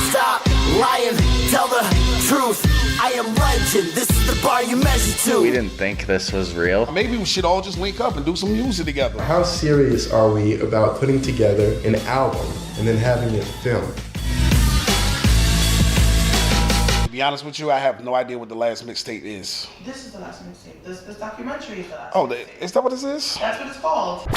Stop lying, tell the truth. I am legend, this is the bar you measure to. We didn't think this was real. Maybe we should all just link up and do some music together. How serious are we about putting together an album and then having it filmed? To be honest with you, I have no idea what the last mixtape is. This is the last mixtape. This documentary is the last. Oh, mixtape. is that what this is? That's what it's called.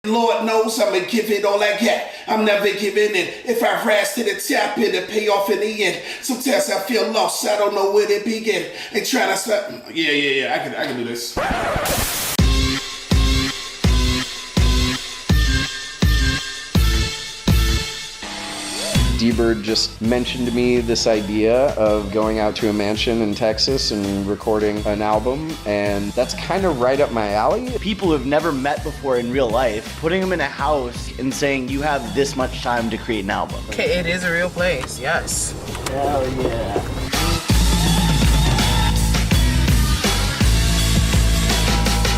Lord knows I'ma give it all I got. I'm never giving in. If I rise to the top, it'll pay off in the end. Sometimes I feel lost, I don't know where to begin. Ain't trying to stop. Yeah, I can do this. D-Bird just mentioned to me this idea of going out to a mansion in Texas and recording an album, and that's kind of right up my alley. People who've never met before in real life, putting them in a house and saying you have this much time to create an album. Okay, it is a real place, yes. Hell yeah.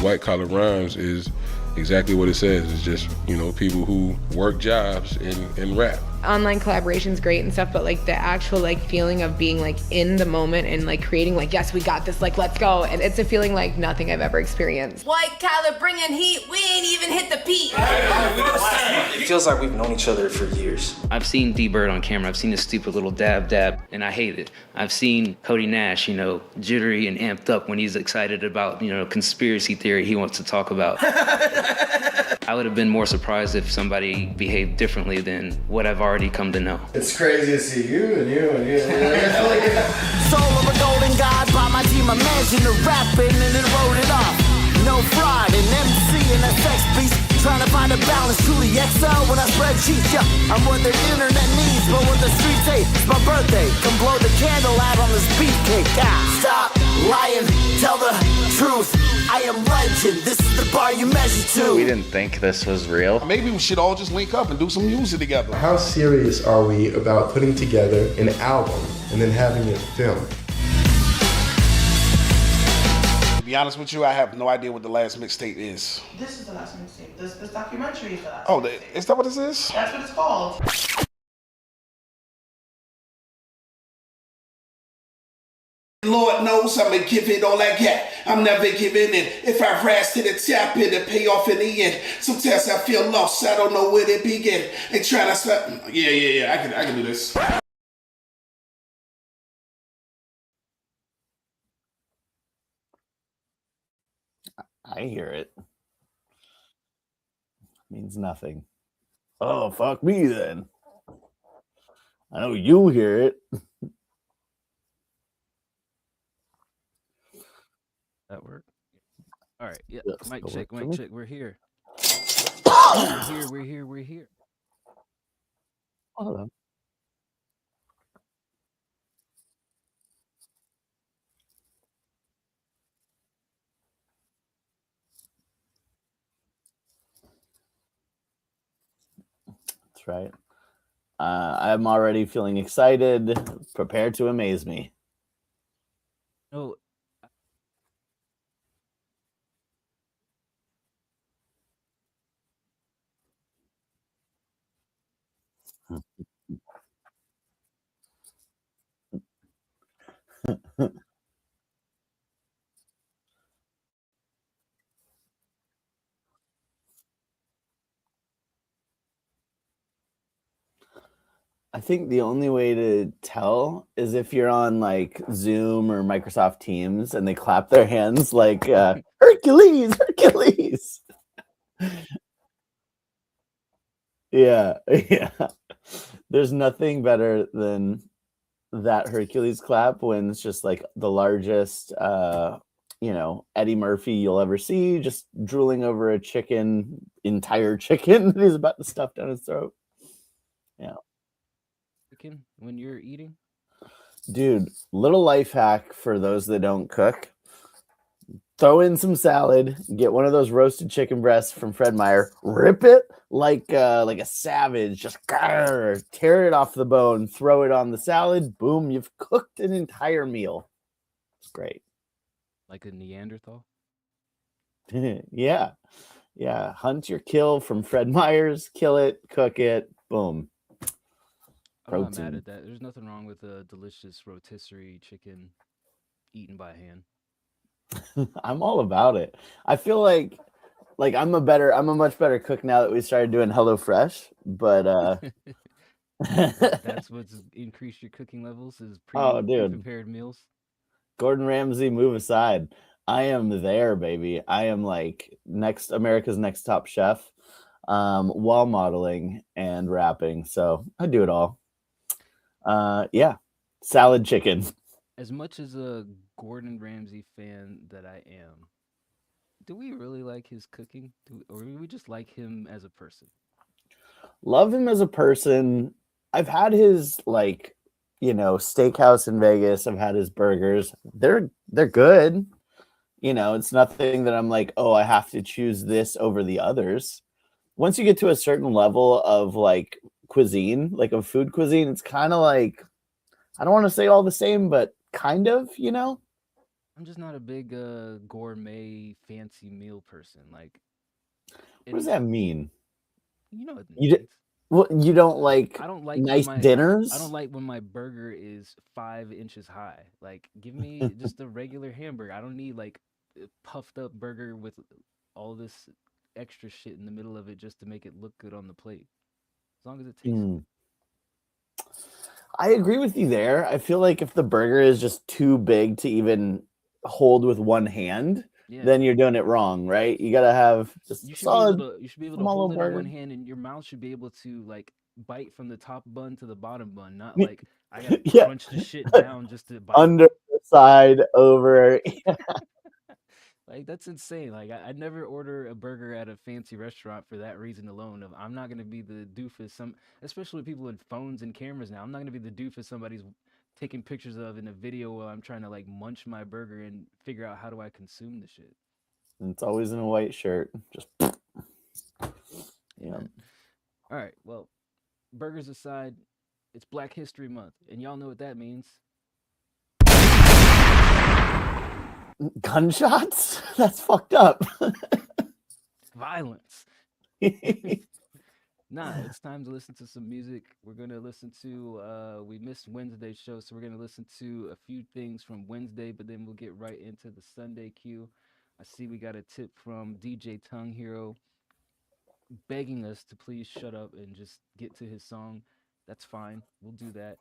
White Collar Rhymes is exactly what it says. It's just, people who work jobs and rap. Online collaboration's great and stuff, but like the actual like feeling of being like in the moment and like creating like, yes, we got this, like let's go. And it's a feeling like nothing I've ever experienced. White Collar bringing heat, we ain't even hit the peak. It feels like we've known each other for years. I've seen D-Bird on camera. I've seen his stupid little dab, and I hate it. I've seen Cody Nash, jittery and amped up when he's excited about, conspiracy theory he wants to talk about. I would have been more surprised if somebody behaved differently than what I've already come to know. It's crazy to see you and you and you. Soul of a golden god by my team, imagine the rapping and then wrote it off. No fraud, an MC and a sex beast. Trying to find a balance, truly XL when I spread cheeks. Yeah, I'm what the internet needs, but what the streets hate. It's my birthday, come blow the candle out on this beefcake. Stop lying, tell the truth. I am legend, this is the bar you measure to. We didn't think this was real. Maybe we should all just link up and do some music together. How serious are we about putting together an album and then having it filmed? To be honest with you, I have no idea what the last mixtape is. This is the last mixtape. This documentary is the last. Oh, mixtape. is that what this is? That's what it's called. Lord knows I'ma give it all I got. I'm never giving in. If I rise to the top, it'll pay off in the end. Sometimes I feel lost, I don't know where to begin. Ain't trying to stop. Yeah, I can do this. I hear it. Means nothing. Oh, fuck me then. I know you hear it. That work? All right. Yeah. Yes, Mic that check. work for Mic me. check. We're here. We're here. Hold on. That's right. I'm already feeling excited, prepared to amaze me. No. I think the only way to tell is if you're on like Zoom or Microsoft Teams and they clap their hands like Hercules. Yeah. There's nothing better than that Hercules clap when it's just like the largest, Eddie Murphy you'll ever see, just drooling over a entire chicken that he's about to stuff down his throat. Yeah. When you're eating? Dude, little life hack for those that don't cook. Throw in some salad, get one of those roasted chicken breasts from Fred Meyer, rip it like a savage, just tear it off the bone, throw it on the salad, boom, you've cooked an entire meal. It's great. Like a Neanderthal? Yeah. Yeah, hunt your kill from Fred Meyer's, kill it, cook it, boom. I'm not mad Protein. at that. There's nothing wrong with a delicious rotisserie chicken eaten by hand. I'm all about it. I feel like I'm a much better cook now that we started doing HelloFresh, but That's what's increased your cooking levels is oh dude, pre-prepared meals. Gordon Ramsay, move aside. I am there, baby. I am like America's Next Top Chef, while modeling and rapping. So I do it all. Yeah, salad chicken. As much as a Gordon Ramsay fan that I am, do we really like his cooking? Or do we just like him as a person? Love him as a person. I've had his steakhouse in Vegas. I've had his burgers. They're good. It's nothing that I'm like, oh, I have to choose this over the others. Once you get to a certain level of like cuisine, like of food cuisine, it's kind of like, I don't want to say all the same, but kind of, I'm just not a big gourmet fancy meal person. Like, What does that mean? you know what it You means. Well, you don't like I don't like nice I dinners? don't like when my burger is 5 inches high. Like, give me just a regular hamburger. I don't need like a puffed up burger with all this extra shit in the middle of it just to make it look good on the plate. As long as it tastes good. I agree with you there. I feel like if the burger is just too big to even hold with one hand, then you're doing it wrong, right? You gotta have just solid. You should be able to small hold little it in one burger. hand, and your mouth should be able to like bite from the top bun to the bottom bun, not like I gotta Yeah. crunch the shit down just to bite. Under, side, over. Like, that's insane. Like, I'd never order a burger at a fancy restaurant for that reason alone. Of I'm not gonna be the doofus. Especially with people with phones and cameras now. I'm not gonna be the doofus somebody's taking pictures of in a video while I'm trying to like munch my burger and figure out how do I consume the shit. And it's always in a white shirt. Just Amen. All right. Well, burgers aside, it's Black History Month, and y'all know what that means. Gunshots? That's fucked up. Violence. Nah, it's time to listen to some music. We're gonna listen to we missed Wednesday's show, so we're gonna listen to a few things from Wednesday, but then we'll get right into the Sunday queue. I see we got a tip from DJ Tongue Hero begging us to please shut up and just get to his song. That's fine. We'll do that.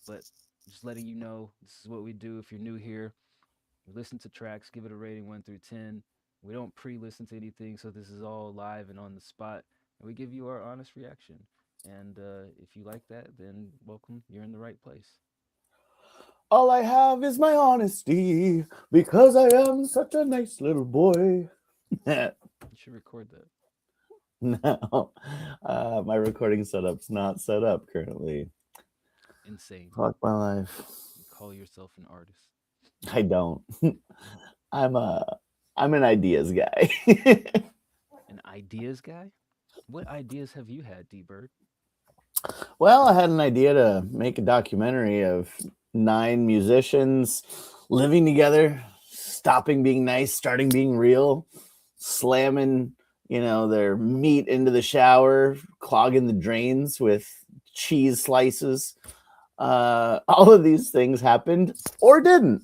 But just letting you know, this is what we do if you're new here. We listen to tracks, give it a rating 1 through 10. We don't pre-listen to anything, so this is all live and on the spot. And we give you our honest reaction. And if you like that, then welcome. You're in the right place. All I have is my honesty because I am such a nice little boy. You should record that. No, my recording setup's not set up currently. Insane. Fuck my life. You call yourself an artist. I don't. I'm an ideas guy. An ideas guy? What ideas have you had, D-Bird? Well, I had an idea to make a documentary of 9 musicians living together, stopping being nice, starting being real, slamming, their meat into the shower, clogging the drains with cheese slices. All of these things happened or didn't.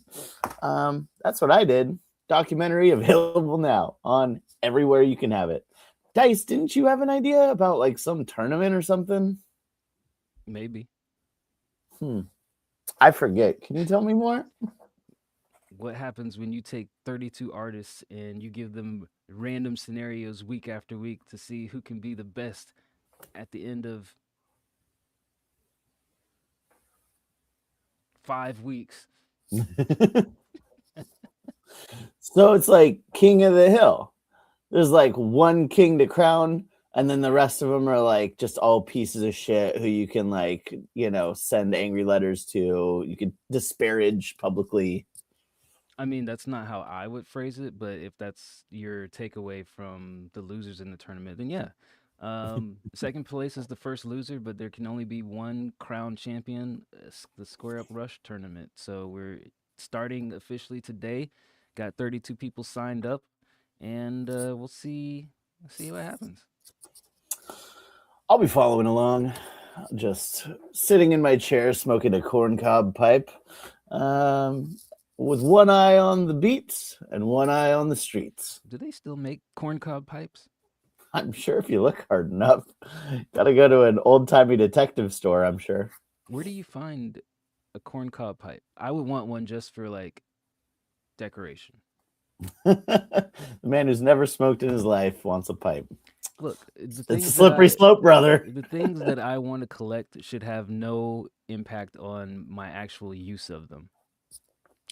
That's what I did. Documentary available now on everywhere you can have it. Dice, didn't you have an idea about like some tournament or something? Maybe. I forget. Can you tell me more? What happens when you take 32 artists and you give them random scenarios week after week to see who can be the best at the end of 5 weeks? So it's like King of the Hill. There's like one king to crown, and then the rest of them are like just all pieces of shit who you can like, send angry letters to. You could disparage publicly. I mean, that's not how I would phrase it, but if that's your takeaway from the losers in the tournament, then yeah. Second place is the first loser, but there can only be one crown champion, the Square Up Rush tournament. So we're starting officially today. Got 32 people signed up, and we'll see Let's see what happens. I'll be following along, just sitting in my chair, smoking a corncob pipe, with one eye on the beats and one eye on the streets. Do they still make corncob pipes? I'm sure if you look hard enough. Gotta go to an old-timey detective store, I'm sure. Where do you find a corncob pipe? I would want one just for like decoration. The man who's never smoked in his life wants a pipe. Look, it's a slippery slope, brother. The things that I want to collect should have no impact on my actual use of them.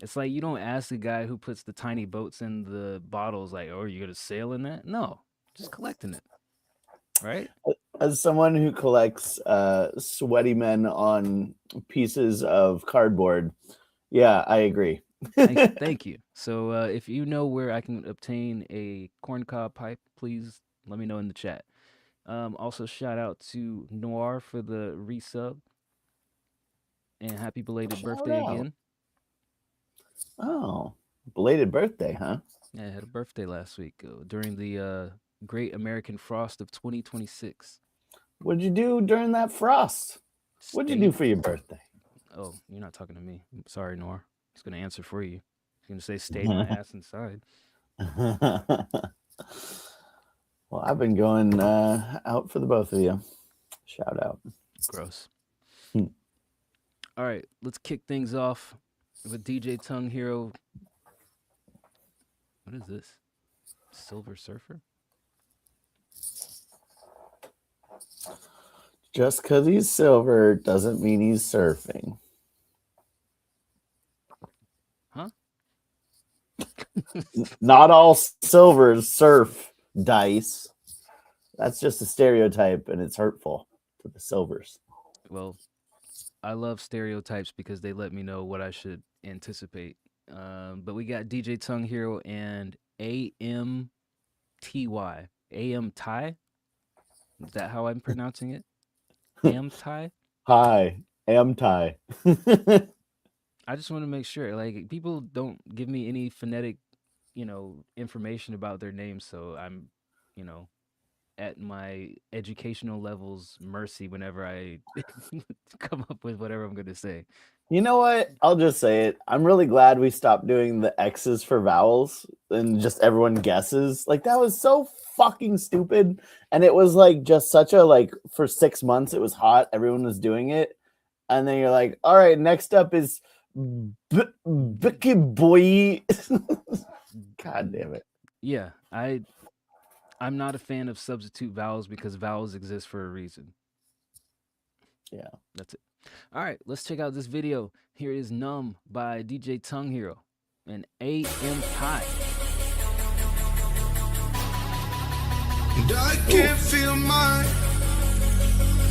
It's like you don't ask the guy who puts the tiny boats in the bottles, like, "Oh, are you gonna sail in that?" No, just collecting it, right? As someone who collects sweaty men on pieces of cardboard, yeah, I agree. Thank you. So if you know where I can obtain a corncob pipe, please let me know in the chat. Also, shout out to Noir for the resub. And happy belated birthday again. Oh, belated birthday, huh? Yeah, I had a birthday last week during the Great American Frost of 2026. What'd you do during that frost? What'd you do for your birthday? Oh, you're not talking to me. I'm sorry, Noir. He's going to answer for you. He's going to say, stay my ass inside. Well, I've been going out for the both of you. Shout out. Gross. All right, let's kick things off with DJ Tongue Hero. What is this? Silver Surfer? Just because he's silver doesn't mean he's surfing. Huh? Not all silvers surf, Dice. That's just a stereotype, and it's hurtful to the silvers. Well, I love stereotypes because they let me know what I should anticipate. But we got DJ Tongue Hero and AMTY. AM Ty? Is that how I'm pronouncing it? Am Ty? Hi, Am Ty. I just want to make sure, like, people don't give me any phonetic, information about their names, so I'm, at my educational level's mercy whenever I come up with whatever I'm going to say. You know what? I'll just say it. I'm really glad we stopped doing the X's for vowels and just everyone guesses. Like, that was so fucking stupid. And it was like just such a, like, for 6 months, it was hot. Everyone was doing it. And then you're like, all right, next up is Bicky Boy. God damn it. Yeah, I'm not a fan of substitute vowels because vowels exist for a reason. Yeah. That's it. All right, let's check out this video. Here is Numb by DJ Tongue Hero and AM High. And I can't feel mine.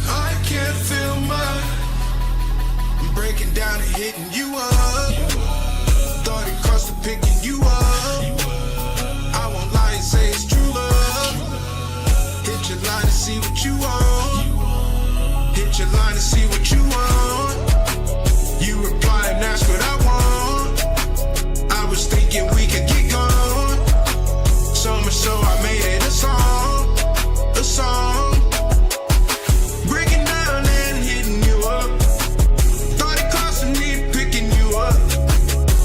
I can't feel mine. I'm breaking down and hitting you up. Thought it cost the picking you up. I won't lie and say it's true love. Hit your line and see what you want. Hit your line and see what you want. You reply and ask what I want. I was thinking we could get gone. So much so I made it a song. A song. Breaking down and hitting you up. Thought it cost me picking you up.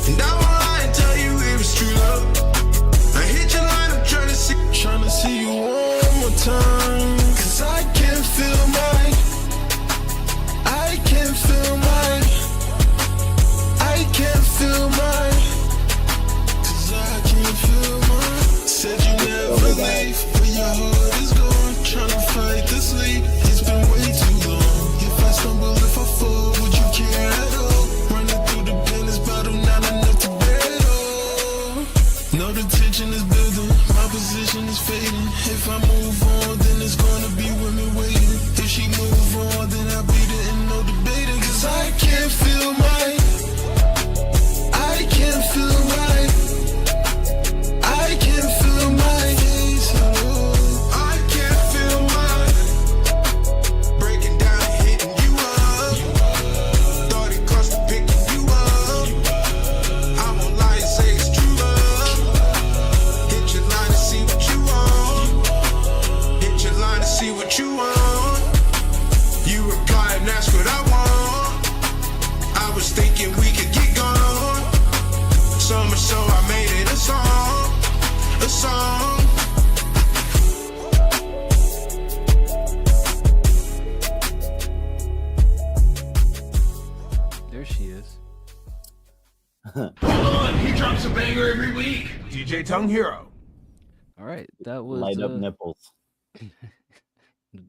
And I won't lie and tell you it was true love. I hit your line, I'm trying to see you one more time. Cause I can't feel mine. I can't feel mine. I see what you want. You reply and ask what I want. I was thinking we could get gone. So much so I made it a song. A song. There she is. Hold on, he drops a banger every week. DJ Tongue Hero. All right, that was Light up nipples.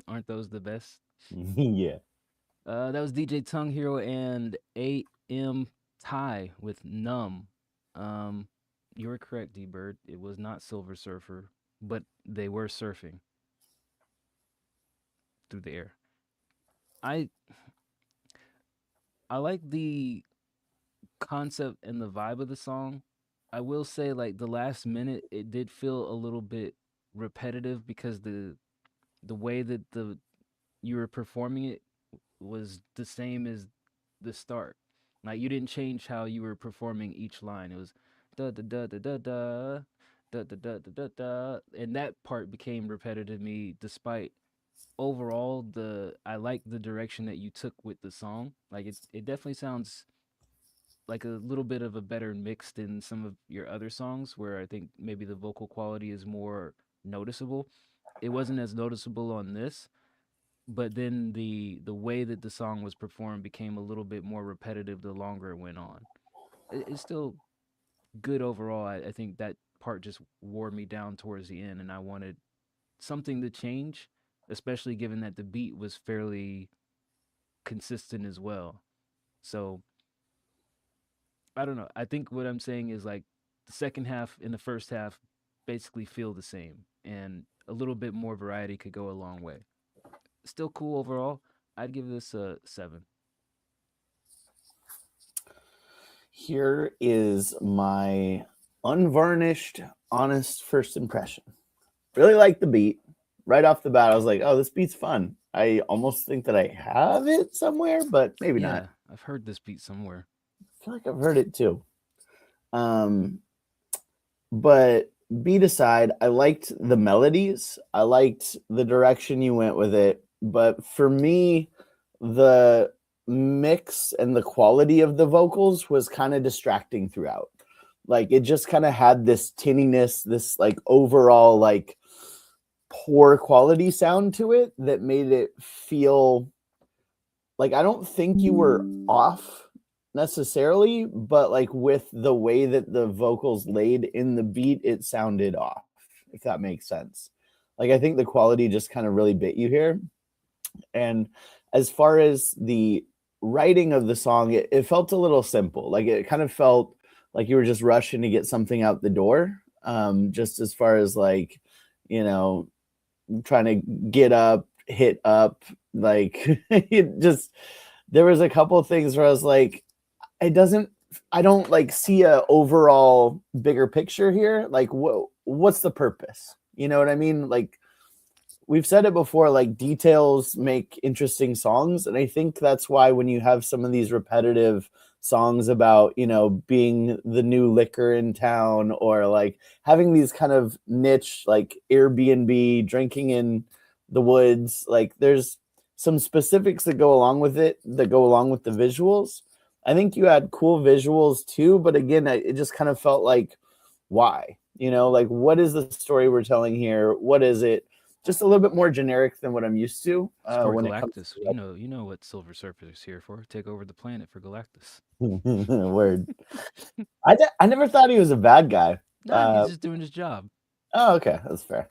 Aren't those the best? Yeah. That was DJ Tongue Hero and AM Ty with Numb. You were correct, D-Bird. It was not Silver Surfer, but they were surfing through the air. I like the concept and the vibe of the song. I will say, like, the last minute, it did feel a little bit repetitive because the way that you were performing it was the same as the start. Like, you didn't change how you were performing each line. It was da da da da da da da da da da da da, and that part became repetitive to me. Despite overall, I like the direction that you took with the song. Like, it definitely sounds like a little bit of a better mix than some of your other songs, where I think maybe the vocal quality is more noticeable. It wasn't as noticeable on this, but then the way that the song was performed became a little bit more repetitive the longer it went on. It's still good overall. I think that part just wore me down towards the end, and I wanted something to change, especially given that the beat was fairly consistent as well. So I don't know. I think what I'm saying is, like, the second half and the first half basically feel the same, and a little bit more variety could go a long way. Still cool overall. I'd give this a 7. Here is my unvarnished, honest first impression. Really like the beat. Right off the bat, I was like, oh, this beat's fun. I almost think that I have it somewhere, but maybe not. I've heard this beat somewhere. I feel like I've heard it too. But beat aside, I liked the melodies. I liked the direction you went with it. But for me, the mix and the quality of the vocals was kind of distracting throughout. Like, it just kind of had this tinniness, this like overall like poor quality sound to it that made it feel like, I don't think you were off necessarily, but like with the way that the vocals laid in the beat, it sounded off, if that makes sense. Like, I think the quality just kind of really bit you here. And as far as the writing of the song, it felt a little simple. Like, it kind of felt like you were just rushing to get something out the door. Just as far as like, you know, trying to get up, hit up, like it just, there was a couple of things where I was like, I don't like see a overall bigger picture here. Like, what's the purpose? You know what I mean? Like, we've said it before, like, details make interesting songs. And I think that's why when you have some of these repetitive songs about, you know, being the new liquor in town, or like having these kind of niche, like Airbnb, drinking in the woods, like there's some specifics that go along with it, that go along with the visuals. I think you had cool visuals too, but again, it just kind of felt like, why? You know, like, what is the story we're telling here? What is it? Just a little bit more generic than what I'm used to. For when Galactus, it comes to you know what Silver Surfer is here for. Take over the planet for Galactus. Word. I never thought he was a bad guy. No, he's just doing his job. Oh, okay, that's fair.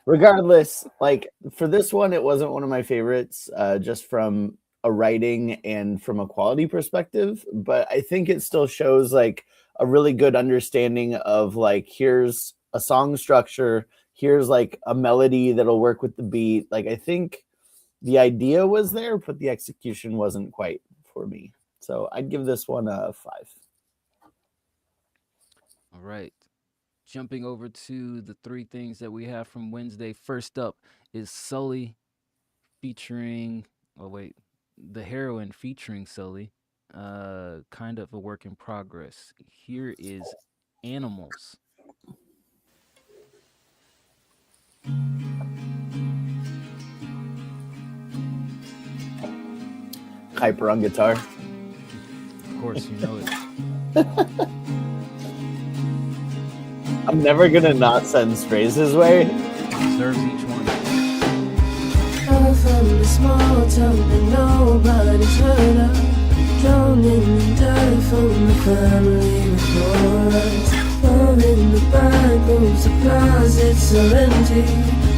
Regardless, like, for this one, it wasn't one of my favorites, just from a writing and from a quality perspective. But I think it still shows like a really good understanding of like, here's a song structure, here's like a melody that'll work with the beat. Like, I think the idea was there, but the execution wasn't quite for me. So I'd give this one a 5. All right. Jumping over to the 3 things that we have from Wednesday. First up is Sully featuring, The Heroine featuring Sully. Kind of a work in progress. Here is Animals. Hyper on guitar. Of course, you know it. I'm never gonna not send sprays his way. Deserves each one. I'm from a small town that nobody's heard of. Drowning in dirt from the family before us. Far in the back rooms, the closets are empty.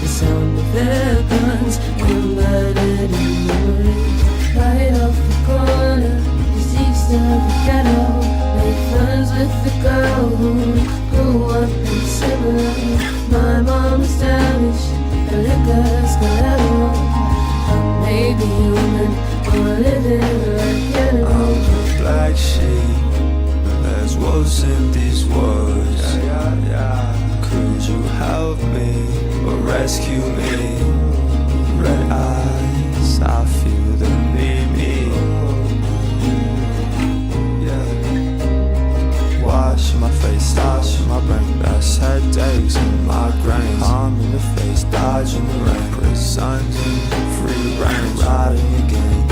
The sound of their guns embedded in the rain. Right off the corner, just east of the ghetto. Made friends with the girl who grew up in similar. My mom is damaged, her liquor's collateral. Maybe human, or living like animals. I'm a black sheep, and there's wolves in these woods. Could you help me or rescue me? Red eyes, I feel them near me. Wash my face, starch my brain. That's headaches and migraines. I'm in the face, dodging the rain. Prisons and free reign, riding again.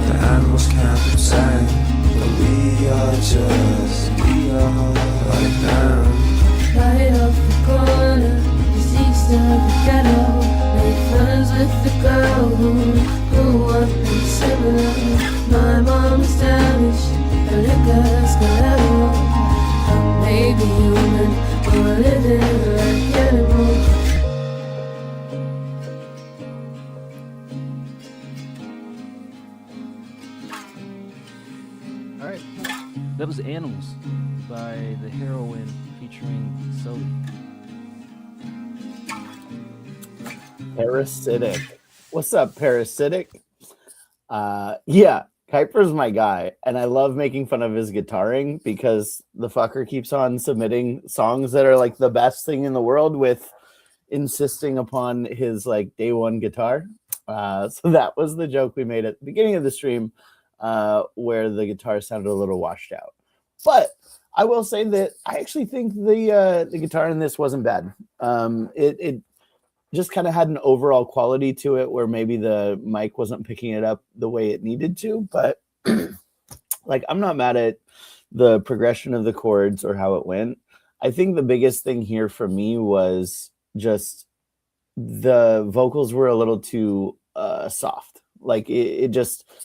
The animals can't pretend that we are just like them. Right off the corner, just east of the ghetto. Made friends with the girl who grew up in similar. My mom is damaged, her liquor's collateral. Maybe human, or living like animals. All right, that was "Animals" by The Heroine featuring Sully. Parasitic. What's up, Parasitic? Yeah, Kuiper's my guy, and I love making fun of his guitaring because the fucker keeps on submitting songs that are like the best thing in the world with insisting upon his like day one guitar. So that was the joke we made at the beginning of the stream, where the guitar sounded a little washed out. But I will say that I actually think the guitar in this wasn't bad. It just kind of had an overall quality to it where maybe the mic wasn't picking it up the way it needed to, but like I'm not mad at the progression of the chords or how it went. I think the biggest thing here for me was just the vocals were a little too soft. Like it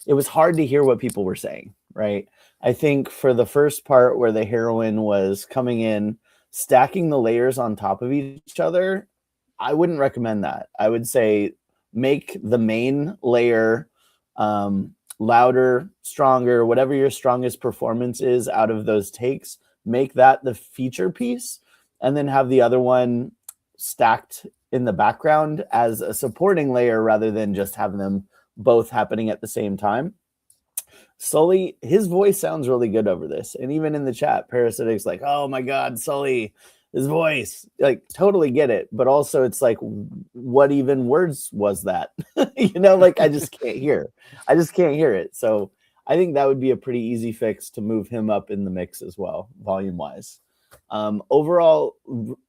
was hard to hear what people were saying, right? I think for the first part where the heroine was coming in, stacking the layers on top of each other, I wouldn't recommend that. I would say make the main layer louder, stronger, whatever your strongest performance is out of those takes, make that the feature piece, and then have the other one stacked in the background as a supporting layer rather than just having them both happening at the same time. Sully, his voice sounds really good over this. And even in the chat, Parasitic's like, oh my God, Sully, his voice, like totally get it. But also it's like, what even words was that? Like I just can't hear. I just can't hear it. So I think that would be a pretty easy fix to move him up in the mix as well, volume wise. Overall,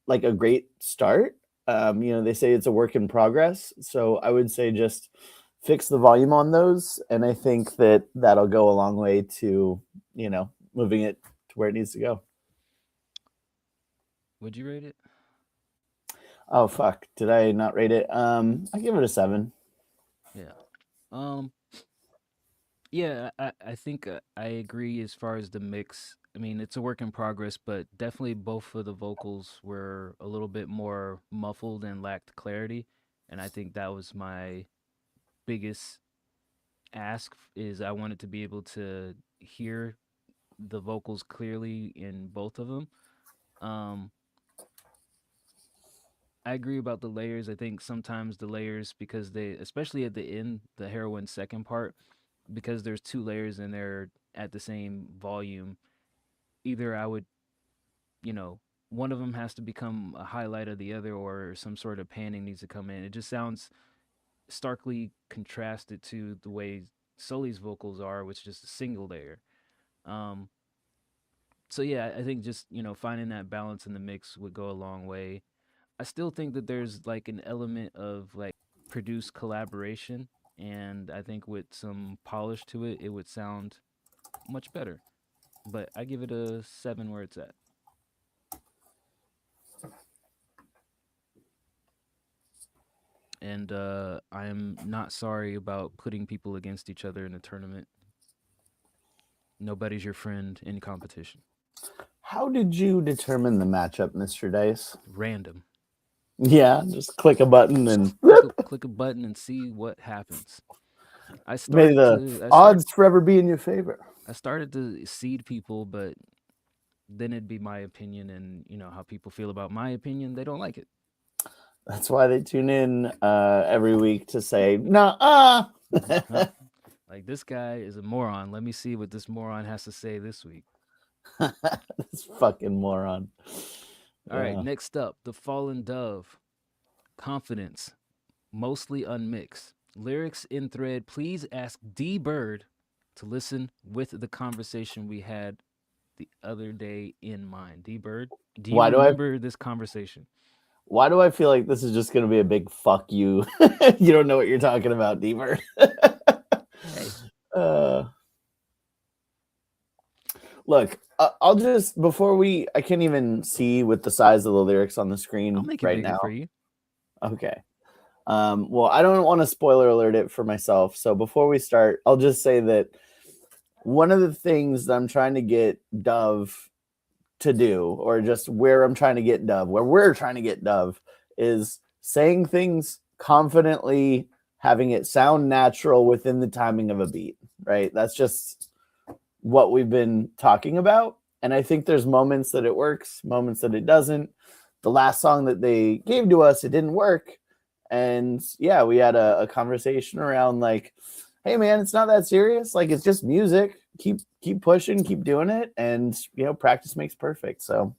like a great start. They say it's a work in progress. So I would say just fix the volume on those. And I think that that'll go a long way to, moving it to where it needs to go. Would you rate it? Oh, fuck. Did I not rate it? I give it a 7. Yeah. Yeah, I think I agree as far as the mix. I mean, it's a work in progress, but definitely both of the vocals were a little bit more muffled and lacked clarity. And I think that was my biggest ask, is I wanted to be able to hear the vocals clearly in both of them. I agree about the layers. I think sometimes the layers, because they, especially at the end, the heroine second part, because there's 2 layers and they're at the same volume, either I would, one of them has to become a highlight of the other, or some sort of panning needs to come in. It just sounds starkly contrasted to the way Sully's vocals are, which is just a single layer. So yeah, I think just, finding that balance in the mix would go a long way. I still think that there's like an element of like produced collaboration And I think with some polish to it, it would sound much better. But I give it a 7 where it's at. And I am not sorry about putting people against each other in a tournament. Nobody's your friend in competition. How did you determine the matchup, Mr. Dice? Random. Yeah, just click a button and click a button and see what happens. May the odds forever be in your favor. I started to seed people, but then it'd be my opinion, and you know how people feel about my opinion. They don't like it. That's why they tune in every week to say, nah. Like, this guy is a moron. Let me see what this moron has to say this week. This fucking moron. All right, next up, The Fallen Dove. Confidence, mostly unmixed. Lyrics in thread. Please ask D Bird to listen with the conversation we had the other day in mind. D Bird, do you remember this conversation? Why do I feel like this is just going to be a big fuck you? You don't know what you're talking about, D Bird. Look, I'll just, I can't even see with the size of the lyrics on the screen I'll make it right bigger now. for you. Okay. Well, I don't want to spoiler alert it for myself. So before we start, I'll just say that one of the things that I'm trying to get Dove to do, or just where I'm trying to get Dove, where we're trying to get Dove, is saying things confidently, having it sound natural within the timing of a beat, right? That's just what we've been talking about. And I think there's moments that it works, moments that it doesn't. The last song that they gave to us, it didn't work. And yeah, we had a conversation around like, hey man, it's not that serious. Like, it's just music. Keep pushing, keep doing it. And, you know, practice makes perfect. So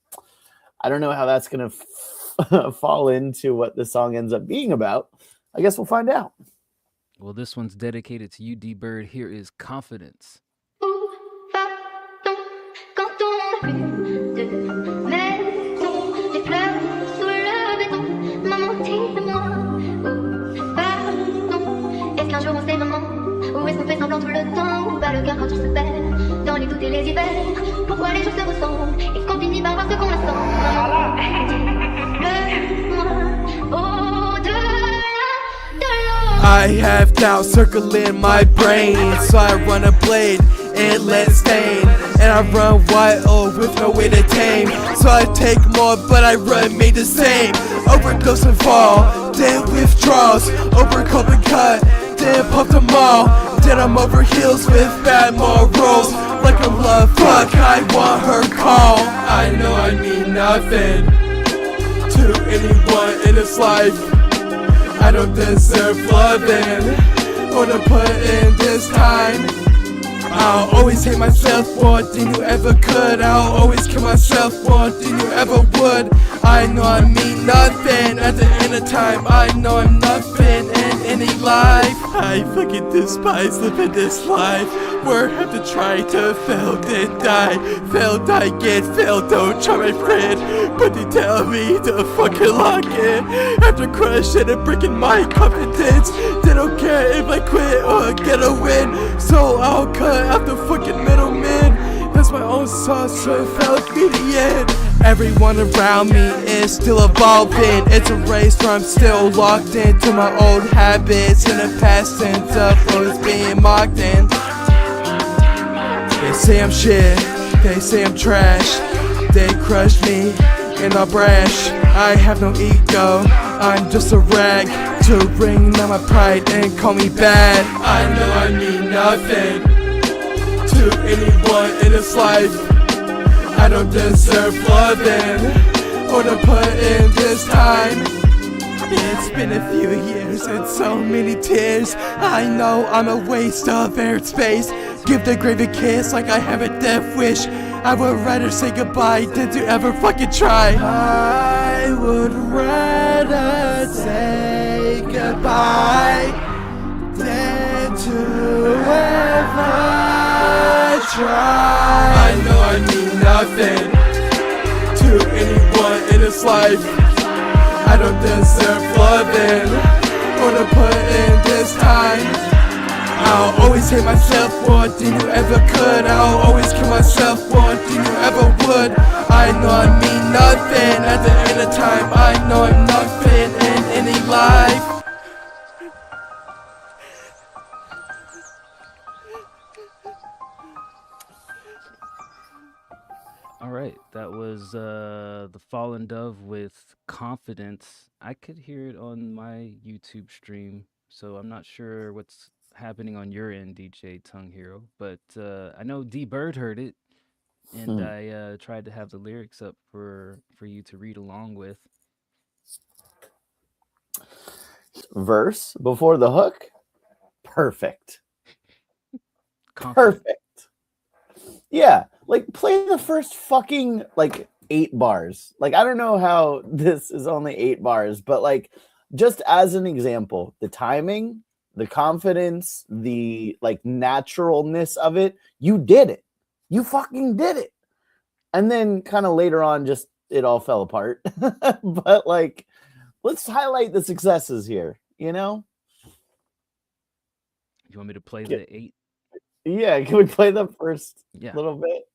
I don't know how that's going to fall into what the song ends up being about. I guess we'll find out. Well, this one's dedicated to you, D Bird. Here is Confidence. Où est-ce qu'on fait semblant tout le temps? Où va le cœur quand il se perd dans les doutes et les hivers? Pourquoi les choses se ressemblent? Est-ce qu'on finit par voir ce qu'on ressent? I have doubt circling my brain, so I run a blade and let it stain. And I run wild with no way to tame. So I take more, but I remain the same. Overdose and fall, then withdrawals. Overcoat and cut, then pump them all. Then I'm over heels with bad morals. Like a love fuck, I want her call. I know I mean nothing to anyone in this life. I don't deserve loving or to put in this time. I'll always hate myself more than you ever could. I'll always kill myself more than you ever would. I know I mean nothing at the end of time. I know I'm nothing in any life. I fucking despise living this life where I have to try to fail, then die. Fail, die, get failed, don't try my friend. But they tell me to fucking lock in. After crushing and breaking my confidence, they don't care if I quit or get a win. So I'll cut out the fucking middleman. That's my own sauce, so it felt me the end. Everyone around me is still evolving. It's a race where I'm still locked into my old habits. In the past tense of always being mocked in. They say I'm shit, they say I'm trash. They crush me and I'm brash. I have no ego, I'm just a rag to wring down my pride and call me bad. I know I mean nothing to anyone in this life. I don't deserve loving or to put in this time. It's been a few years and so many tears. I know I'm a waste of air and space. Give the grave a kiss like I have a death wish. I would rather say goodbye than to ever fucking try. I would rather say goodbye than to ever try. I know I mean nothing to anyone in this life. I don't deserve loving or to put in this first time. I'll always hate myself more than you ever could. I'll always kill myself more than you ever would. I know I mean nothing at the end of time. I know I'm nothing in any life. All right, that was the Fallen Dove with Confidence. I could hear it on my YouTube stream, so I'm not sure what's happening on your end, DJ Tongue Hero. But I know D Bird heard it, and I tried to have the lyrics up for you to read along with. Verse before the hook, perfect. Confident. Perfect. Yeah, like play the first fucking like 8 bars. Like I don't know how this is only 8 bars, but like just as an example, the timing, the confidence, the like naturalness of it, you did it. You fucking did it. And then kind of later on just it all fell apart. But like let's highlight the successes here, you know? You want me to play the 8? Yeah, can we play the first little bit?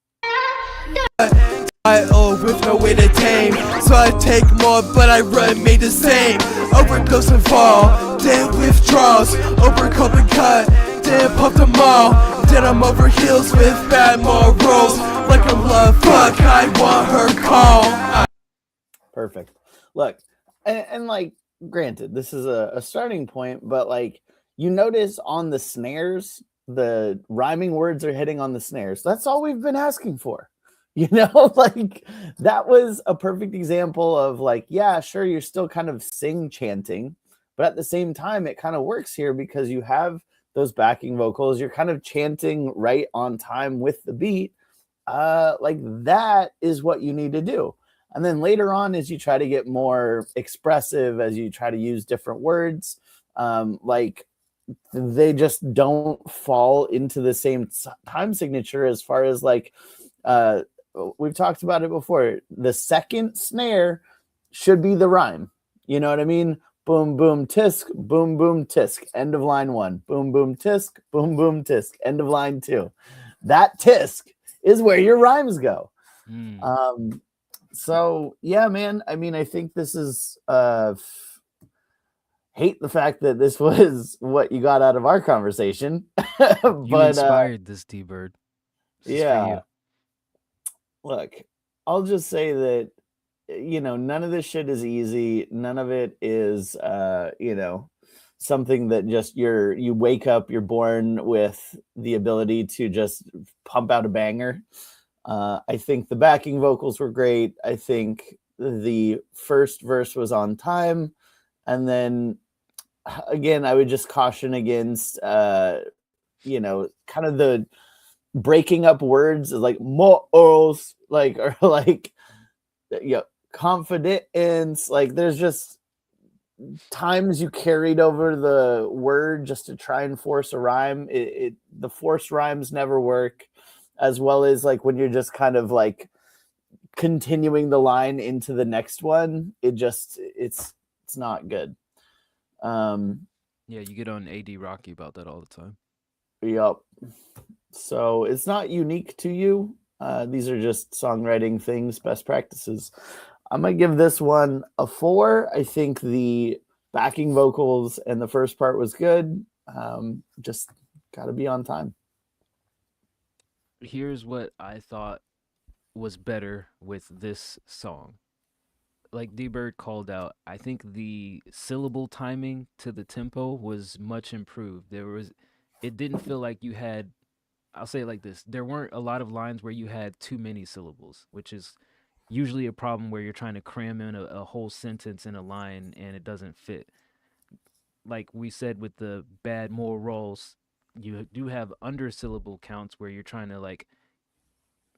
With no way to tame, so I take more, but I remain the same. Overdose and fall, then withdrawals. Overcoat and cut, then pump them all. Then I'm over heels with bad morals. Like a love fuck, I want her call. Perfect. Look, and like, granted, this is a starting point, but like, you notice on the snares, the rhyming words are hitting on the snares. That's all we've been asking for. You know, like that was a perfect example of like, yeah, sure, you're still kind of sing chanting, but at the same time, it kind of works here because you have those backing vocals. You're kind of chanting right on time with the beat. Like that is what you need to do. And then later on, as you try to get more expressive, as you try to use different words, like they just don't fall into the same time signature as far as like, we've talked about it before. The second snare should be the rhyme. You know what I mean? Boom, boom, tisk, boom, boom, tisk. End of line 1. Boom, boom, tisk, boom, boom, tisk. End of line 2. That tisk is where your rhymes go. So yeah, man. I mean, I think this is hate the fact that this was what you got out of our conversation. But You inspired this, D-Bird. Yeah. Look, I'll just say that, you know, none of this shit is easy. None of it is, you know, something that just you wake up, you're born with the ability to just pump out a banger. I think the backing vocals were great. I think the first verse was on time. And then again, I would just caution against, you know, kind of the breaking up words like morals, like, or like, you know, confidence. Like there's just times you carried over the word just to try and force a rhyme. The forced rhymes never work, as well as like when you're just kind of like continuing the line into the next one. It's not good. Yeah, you get on AD Rocky about that all the time. Yup. So it's not unique to you. These are just songwriting things, best practices. I'm going to give this one a 4. I think the backing vocals and the first part was good. Just got to be on time. Here's what I thought was better with this song. Like D-Bird called out, I think the syllable timing to the tempo was much improved. It didn't feel like you had, I'll say it like this, there weren't a lot of lines where you had too many syllables, which is usually a problem where you're trying to cram in a whole sentence in a line and it doesn't fit. Like we said with the bad morals, you do have undersyllable counts where you're trying to like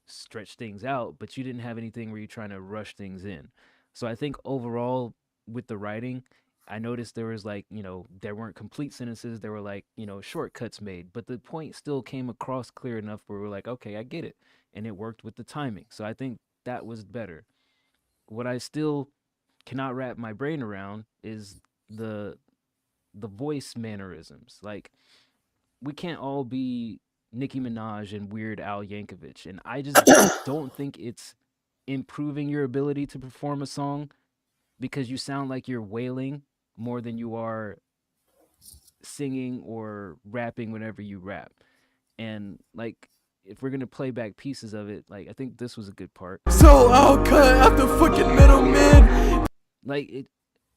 stretch things out, but you didn't have anything where you're trying to rush things in. So I think overall with the writing, I noticed there was like, you know, there weren't complete sentences. There were like, you know, shortcuts made, but the point still came across clear enough where we're like, okay, I get it. And it worked with the timing. So I think that was better. What I still cannot wrap my brain around is the the voice mannerisms. Like we can't all be Nicki Minaj and Weird Al Yankovic, and I just don't think it's improving your ability to perform a song because you sound like you're wailing more than you are singing or rapping whenever you rap. And like if we're gonna play back pieces of it, like I think this was a good part. So I'll cut out the fucking middleman. Like it,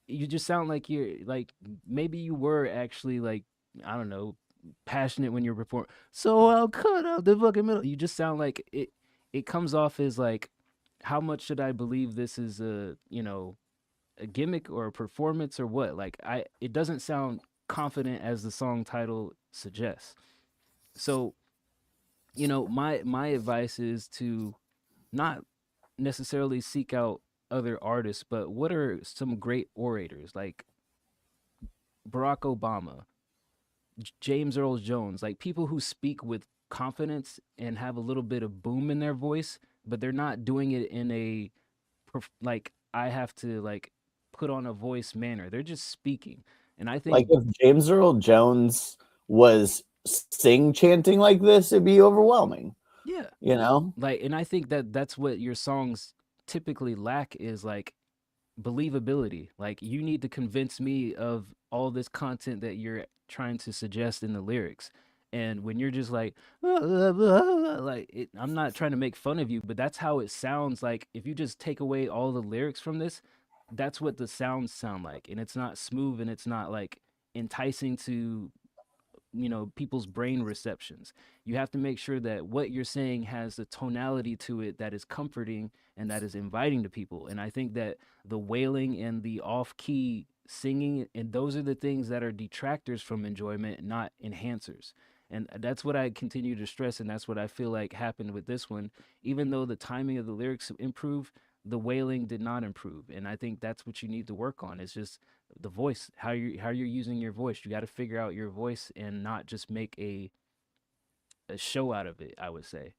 you just sound like you're like maybe you were actually like I don't know passionate when you're performing. So I'll cut out the fucking middle. You just sound like it. It comes off as like, how much should I believe this is a a gimmick or a performance or what? Like it doesn't sound confident as the song title suggests. So my advice is to not necessarily seek out other artists, but what are some great orators like Barack Obama, James Earl Jones, like people who speak with confidence and have a little bit of boom in their voice, but they're not doing it in a like I have to like put on a voice manner. They're just speaking. And I think like if James Earl Jones was sing chanting like this, it'd be overwhelming. Yeah. Like, and I think that that's what your songs typically lack is like believability. Like you need to convince me of all this content that you're trying to suggest in the lyrics. And when you're just like, I'm not trying to make fun of you, but that's how it sounds like. If you just take away all the lyrics from this, that's what the sounds sound like. And it's not smooth and it's not like enticing to people's brain receptions. You have to make sure that what you're saying has a tonality to it that is comforting and that is inviting to people. And I think that the wailing and the off-key singing, and those are the things that are detractors from enjoyment, not enhancers. And that's what I continue to stress, and that's what I feel like happened with this one. Even though the timing of the lyrics improved, the wailing did not improve. And I think that's what you need to work on. It's just the voice, how you're using your voice. You got to figure out your voice and not just make a show out of it, I would say.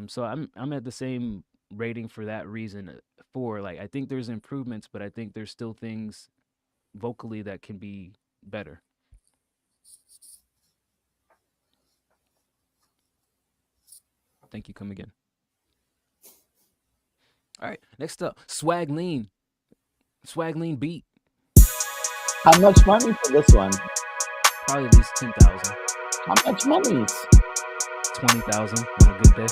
So I'm at the same rating for that reason. For like I think there's improvements, but I think there's still things vocally that can be better. Thank you. Come again. All right. Next up, Swag Lean beat. How much money for this one? Probably at least 10,000. How much money? 20,000 on a good day.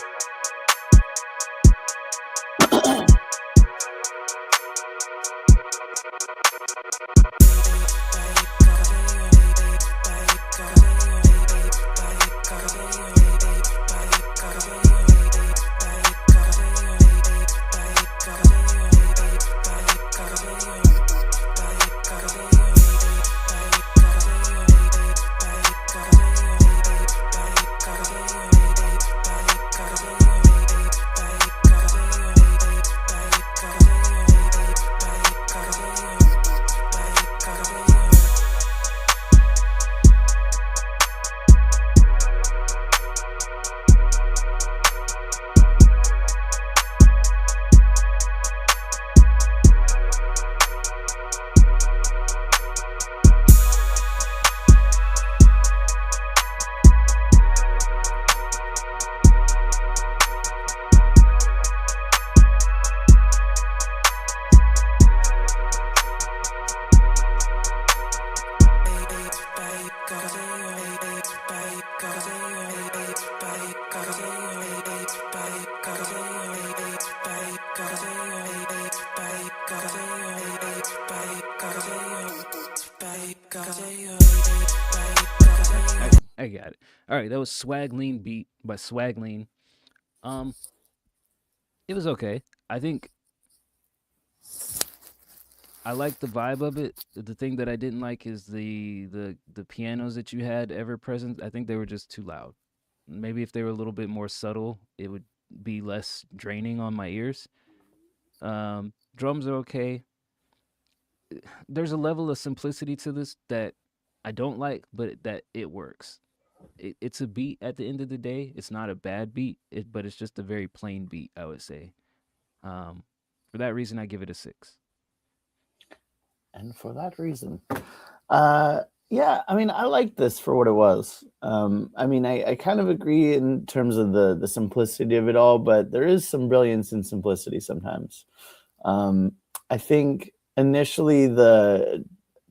I got it. All right, that was Swag Lean beat by Swag Lean. It was okay. I think I like the vibe of it. The thing that I didn't like is the pianos that you had ever present. I think they were just too loud. Maybe if they were a little bit more subtle, it would be less draining on my ears. Drums are okay. There's a level of simplicity to this that I don't like, but that it works. It's a beat at the end of the day. It's not a bad beat, but it's just a very plain beat, I would say. For that reason, I give it a 6. And for that reason, Yeah, I mean, I like this for what it was. I mean, I kind of agree in terms of the simplicity of it all, but there is some brilliance in simplicity sometimes. Um, I think initially the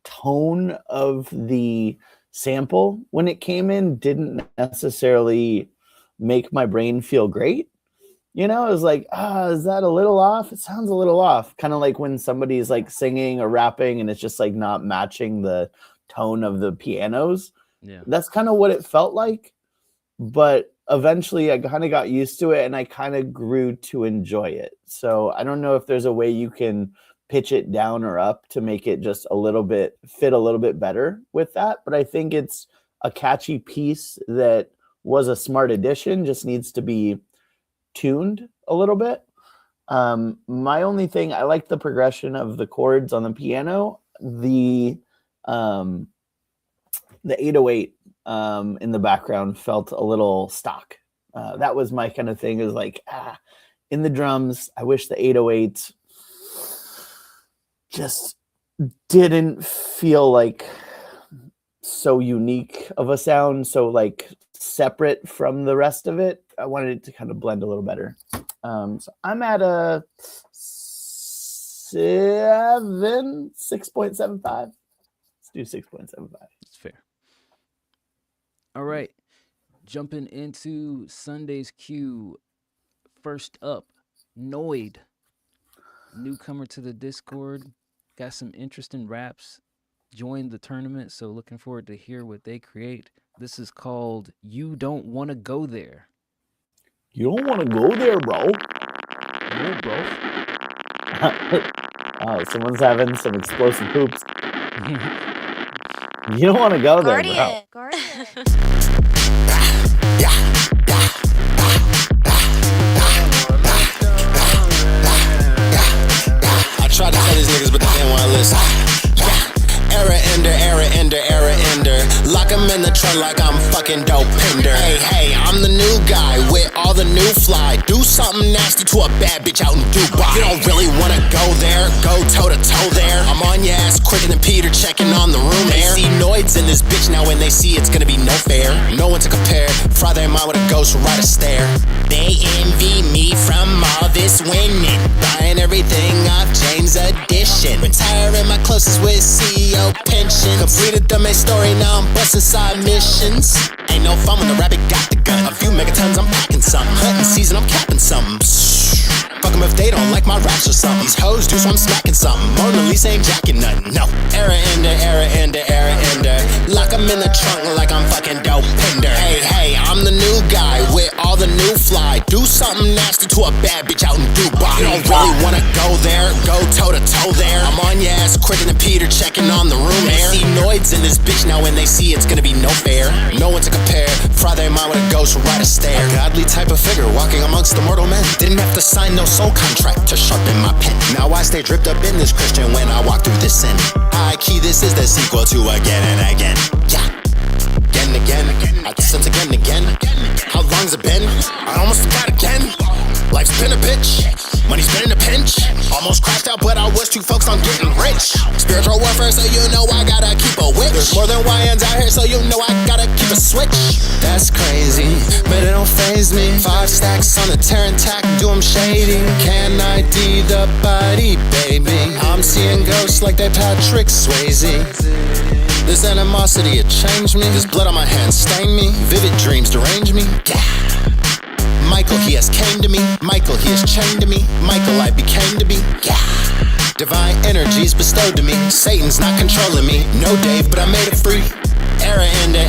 tone of the sample when it came in didn't necessarily make my brain feel great. You know, it was like, is that a little off? It sounds a little off. Kind of like when somebody's like singing or rapping and it's just like not matching the tone of the pianos. Yeah. That's kind of what it felt like. But eventually I kind of got used to it and I kind of grew to enjoy it. So I don't know if there's a way you can pitch it down or up to make it just a little bit fit a little bit better with that. But I think it's a catchy piece that was a smart addition, just needs to be tuned a little bit. My only thing, I like the progression of the chords on the piano. The 808 in the background felt a little stock. That was my kind of thing, is like, in the drums, I wish the 808 just didn't feel like so unique of a sound, so like separate from the rest of it. I wanted it to kind of blend a little better. So I'm at a 6.75. Let's do 6.75. It's fair. All right. Jumping into Sunday's queue. First up, Noid. Newcomer to the Discord. Got some interesting raps. Joined the tournament, so looking forward to hear what they create. This is called You Don't Want to Go There. You don't want to go there, bro. No, bro. Oh, someone's having some explosive poops. You don't want to go there, bro. I tried to tell these niggas, but they didn't want to listen. Error ender. Lock him in the trunk like I'm fucking dope pinder. Hey, I'm the new guy with all the new fly. Do something nasty to a bad bitch out in Dubai. You don't really wanna go there, go toe to toe there. I'm on your ass quicker than Peter checking on the room air. They see noids in this bitch now when they see it's gonna be no fair. No one to compare, fry their mind with a ghost will write a stare. They envy me from all this winning. Buying everything off James Edition. Retiring my closest with CEO pensions. Completed the main story, now I'm busting side missions. Ain't no fun when the rabbit got the gun. A few megatons, I'm packing something. Hunting season, I'm capping something. Fuck them if they don't like my raps or something. These hoes do, so I'm smacking something. Mona Lisa ain't jacking nothing, no. Error ender. Lock them in the trunk like I'm fucking dope pinder. Hey, I'm the new guy with all the new fly. Do something nasty to a bad bitch out in Dubai. You don't really wanna go there, go toe to toe there. I'm on your ass quicker than Peter checking on the room air. They see noids in this bitch now when they see it's gonna be no fair. No one to compare, fry their mind with a ghost will write a stare. A godly type of figure walking amongst the mortal men. Didn't have to sign no soul contract to sharpen my pen. Now I stay dripped up in this Christian when I walk through this sin. High key, this is the sequel to Again and Again. Yeah. Again, since again. How long's it been? I almost forgot again. Life's been a bitch, money's been in a pinch. Almost crashed out, but I was too focused on getting rich. Spiritual warfare, so you know I gotta keep a witch. There's more than YNs out here, so you know I gotta keep a switch. That's crazy, but it don't faze me. 5 stacks on the Terran tack, do 'em shady. Can ID the body, baby? I'm seeing ghosts like they Patrick Swayze. This animosity, it changed me. This blood on my hands stained me. Vivid dreams derange me. Yeah. Michael, he has came to me. Michael, he has chained to me. Michael, I became to be. Yeah. Divine energies bestowed to me. Satan's not controlling me. No Dave, but I made it free. Error ender.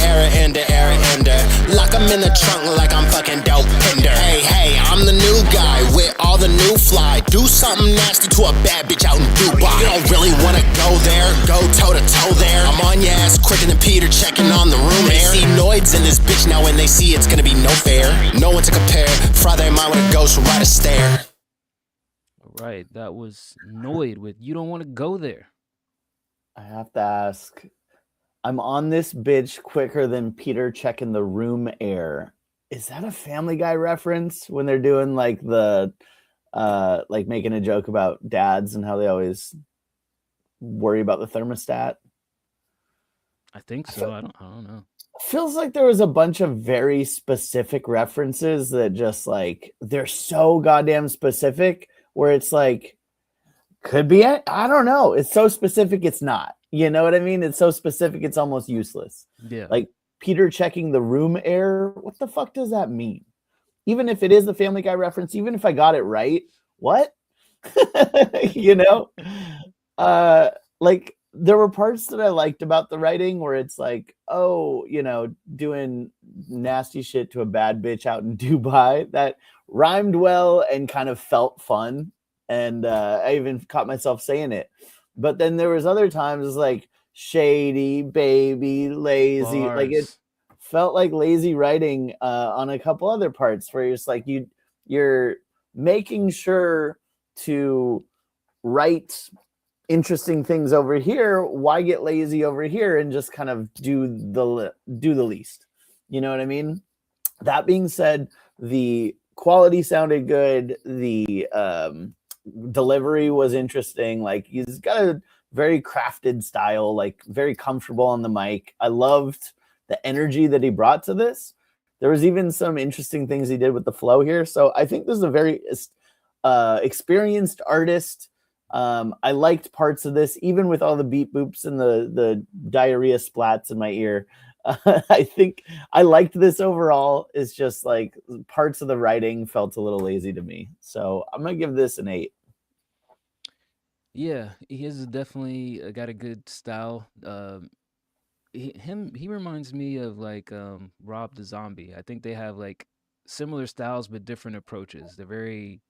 Lock him in the trunk like I'm fucking dope pinder. Hey, I'm the new guy with all the new fly. Do something nasty to a bad bitch out in Dubai. You don't really wanna go there, go toe to toe there. I'm on your ass quicker than Peter checking on the room air. They see noids in this bitch now when they see it's gonna be no fair. No one to compare, fry their mind with a ghost will write a stare. All right, that was Noid with You Don't Want to Go There. I have to ask, I'm on this bitch quicker than Peter checking the room air. Is that a Family Guy reference when they're doing like the like making a joke about dads and how they always worry about the thermostat? I think so. I don't know. Feels like there was a bunch of very specific references that just like they're so goddamn specific where it's like could be it. I don't know. It's so specific it's not. You know what I mean? It's so specific it's almost useless. Yeah. Like Peter checking the room air. What the fuck does that mean? Even if it is the Family Guy reference, even if I got it right, what? You know? Like there were parts that I liked about the writing where it's like, oh, you know, doing nasty shit to a bad bitch out in Dubai that rhymed well and kind of felt fun. And I even caught myself saying it. But then there was other times like shady, baby, lazy. Bars. Like it felt like lazy writing on a couple other parts where it's like you're making sure to write interesting things over here. Why get lazy over here and just kind of do the least? You know what I mean? That being said, the quality sounded good. The delivery was interesting. Like he's got a very crafted style, like very comfortable on the mic. I loved the energy that he brought to this. There was even some interesting things he did with the flow here. So I think this is a very experienced artist. I liked parts of this, even with all the beep boops and the diarrhea splats in my ear. I think I liked this overall. It's just like parts of the writing felt a little lazy to me. So I'm going to give this an 8. Yeah, he has definitely got a good style. He reminds me of like Rob the Zombie. I think they have like similar styles but different approaches. They're very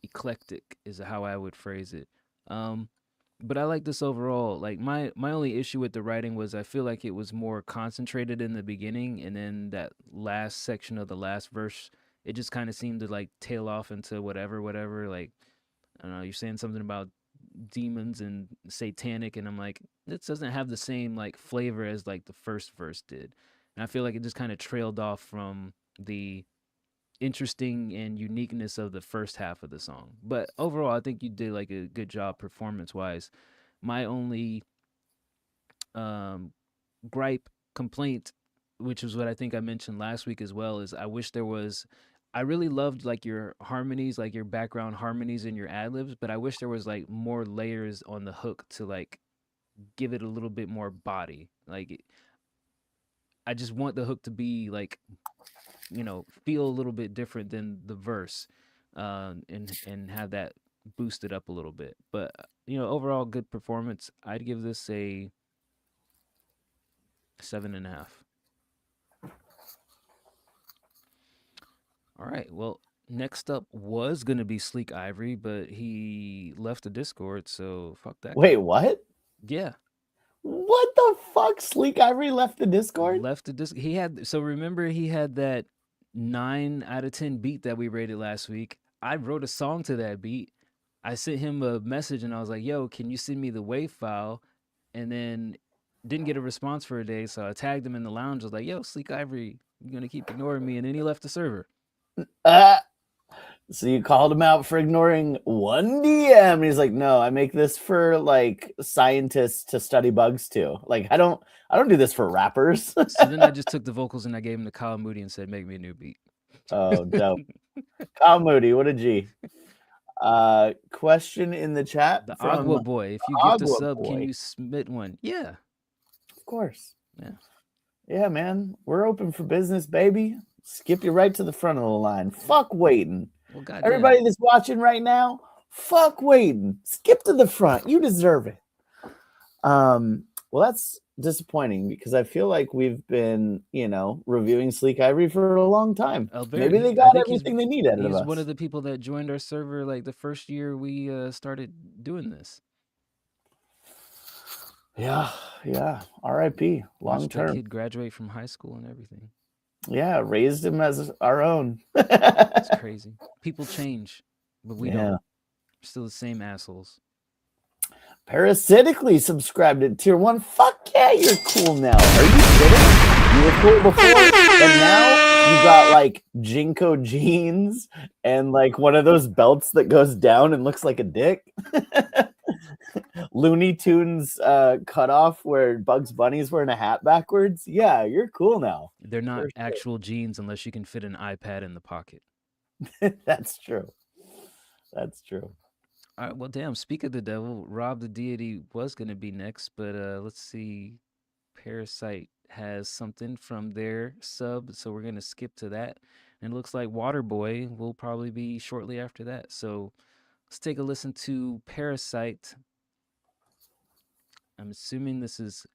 eclectic is how I would phrase it. But I like this overall. Like my only issue with the writing was I feel like it was more concentrated in the beginning, and then that last section of the last verse, it just kind of seemed to like tail off into whatever. Like, I don't know, you're saying something about demons and satanic, and I'm like, this doesn't have the same like flavor as like the first verse did. And I feel like it just kind of trailed off from the interesting and uniqueness of the first half of the song. But overall, I think you did like a good job performance wise. My only gripe, complaint, which is what I think I mentioned last week as well, is I really loved like your harmonies, like your background harmonies and your ad-libs, but I wish there was like more layers on the hook to like give it a little bit more body. Like I just want the hook to be like, you know, feel a little bit different than the verse, and have that boosted up a little bit. But you know, overall good performance. I'd give this a 7.5. All right. Well, next up was gonna be Sleek Ivory, but he left the Discord, so fuck that. Wait, what? Yeah. What the fuck? Sleek Ivory left the Discord? Left the Discord. Remember he had that 9 out of 10 beat that we rated last week. I wrote a song to that beat. I sent him a message and I was like, yo, can you send me the WAV file? And then didn't get a response for a day, so I tagged him in the lounge. I was like, yo, Sleek Ivory, you're gonna keep ignoring me. And then he left the server. So you called him out for ignoring one DM. And he's like, no, I make this for like scientists to study bugs too. Like I don't do this for rappers. So then I just took the vocals and I gave him to Kyle Moody and said, make me a new beat. Oh, dope. Kyle Moody, what a G. Question in the chat. The from Agua Boy. If you Agua gift a sub, Boy. can you submit one? Yeah. Of course. Yeah. Yeah, man. We're open for business, baby. Skip you right to the front of the line. Fuck waiting. Well, goddamn. Everybody that's watching right now, fuck waiting. Skip to the front. You deserve it. Well, that's disappointing because I feel like we've been, you know, reviewing Sleek Ivory for a long time. Maybe they got everything they need out of us. He's one of the people that joined our server like the first year we started doing this. Yeah. R.I.P. Long Watched term. that kid graduate from high school and everything. Yeah, raised him as our own. It's crazy. People change, but we don't. We're still the same assholes. Parasitically subscribed to tier 1. Fuck yeah, you're cool now. Are you kidding? You were cool before, and now you got like Jinko jeans and like one of those belts that goes down and looks like a dick. Looney Tunes cutoff where Bugs Bunny's wearing a hat backwards. Yeah, you're cool now. They're not actual jeans unless you can fit an iPad in the pocket. That's true. That's true. All right, well, damn. Speak of the devil, Rob the Deity was going to be next, but let's see. Parasite has something from their sub, so we're going to skip to that. And it looks like Waterboy will probably be shortly after that. So let's take a listen to Parasite. I'm assuming this is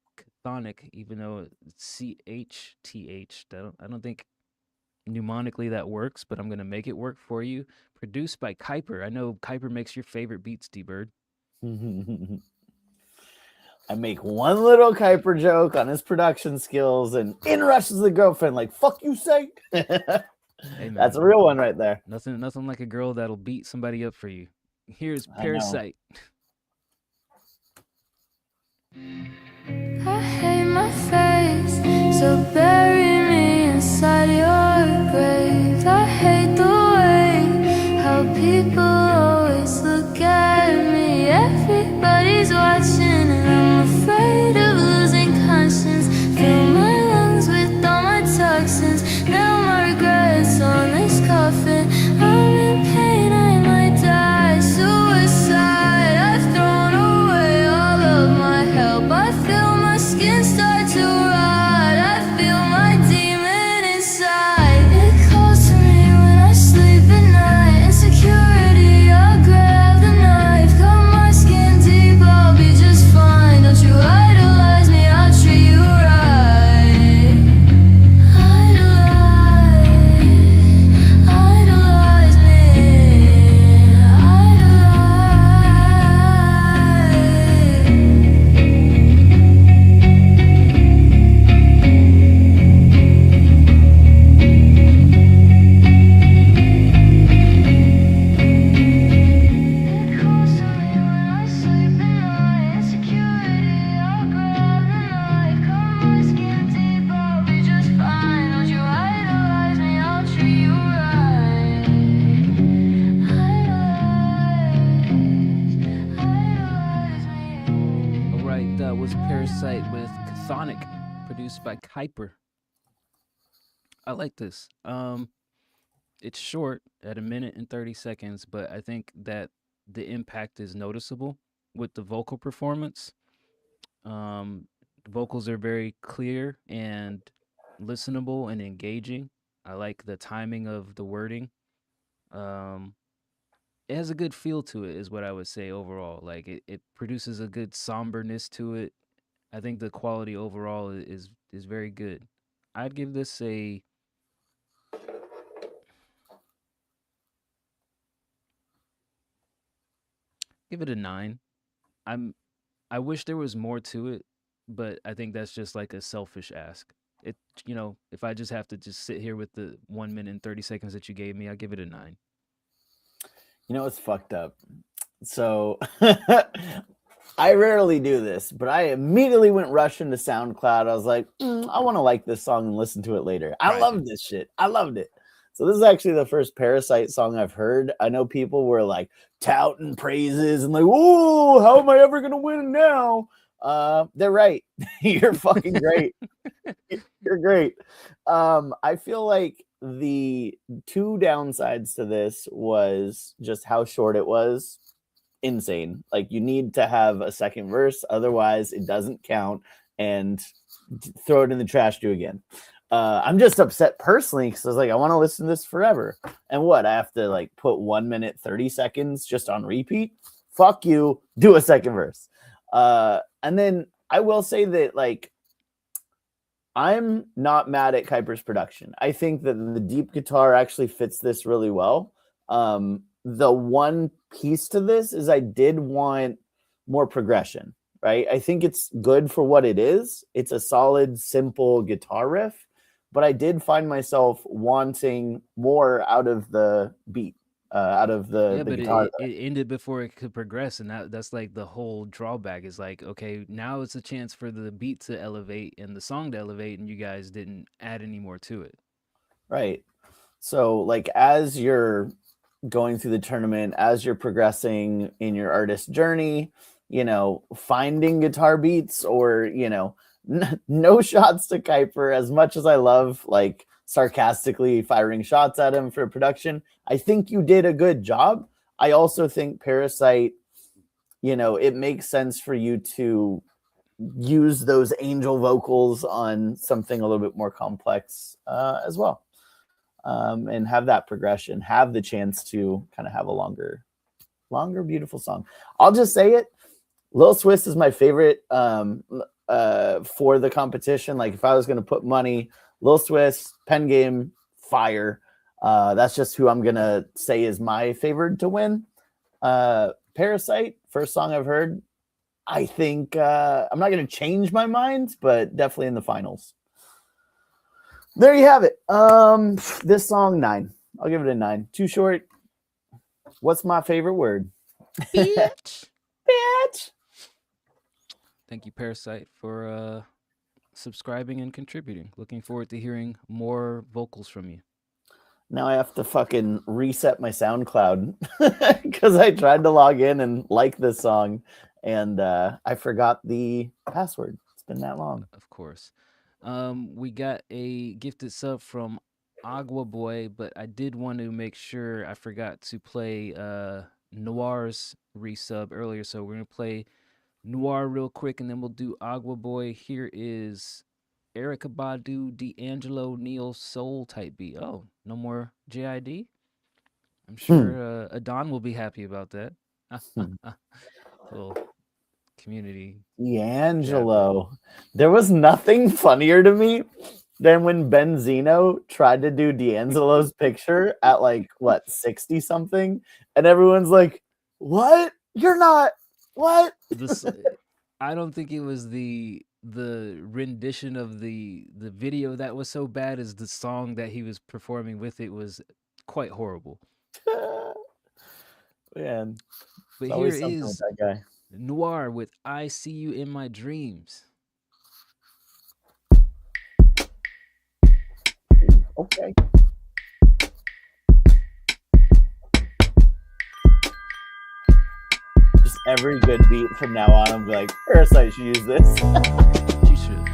chthonic, even though it's CHTH. I don't think mnemonically that works, but I'm going to make it work for you. Produced by Kuiper. I know Kuiper makes your favorite beats, D-Bird. I make one little Kuiper joke on his production skills, and in rushes the girlfriend like, fuck you say? Hey, That's a real one right there. Nothing like a girl that'll beat somebody up for you. Here's Parasite. I hate my face, so bury me inside your grave. I hate the way how people always look at me. Everybody's watching and I'm afraid of losing conscience. Fill my lungs with all my toxins. Now my regrets on this coffin. I'm in pain, I might die. Suicide, I've thrown away all of my help. I feel my skin start to rot. I feel my demon inside. It calls to me when I sleep at night. Insecurity, I'll grab the knife. Cut my skin deep, I'll be just fine. Don't you idolize me, I'll treat you right. Idolize me. All right, that was Parasite with Chthonic, produced by Kuiper. I like this. It's short at 1 minute and 30 seconds, but I think that the impact is noticeable with the vocal performance. The vocals are very clear and listenable and engaging. I like the timing of the wording. It has a good feel to it, is what I would say overall. Like it produces a good somberness to it. I think the quality overall is very good. I'd give this a give it a 9. I wish there was more to it, but I think that's just like a selfish ask. It if I just have to just sit here with the 1 minute and 30 seconds that you gave me, I'll give it a 9. You know what's fucked up? So I rarely do this, but I immediately went rushing to SoundCloud. I was like, I want to like this song and listen to it later. I love this shit. I loved it. So this is actually the first Parasite song I've heard. I know people were like touting praises and like, "Whoa, how am I ever gonna win now?" They're right. You're fucking great. You're great. I feel like the two downsides to this was just how short it was. Insane. Like you need to have a second verse, otherwise it doesn't count, and throw it in the trash do again. I'm just upset personally because I was like, I want to listen to this forever. And what? I have to like put 1 minute, 30 seconds just on repeat? Fuck you. Do a second verse. And then I will say that like I'm not mad at Kuiper's production. I think that the deep guitar actually fits this really well. The one piece to this is I did want more progression, right? I think it's good for what it is. It's a solid, simple guitar riff, but I did find myself wanting more out of the beat, out of the But guitar. it ended before it could progress, and that's like the whole drawback is like, okay, now it's a chance for the beat to elevate and the song to elevate, and you guys didn't add any more to it. Right. So like as you're going through the tournament, as you're progressing in your artist journey, finding guitar beats or, no shots to Kuiper. As much as I love like sarcastically firing shots at him for production, I think you did a good job. I also think Parasite, it makes sense for you to use those angel vocals on something a little bit more complex as well. And have that progression, have the chance to kind of have a longer, beautiful song. I'll just say it. Lil Swiss is my favorite for the competition. Like if I was going to put money, Lil Swiss, Pen Game, Fire. That's just who I'm going to say is my favorite to win. Parasite, first song I've heard. I think I'm not going to change my mind, but definitely in the finals. There you have it. This song, 9. I'll give it a 9. Too short. What's my favorite word? Bitch. Bitch. Thank you, Parasite, for subscribing and contributing. Looking forward to hearing more vocals from you. Now I have to fucking reset my SoundCloud because I tried to log in and like this song, and I forgot the password. It's been that long. Of course. We got a gifted sub from Agua Boy, but I did want to make sure I forgot to play Noir's resub earlier, so we're going to play Noir real quick, and then we'll do Agua Boy. Here is Erykah Badu, D'Angelo, Neo Soul type beat. Oh, no more JID? I'm sure Adon will be happy about that. Little community. D'Angelo. There was nothing funnier to me than when Benzino tried to do D'Angelo's picture at like, 60 something? And everyone's like, what? You're not. What? I don't think it was the rendition of the video that was so bad as the song that he was performing with it was quite horrible. Man, but here is that guy. Noir with I See You in My Dreams. Okay. Just every good beat from now on, I'm like, Parasite should use this. She should.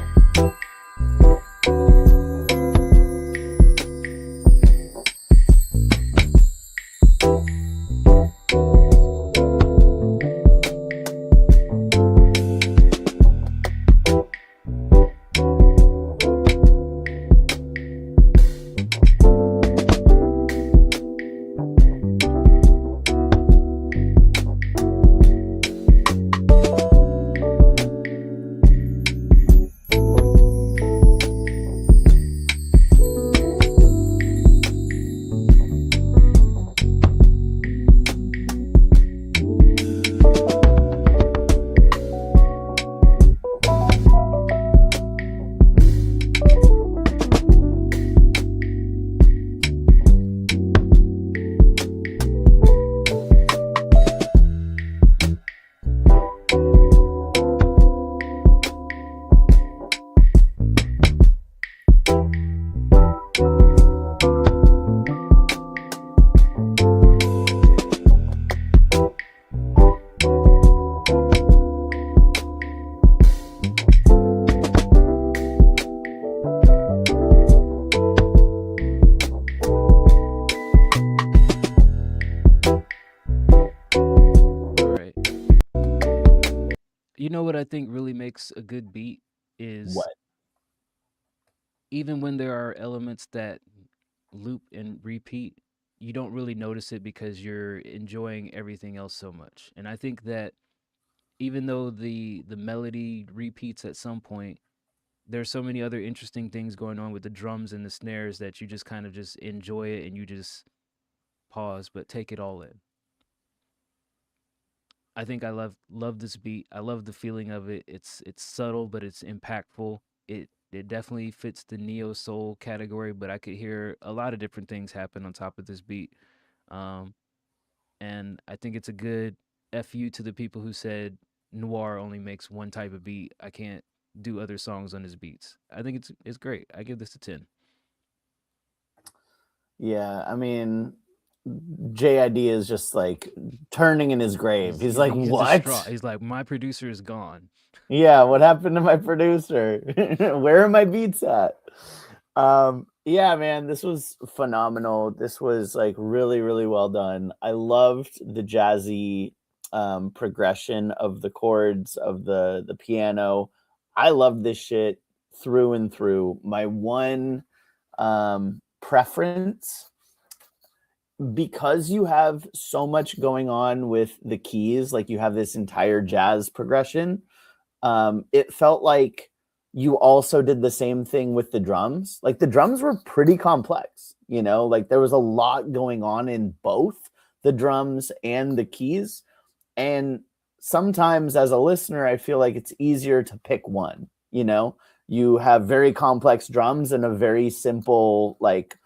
You know what I think really makes a good beat is what? Even when there are elements that loop and repeat, you don't really notice it because you're enjoying everything else so much. And I think that even though the melody repeats at some point, there's so many other interesting things going on with the drums and the snares that you just kind of just enjoy it and you just pause but take it all in. I think I love this beat. I love the feeling of it. It's subtle, but it's impactful. It definitely fits the neo soul category, but I could hear a lot of different things happen on top of this beat. And I think it's a good FU to the people who said Noir only makes one type of beat. I can't do other songs on his beats. I think it's great. I give this a 10. Yeah, I mean, JID is just like turning in his grave. He's like, what? Distraught. He's like, my producer is gone. Yeah, what happened to my producer? Where are my beats at? Yeah, man, this was phenomenal. This was like really, really well done. I loved the jazzy progression of the chords of the piano. I love this shit through and through. My one preference, because you have so much going on with the keys, like you have this entire jazz progression, it felt like you also did the same thing with the drums. Like the drums were pretty complex, you know, like there was a lot going on in both the drums and the keys. And sometimes as a listener, I feel like it's easier to pick one, you know, you have very complex drums and a very simple like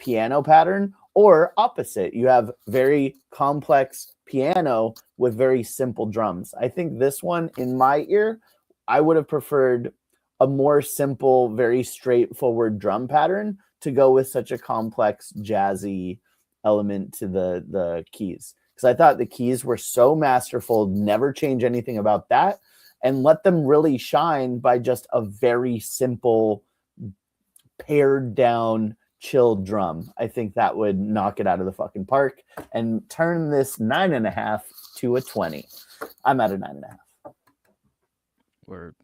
piano pattern, or opposite, you have very complex piano with very simple drums. I think this one, in my ear, I would have preferred a more simple, very straightforward drum pattern to go with such a complex jazzy element to the keys, because I thought the keys were so masterful. Never change anything about that, and let them really shine by just a very simple pared down chilled drum. I think that would knock it out of the fucking park and turn this 9.5 to a 20. I'm at a 9.5. Word.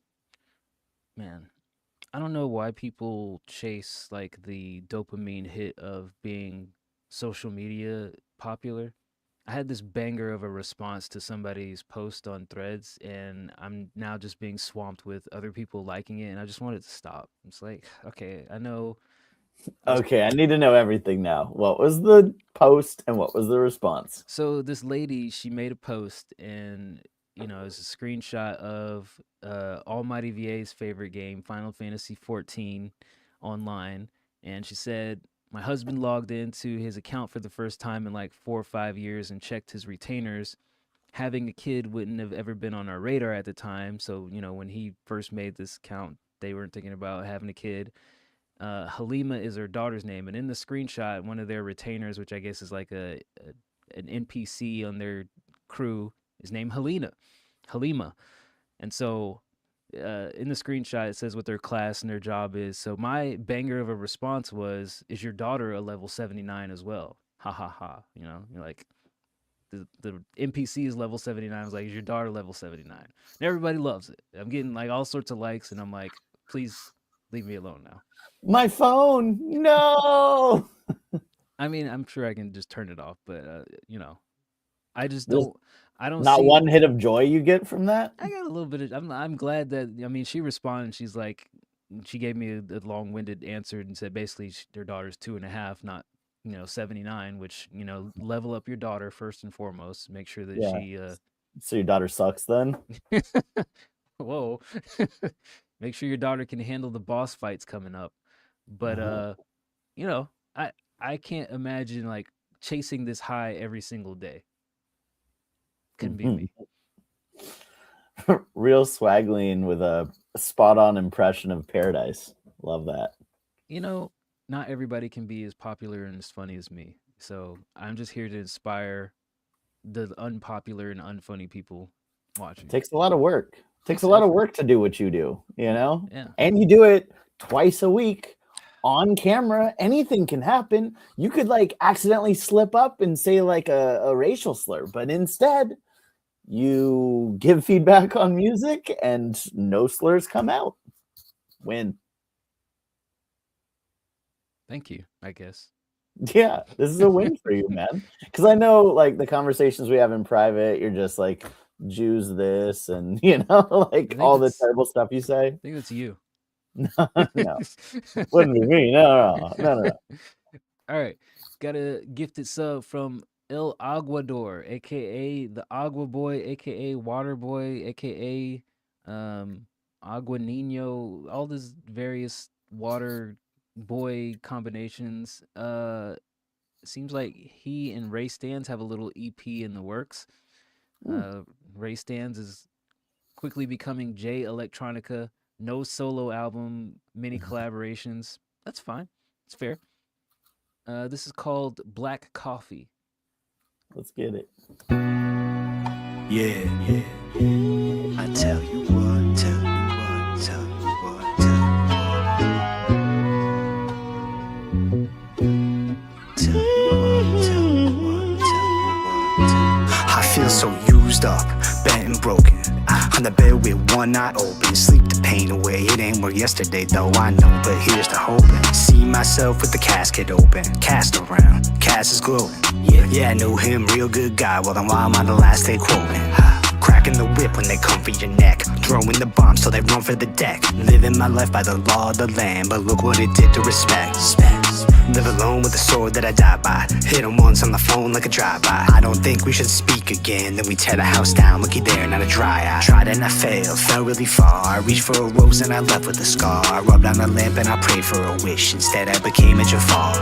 Man, I don't know why people chase like the dopamine hit of being social media popular. I had this banger of a response to somebody's post on Threads, and I'm now just being swamped with other people liking it, and I just wanted to stop. It's like, okay, I know. Okay, I need to know everything now. What was the post and what was the response? So this lady, she made a post, and it's a screenshot of Almighty VA's favorite game, Final Fantasy 14, online, and she said, "My husband logged into his account for the first time in like 4 or 5 years and checked his retainers. Having a kid wouldn't have ever been on our radar at the time. So when he first made this account, they weren't thinking about having a kid. Halima is her daughter's name, and in the screenshot, one of their retainers, which I guess is like an NPC on their crew, is named Halima. And so in the screenshot, it says what their class and their job is. So my banger of a response was, "Is your daughter a level 79 as well?" Ha ha ha. You're like, the NPC is level 79. I was like, "Is your daughter level 79?" And everybody loves it. I'm getting like all sorts of likes, and I'm like, please leave me alone now. My phone, no. I mean, I'm sure I can just turn it off, but I just don't. I don't. Not see one hit of joy you get from that. I got a little bit of. I'm glad that. I mean, she responded. She's like, she gave me a long-winded answer and said basically their daughter's 2.5, not 79. Which level up your daughter first and foremost. Make sure that she. So your daughter sucks then. Whoa. Make sure your daughter can handle the boss fights coming up. But I can't imagine like chasing this high every single day. Couldn't be me. Real Swaglean with a spot-on impression of Paradise. Love that. Not everybody can be as popular and as funny as me. So I'm just here to inspire the unpopular and unfunny people watching. It takes a lot of work. Takes a lot of work to do what you do, Yeah. And you do it twice a week on camera. Anything can happen. You could like accidentally slip up and say like a racial slur, but instead you give feedback on music and no slurs come out. Win. Thank you, I guess. Yeah, this is a win for you, man. Because I know like the conversations we have in private, you're just like, Jews this and like all the terrible stuff you say. I think that's you. No, wouldn't be me. No. All right, got a gifted sub from El Aguador, aka the Agua Boy, aka Water Boy, aka Agua Nino, all these various water boy combinations. Seems like he and Ray Stans have a little EP in the works. Ray Stans is quickly becoming J Electronica. No solo album, many collaborations. That's fine. It's fair. This is called Black Coffee. Let's get it. Yeah. I tell you what, tell you what, tell you what, tell you what. I feel so used up, bent and broken. On the bed with one eye open, sleep the pain away. It ain't work yesterday though, I know, but here's the hoping. See myself with the casket open, cast around, cast is glowing. Yeah, I knew him, real good guy. Well then why am I the last day quoting? Cracking the whip when they come for your neck, throwing the bomb so they run for the deck. Living my life by the law of the land, but look what it did to respect. Live alone with the sword that I die by. Hit him once on the phone like a drive-by. I don't think we should speak again. Then we tear the house down, looky there, not a dry eye. Tried and I failed, fell really far. I reached for a rose and I left with a scar. I rubbed on the lamp and I prayed for a wish. Instead I became a Jafar.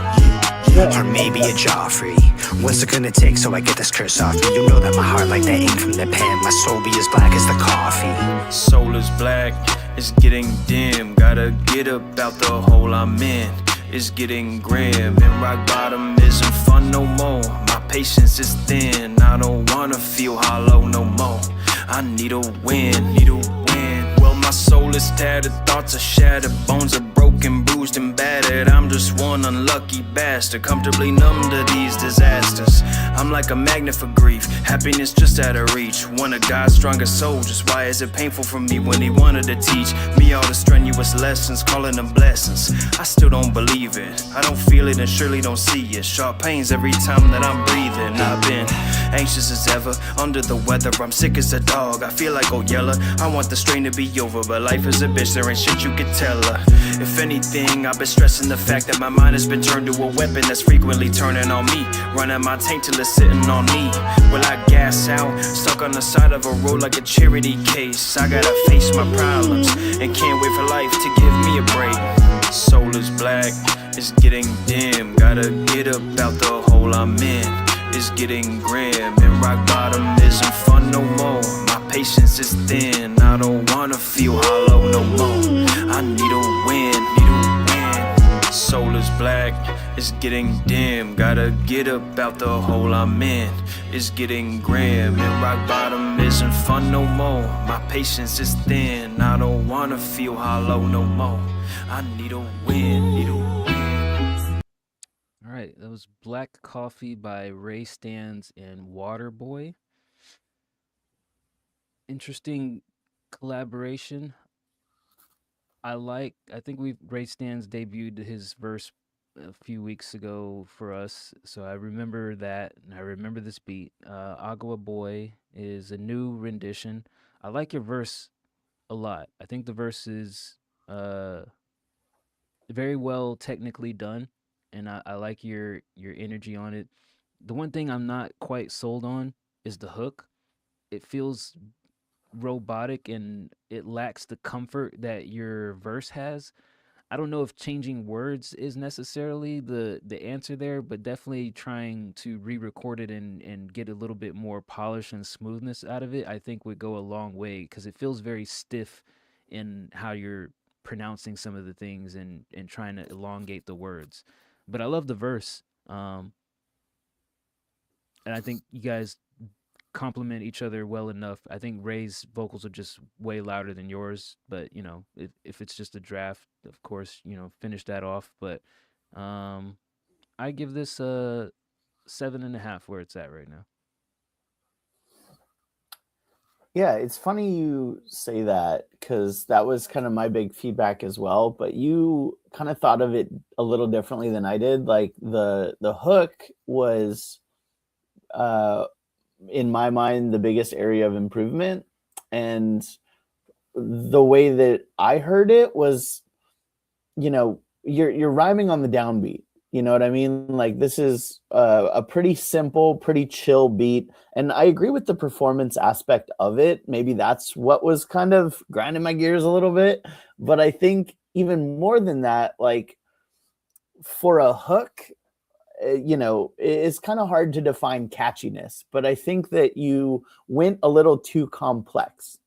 Or maybe a Joffrey. What's it gonna take so I get this curse off me? You know that my heart like that ink from the pen. My soul be as black as the coffee. Soul is black, it's getting dim. Gotta get up out the hole I'm in. It's getting grim and rock bottom isn't fun no more. My patience is thin, I don't wanna feel hollow no more. I need a win, Well, my soul is tattered, thoughts are shattered, bones are broken, bruised and battered. I'm just one unlucky bastard, comfortably numb to these disasters. I'm like a magnet for grief, happiness just out of reach. One of God's strongest soldiers, why is it painful for me when he wanted to teach me all the strenuous lessons, calling them blessings? I still don't believe it, I don't feel it and surely don't see it. Sharp pains every time that I'm breathing. I've been anxious as ever, under the weather, I'm sick as a dog. I feel like Yeller, I want the strain to be over, but life is a bitch, there ain't shit you can tell her. If anything, I've been stressing the fact that my mind has been turned to a weapon that's frequently turning on me, running my tank till it's sitting on me. Will I gas out, stuck on the side of a road like a charity case? I gotta face my problems and can't wait for life to give me a break. Soul is black, it's getting dim. Gotta get up out the hole I'm in. It's getting grim and rock bottom isn't fun no more. My patience is thin, I don't wanna feel hollow no more. I need a win, Soul is black, it's getting dim. Gotta get up out the hole I'm in. It's getting grim and rock bottom isn't fun no more. My patience is thin, I don't wanna feel hollow no more. I need a win, All right, that was Black Coffee by Ray Stans and Waterboy. Interesting collaboration. I think Ray Stans debuted his verse a few weeks ago for us, so I remember that, and I remember this beat. Agua Boy is a new rendition. I like your verse a lot. I think the verse is very well technically done, and I like your energy on it. The one thing I'm not quite sold on is the hook. It feels robotic and it lacks the comfort that your verse has. I don't know if changing words is necessarily the answer there, but definitely trying to re-record it and get a little bit more polish and smoothness out of it, I think would go a long way, because it feels very stiff in how you're pronouncing some of the things and trying to elongate the words. But I love the verse. And I think you guys complement each other well enough. I think Ray's vocals are just way louder than yours, but if it's just a draft, of course, finish that off. But I give this a 7.5 where it's at right now. Yeah, it's funny you say that, because that was kind of my big feedback as well. But you kind of thought of it a little differently than I did. Like the hook was, in my mind, the biggest area of improvement, and the way that I heard it was, you're rhyming on the downbeat. You know what I mean? Like, this is a pretty simple, pretty chill beat. And I agree with the performance aspect of it. Maybe that's what was kind of grinding my gears a little bit. But I think even more than that, like, for a hook, it's kind of hard to define catchiness. But I think that you went a little too complex.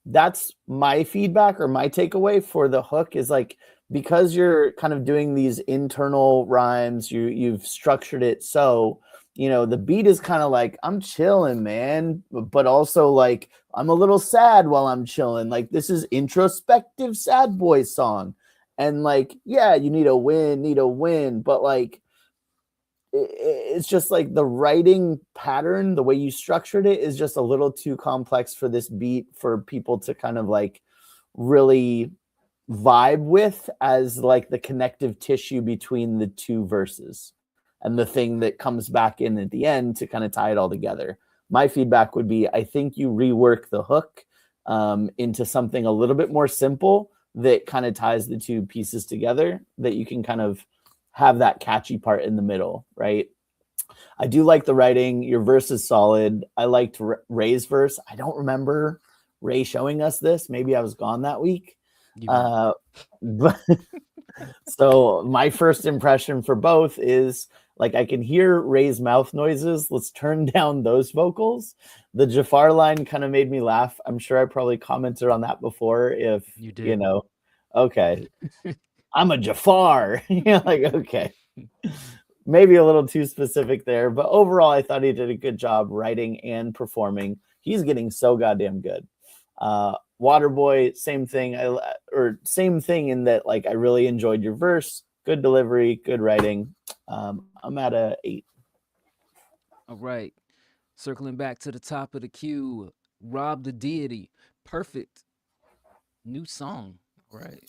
That's my feedback, or my takeaway for the hook, is like, because you're kind of doing these internal rhymes, you've structured it so, the beat is kind of like, I'm chilling, man, but also like I'm a little sad while I'm chilling. Like this is introspective sad boy song. And like, yeah, you need a win, but like it's just like the writing pattern, the way you structured it is just a little too complex for this beat for people to kind of like really vibe with as like the connective tissue between the two verses and the thing that comes back in at the end to kind of tie it all together. My feedback would be, I think you rework the hook into something a little bit more simple that kind of ties the two pieces together, that you can kind of have that catchy part in the middle, right? I do like the writing. Your verse is solid. I liked Ray's verse. I don't remember Ray showing us this. Maybe I was gone that week. But so my first impression for both is like, I can hear Ray's mouth noises. Let's turn down those vocals. The Jafar line kind of made me laugh. I'm sure I probably commented on that before. If you did, okay. I'm a Jafar. Like, okay. Maybe a little too specific there, but overall, I thought he did a good job writing and performing. He's getting so goddamn good. Waterboy, same thing. Same thing in that, like, I really enjoyed your verse. Good delivery, good writing. I'm at a 8. All right. Circling back to the top of the queue, Rob the Deity, Perfect. New song. All right.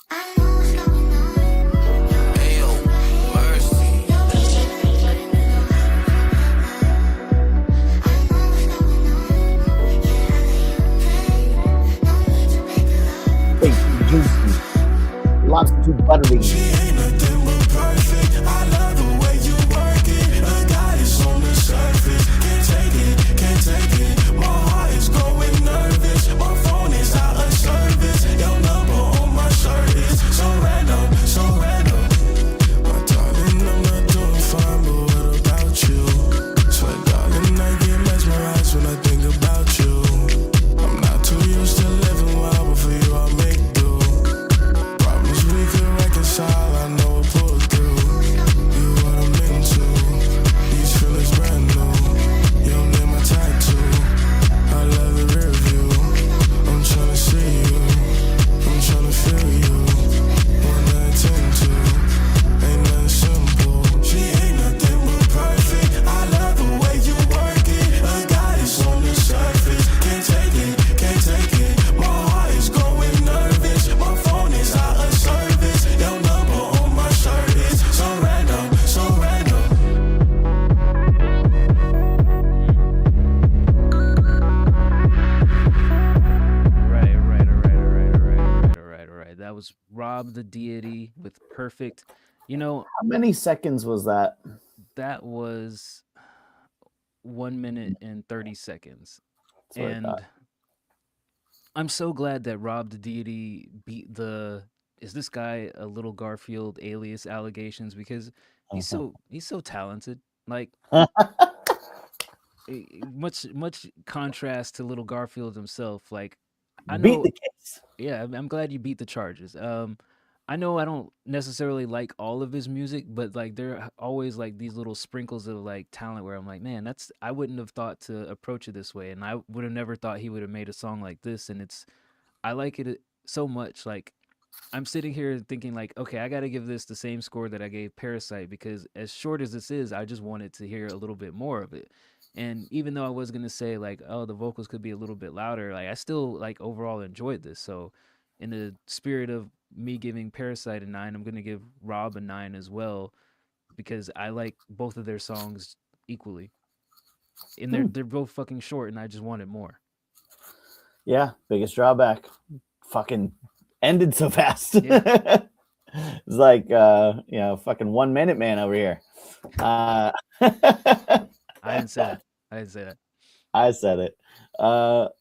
Juicy, lots too buttery. She ain't nothing but perfect. I love the way you work it. A goddess on the surface. Can't take it. My heart is going nervous. My phone is out of service. Your number on my shirt is so random, so random. My darling, I'm not doing fine, but what about you? Swear, darling, I get mesmerized when I think about you. I'm not too used to living wild, but for you I'll make do. Promise we could reconcile, I know we'll pull through. You what I'm into, these feelings brand new. Your name my tattoo, I love the rear view. I'm tryna see you, I'm tryna feel you. One I attend to, ain't nothing simple. She ain't nothing but perfect. I love the way you work it. A goddess on the surface. Can't take it. My heart is going nervous. My phone is out of service. Your number on my shirt is so random, so random. Right. That was Rob the Deity with Perfect. How many seconds was that? That was 1 minute and 30 seconds. That's what I And thought. I'm so glad that Rob the Deity beat the "is this guy a little Garfield" alias allegations, because he's so talented. Like much contrast to little Garfield himself. Like, I know, Beat the case. yeah, I'm glad you beat the charges. I know I don't necessarily like all of his music, but like there are always like these little sprinkles of like talent where I'm like, man, I wouldn't have thought to approach it this way, and I would have never thought he would have made a song like this. And I like it so much. Like, I'm sitting here thinking like, okay, I got to give this the same score that I gave Parasite, because as short as this is, I just wanted to hear a little bit more of it. And even though I was gonna say like, oh, the vocals could be a little bit louder, like I still like overall enjoyed this. So in the spirit of me giving Parasite a 9, I'm gonna give Rob a 9 as well, because I like both of their songs equally. And they're both fucking short, and I just wanted more. Yeah, biggest drawback. Fucking ended so fast. Yeah. It's like fucking 1 minute man over here. I didn't say that. I said it.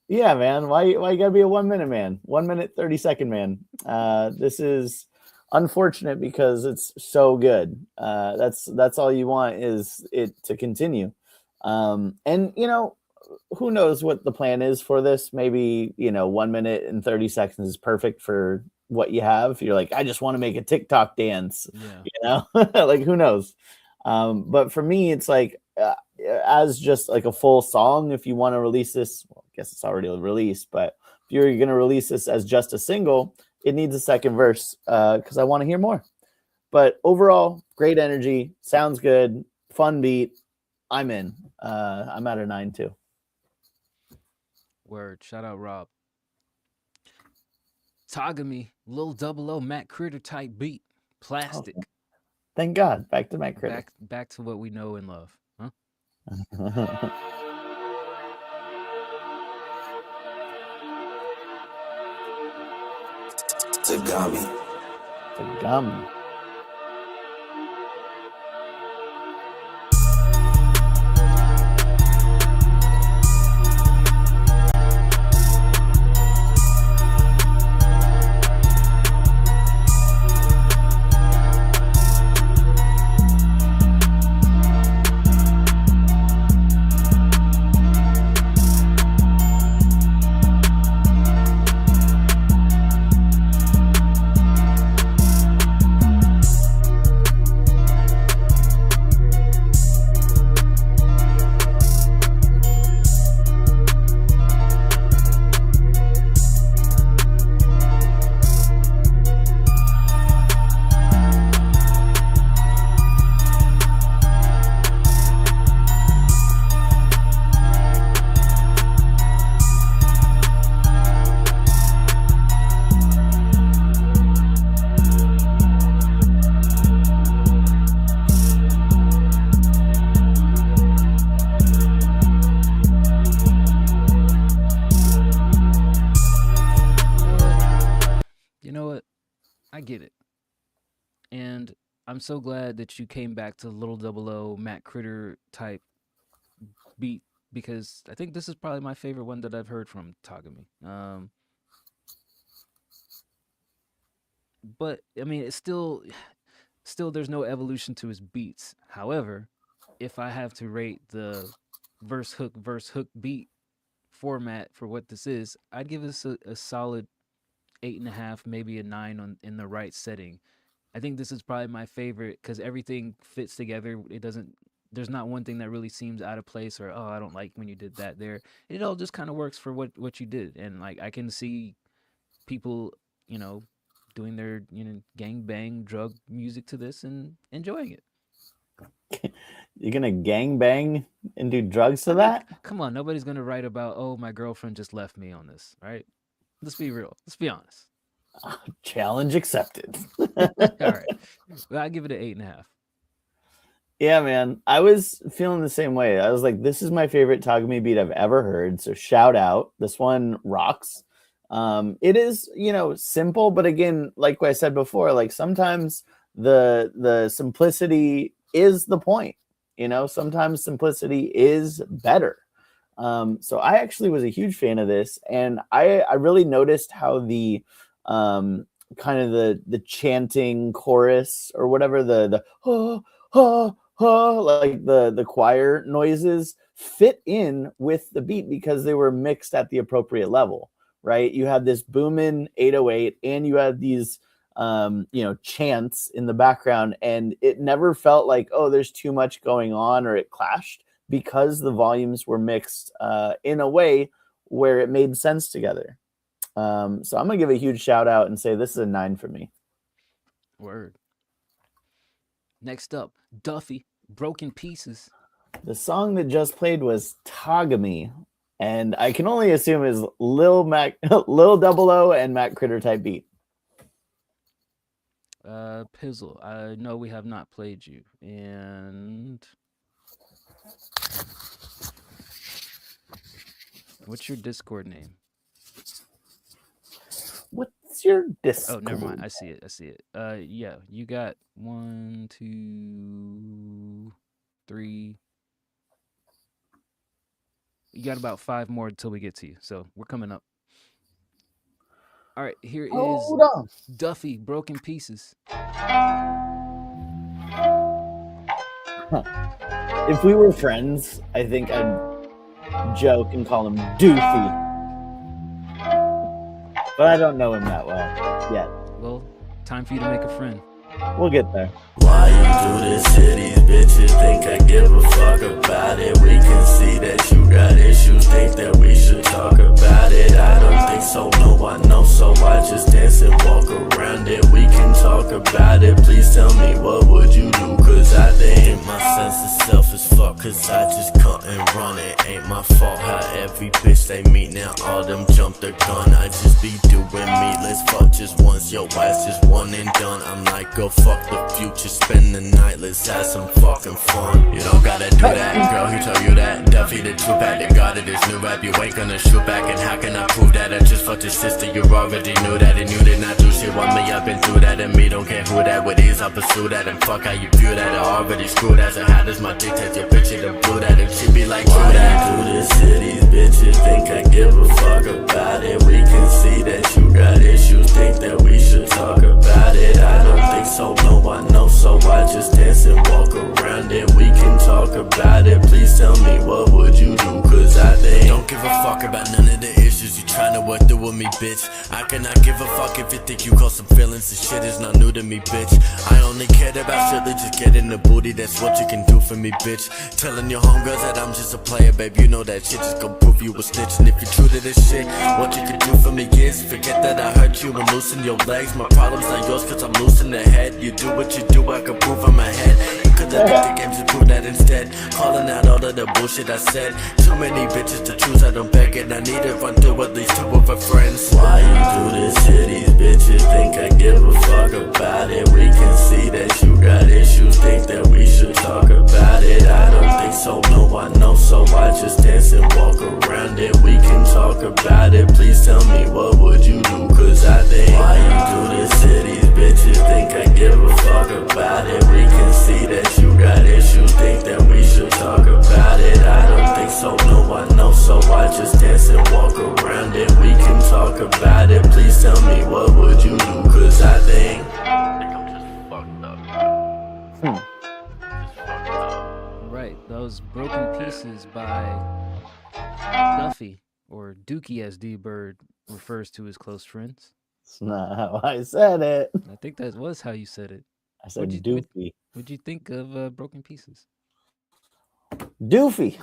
Yeah, man. Why you gotta be a 1 minute man? 1 minute 30-second man. This is unfortunate because it's so good. That's all you want, is it to continue. And who knows what the plan is for this? Maybe 1 minute and 30 seconds is perfect for what you have. You're like, I just want to make a TikTok dance, Yeah. you know, like who knows? But for me, it's like as just like a full song. If you want to release this, well, I guess it's already released. But if you're going to release this as just a single, it needs a second verse because I want to hear more. But overall, great energy, sounds good, fun beat. I'm in. I'm at a 9 too. Word. Shout out Rob. Tagami, Lil 00, Matt Critter type beat. Plastic. Oh, thank God. Back to Matt Critter. Back to what we know and love. Huh? Tagami. get it. And I'm so glad that you came back to Little 00 Matt Critter type beat, because I think this is probably my favorite one that I've heard from Tagami. But I mean, it's still there's no evolution to his beats. However, if I have to rate the verse hook beat format for what this is, I'd give this a solid 8.5, maybe a 9 in the right setting. I think this is probably my favorite because everything fits together. There's not one thing that really seems out of place or, oh, I don't like when you did that there. It all just kind of works for what you did. And like, I can see people, doing their, gang bang drug music to this and enjoying it. You're gonna gang bang and do drugs to that? Come on, nobody's gonna write about, oh, my girlfriend just left me on this, right? Let's be real. Let's be honest. Challenge accepted. All right. Well, I give it an 8.5. Yeah, man. I was feeling the same way. I was like, this is my favorite Tagami beat I've ever heard. So shout out. This one rocks. It is, simple, but again, like I said before, like sometimes the simplicity is the point. Sometimes simplicity is better. So I actually was a huge fan of this, and I really noticed how the kind of the chanting chorus or whatever, the like the choir noises fit in with the beat because they were mixed at the appropriate level, right? You had this booming 808 and you had these chants in the background, and it never felt like, oh, there's too much going on or it clashed, because the volumes were mixed in a way where it made sense together. So I'm gonna give a huge shout out and say this is a 9 for me. Word. Next up, Duffy, Broken Pieces. The song that just played was Tagami, and I can only assume is Lil 00 and Matt Critter type beat. Pizzle, I know we have not played you, and what's your Discord name? What's your Discord? Oh, never mind. I see it. Yeah, you got 1, 2, 3. You got about 5 more until we get to you. So we're coming up. All right, here Hold is on. Duffy, Broken Pieces. If we were friends, I think I'd joke and call him Doofy. But I don't know him that well yet. well, time for you to make a friend. We'll get there. Why you do this to these bitches? Think I give a fuck about it? We can see that you got issues. Think that we should talk about it? I don't think so, no, I know. So I just dance and walk around it. We can talk about it. Please tell me, what would you do? Cause I think my sense of self is fuck. Cause I just cut and run it. Ain't my fault how every bitch they meet now all them jump the gun. I just be doing me. Let's fuck just once. Yo, ass just one and done. I'm like, go fuck the future, spend the night, let's have some fucking fun. You don't gotta do that, girl, who told you that? Duffy the true back, the god of this new rap. You ain't gonna shoot back, and how can I prove that? I just fucked your sister, you already knew that. And you did not do shit on me, I've been through that. And me don't care who that with is, I pursue that. And fuck how you view that, I already screwed that. So how does my dick taste your bitch to blue that? And she be like, why you do this to these bitches? Think I give a fuck about it? We can see that you got issues. Think that we should talk about it? I don't think so, no, I know. So I just dance and walk around it. We can talk about it. Please tell me, what would you do? Cause I think don't give a fuck about none of the issues you trying to work through with me, bitch. I cannot give a fuck if you think you cause some feelings. This shit is not new to me, bitch. I only cared about strictly just getting the booty. That's what you can do for me, bitch. Telling your homegirls that I'm just a player, babe. You know that shit just gon' prove you a snitch. And if you're true to this shit, what you can do for me is forget that I hurt you and loosen your legs. My problem's not yours cause I'm loose in the head. You do what you do, I can prove in my head. You could have picked the games and prove that instead. Calling out all of the bullshit I said. Too many bitches to choose, I don't beg it. I need to run through at least two of her friends. Why you do this to these bitches? Think I give a fuck about it? We can see that you got issues. Think that we should talk about it? I don't think so, no, I know. So I just dance and walk around it. We can talk about it. Please tell me, what would you do? Cause I think why you do this to these bitches? Think I give a fuck about it? We can see that you got issues. Think that we should talk about it? I don't think so, no, I know. So I just dance and walk around it. We can talk about it. Please tell me, what would you do? Cause I think I'm just fucked up. Right, those Broken Pieces by Duffy, or Dookie as D-Bird refers to his close friends. That's not how I said it. I think that was how you said it. I said doofy. What'd you think of Broken Pieces? Doofy.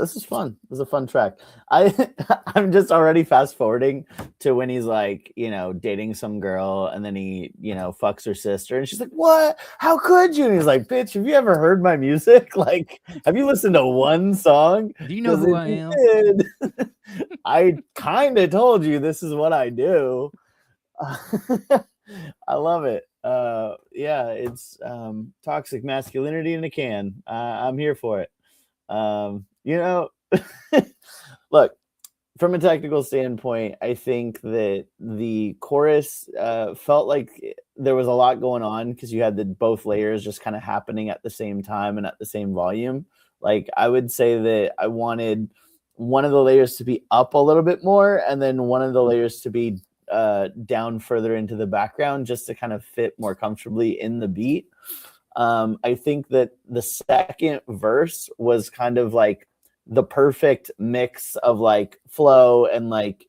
This is fun. This is a fun track. I'm just already fast forwarding to when he's like, dating some girl and then he, fucks her sister and she's like, what? How could you? And he's like, bitch, have you ever heard my music? Like, have you listened to one song? Do you know who I am? Did, I kind of told you this is what I do. I love it. Yeah, it's toxic masculinity in a can. I'm here for it. Look, from a technical standpoint, I think that the chorus felt like there was a lot going on because you had both layers just kind of happening at the same time and at the same volume. Like, I would say that I wanted one of the layers to be up a little bit more and then one of the layers to be down further into the background just to kind of fit more comfortably in the beat. I think that the second verse was kind of like the perfect mix of like flow and like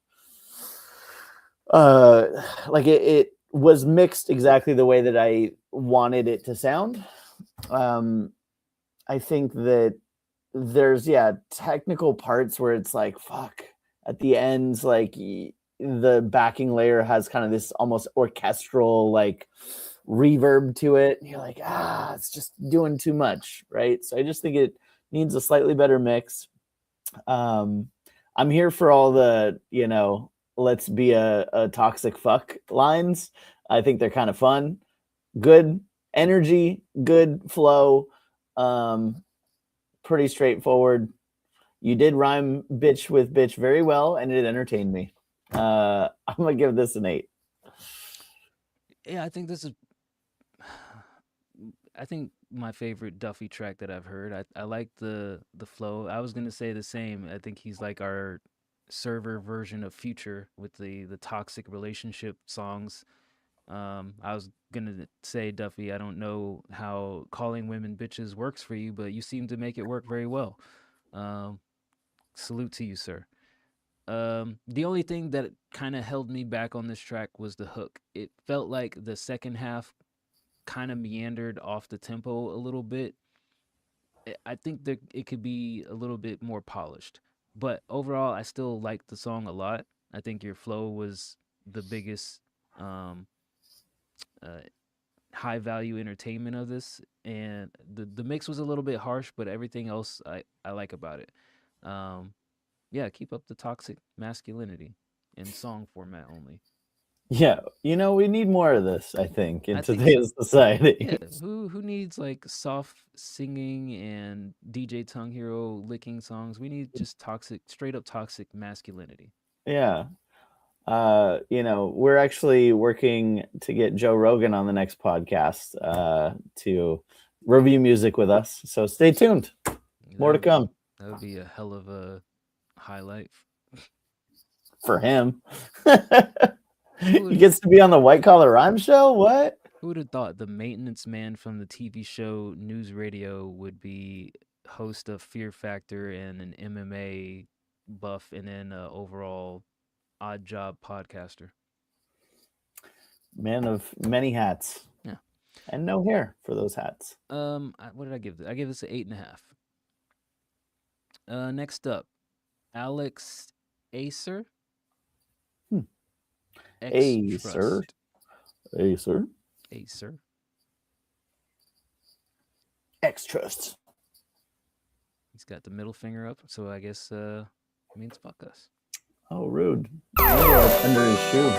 it was mixed exactly the way that I wanted it to sound. I think that there's technical parts where it's like fuck at the ends, like the backing layer has kind of this almost orchestral like reverb to it. And you're like, it's just doing too much, right? So I just think it needs a slightly better mix. I'm here for all the, let's be a toxic fuck lines. I think they're kind of fun, good energy, good flow, pretty straightforward. You did rhyme bitch with bitch very well, and it entertained me. I'm gonna give this an 8. Yeah, I think my favorite Duffy track that I've heard. I like the flow. I was gonna say the same. I think he's like our server version of Future with the toxic relationship songs. I was gonna say, Duffy, I don't know how calling women bitches works for you, but you seem to make it work very well. Salute to you, sir. The only thing that kind of held me back on this track was the hook. It felt like the second half kind of meandered off the tempo a little bit. I think that it could be a little bit more polished. But overall, I still like the song a lot. I think your flow was the biggest uh, high value entertainment of this, and the mix was a little bit harsh, but everything else I like about it. Yeah, keep up the toxic masculinity in song format only. Yeah, we need more of this, I think, in I think today's so. society. Yeah, who needs like soft singing and DJ Tongue Hero licking songs? We need just straight up toxic masculinity. Yeah. We're actually working to get Joe Rogan on the next podcast to review music with us. So stay tuned. More to come. That would be a hell of a highlight for him. He gets to be on the White Collar Rhyme Show? What? Who would have thought the maintenance man from the TV show News Radio would be host of Fear Factor and an MMA buff and then overall odd job podcaster? Man of many hats. Yeah. And no hair for those hats. What did I give this? I gave this an 8.5. Next up, Alex Acer. Acer. X Trust. He's got the middle finger up, so I guess it means fuck us. Oh, rude. Under his shoe.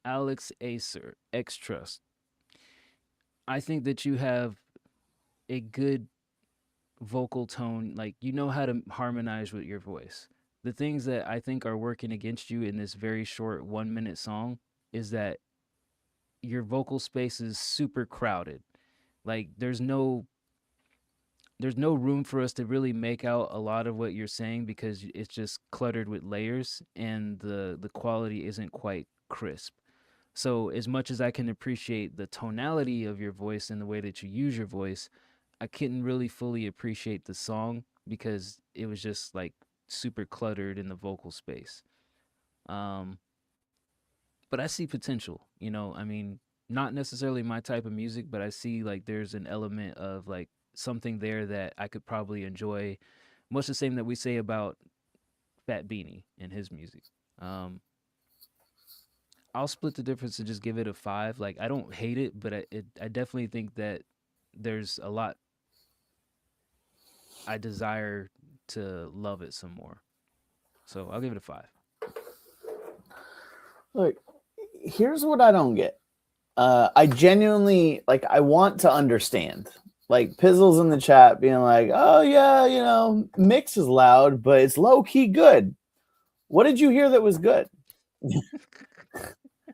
Alex Acer, X Trust. I think that you have a good vocal tone, like you know how to harmonize with your voice. The things that I think are working against you in this very short 1 minute song is that your vocal space is super crowded. Like there's no room for us to really make out a lot of what you're saying because it's just cluttered with layers and the quality isn't quite crisp. So as much as I can appreciate the tonality of your voice and the way that you use your voice, I couldn't really fully appreciate the song because it was just like super cluttered in the vocal space. But I see potential, I mean, not necessarily my type of music, but I see like there's an element of like something there that I could probably enjoy, much the same that we say about Fat Beanie and his music. I'll split the difference and just give it a 5. Like I don't hate it, but I definitely think that there's a lot I desire to love it some more. So I'll give it a 5. Look, here's what I don't get. I genuinely I want to understand. Like Pizzle's in the chat being like, oh yeah, mix is loud, but it's low key good. What did you hear that was good?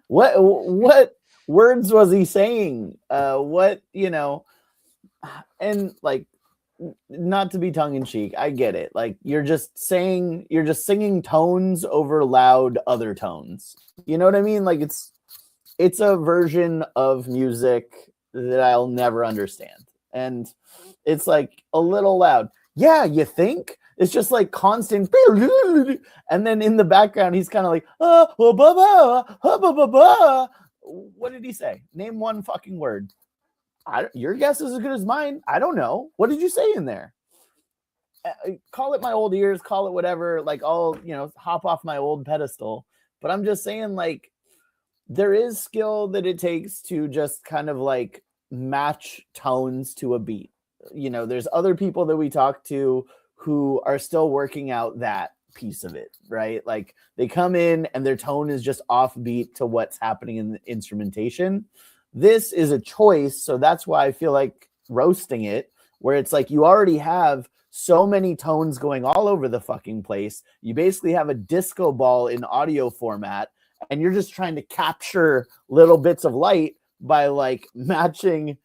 What words was he saying? And like, not to be tongue in cheek, I get it. Like you're just singing tones over loud other tones. You know what I mean? Like it's a version of music that I'll never understand. And it's like a little loud. Yeah, you think? It's just like constant. And then in the background, he's kind of like, what did he say? Name one fucking word. Your guess is as good as mine. I don't know. What did you say in there? Call it my old ears, call it whatever. Like, I'll, hop off my old pedestal. But I'm just saying, like, there is skill that it takes to just kind of like match tones to a beat. There's other people that we talk to who are still working out that piece of it, right? Like, they come in and their tone is just offbeat to what's happening in the instrumentation. This is a choice, so that's why I feel like roasting it, where it's like you already have so many tones going all over the fucking place. You basically have a disco ball in audio format, and you're just trying to capture little bits of light by like matching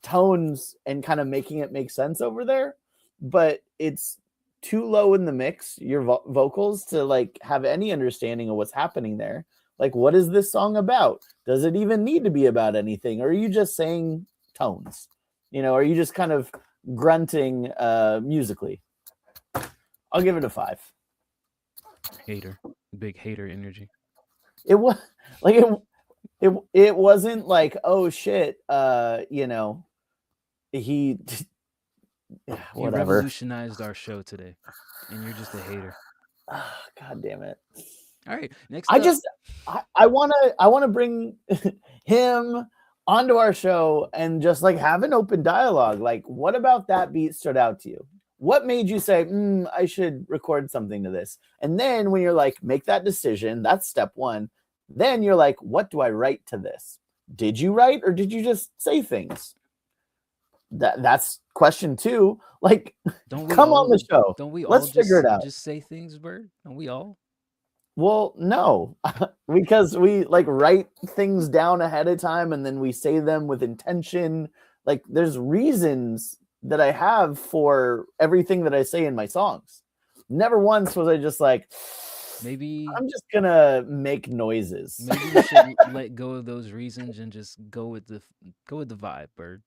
tones and kind of making it make sense over there. But it's too low in the mix, your vocals, to like have any understanding of what's happening there. Like, what is this song about? Does it even need to be about anything? Or are you just saying tones? Are you just kind of grunting musically? I'll give it a 5. Hater. Big hater energy. It was like it wasn't like, oh shit, he You revolutionized our show today, and you're just a hater. God damn it. All right, next I want to bring him onto our show and just like have an open dialogue. Like, what about that beat stood out to you? What made you say, I should record something to this? And then when you're like, make that decision, that's step 1. Then you're like, what do I write to this? Did you write, or did you just say things? That's question 2. Like, come on the show. Don't we Let's all figure it out. Just say things, Bird? Don't we all? Well, no, because we like write things down ahead of time and then we say them with intention. Like, there's reasons that I have for everything that I say in my songs. Never once was I just like, maybe I'm just gonna make noises. Maybe we should let go of those reasons and just go with the vibe, Bird.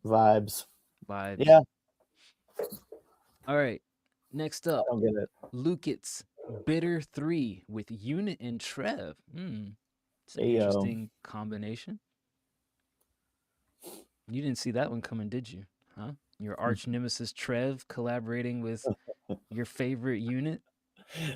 Vibes. Yeah. All right. Next up, I don't get it. Lucas Bitter 3 with Unit and Trev. It's an Ayo. interesting combination. You didn't see that one coming, did you? Huh? Your arch nemesis Trev collaborating with your favorite Unit.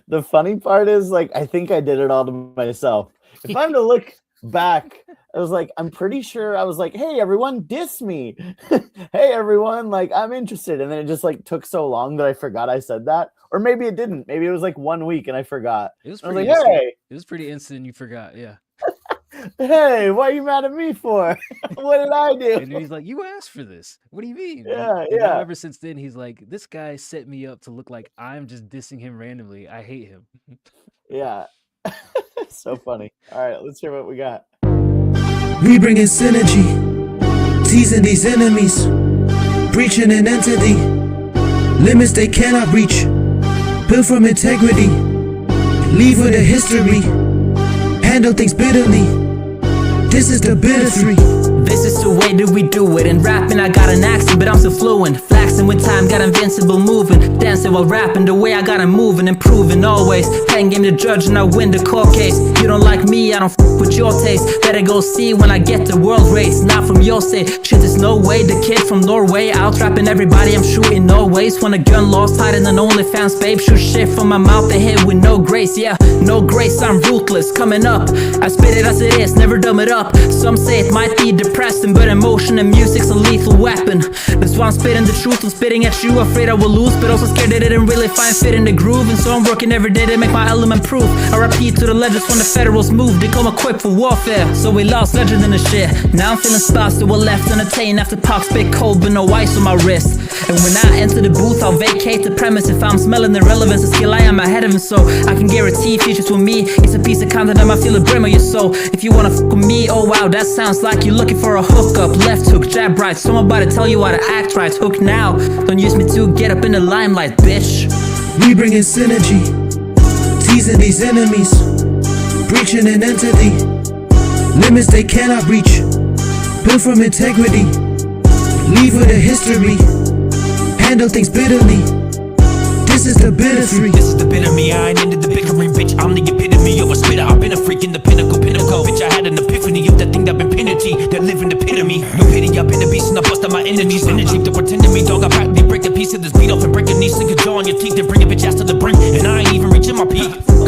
The funny part is, like, I think I did it all to myself. If I'm to look back, I was like, I'm pretty sure I was like, hey, everyone, diss me. Hey, everyone, like, I'm interested. And then it just like took so long that I forgot I said that. Or maybe it didn't. Maybe it was like 1 week and I forgot. It was I was pretty like, instant. hey. It was pretty instant. You forgot. Yeah. Hey, what are you mad at me for? What did I do? And he's like, you asked for this. What do you mean? Yeah, and yeah. Ever since then, he's like, this guy set me up to look like I'm just dissing him randomly. I hate him. Yeah. So funny. All right, let's hear what we got. We bring in synergy, teasing these enemies, breaching an entity, limits they cannot reach, built from integrity, leave with a history, handle things bitterly. This is the bitter 3. This is the way that we do it. In rapping I got an accent, but I'm still fluent. Flaxing with time, got invincible moving. Dancing while rapping, the way I got 'em moving. Improving always, playing game to judge and I win the court case. You don't like me, I don't f with your taste. Better go see when I get the world race. Not from your state, shit there's no way. The kid from Norway, out trapping everybody I'm shooting always. When a gun lost, hiding an OnlyFans babe. Shoot shit from my mouth, they hit with no grace. Yeah, no grace, I'm ruthless, coming up. I spit it as it is, never dumb it up. Some say it might be depressing, but emotion and music's a lethal weapon. That's why I'm spitting the truth, I'm spitting at you. Afraid I will lose, but also scared that it didn't really find fit in the groove. And so I'm working every day to make my element proof. I repeat to the legends when the federals move. They come equipped for warfare, so we lost legend in the shit. Now I'm feeling spots that were left unattained after Pac spit cold, but no ice on my wrist. And when I enter the booth, I'll vacate the premise. If I'm smelling irrelevance, the skill I am ahead of him. So I can guarantee features with me. It's a piece of content that might feel a brim of your soul. If you wanna f with me, oh wow, that sounds like you're looking for a hookup. Left hook, jab right, so I'm about to tell you how to act right. Hook now, don't use me to get up in the limelight, bitch. We bring in synergy, teasing these enemies, breaching an entity, limits they cannot reach, built from integrity, leave with a history, handle things bitterly. This is the bitter 3. This is the bitter me, I ain't into the bickering, bitch. I'm the epitome of a spitter. I've been a freak in the pinnacle, bitch. I had an epiphany of that thing that been penalty, that live in the epitome. No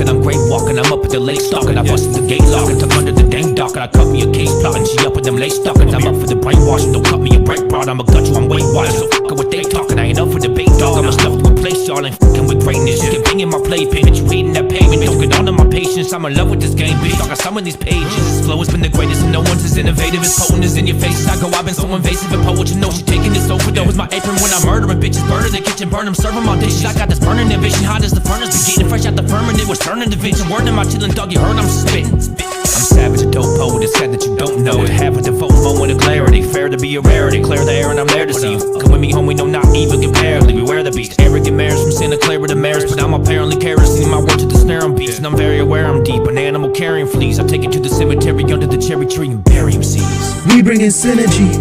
walking, I'm great walking. I'm up at the lake stalking. I busted the gate lock and took under the dang dock. And I cut me a case plotting. She up with them lace stockings. I'm up for the brainwashing. Don't cut me a break broad. I'ma gut you, I'm weight watching. So fucking what they talking. I ain't up for debate, dog. I'm a stuff to replace y'all. Ain't fucking with greatness. Get banging my playpen. Bitch, you hating that payment. Don't get on to my patience. I'm in love with this game, bitch. Dog, I some of these pages. This flow has been the greatest and no one's as innovative. As potent as in your face. I go, I've been so invasive and poet. You know she taking this overdose. My apron when I'm murdering bitches. Burn in the kitchen, burn them, serve them all dishes. I got this burning ambition. Hot as the furnace. Been getting fresh out the firm and it was turning to vision. Word in my chillin' dog, you heard I'm spitting. I'm savage, a dope poet. It's sad that you don't know it. Have a devote moment of clarity. Fair to be a rarity. Clear the air and I'm there to see you. Come with me, homie, no, not even comparatively. Beware the beast. Arrogant mares from Santa Clara to Maris. But I'm apparently kerosene. My word to the snare on beats. And I'm very aware I'm deep. An animal carrying fleas. I take it to the cemetery under the cherry tree and bury him seeds. We bring in synergy,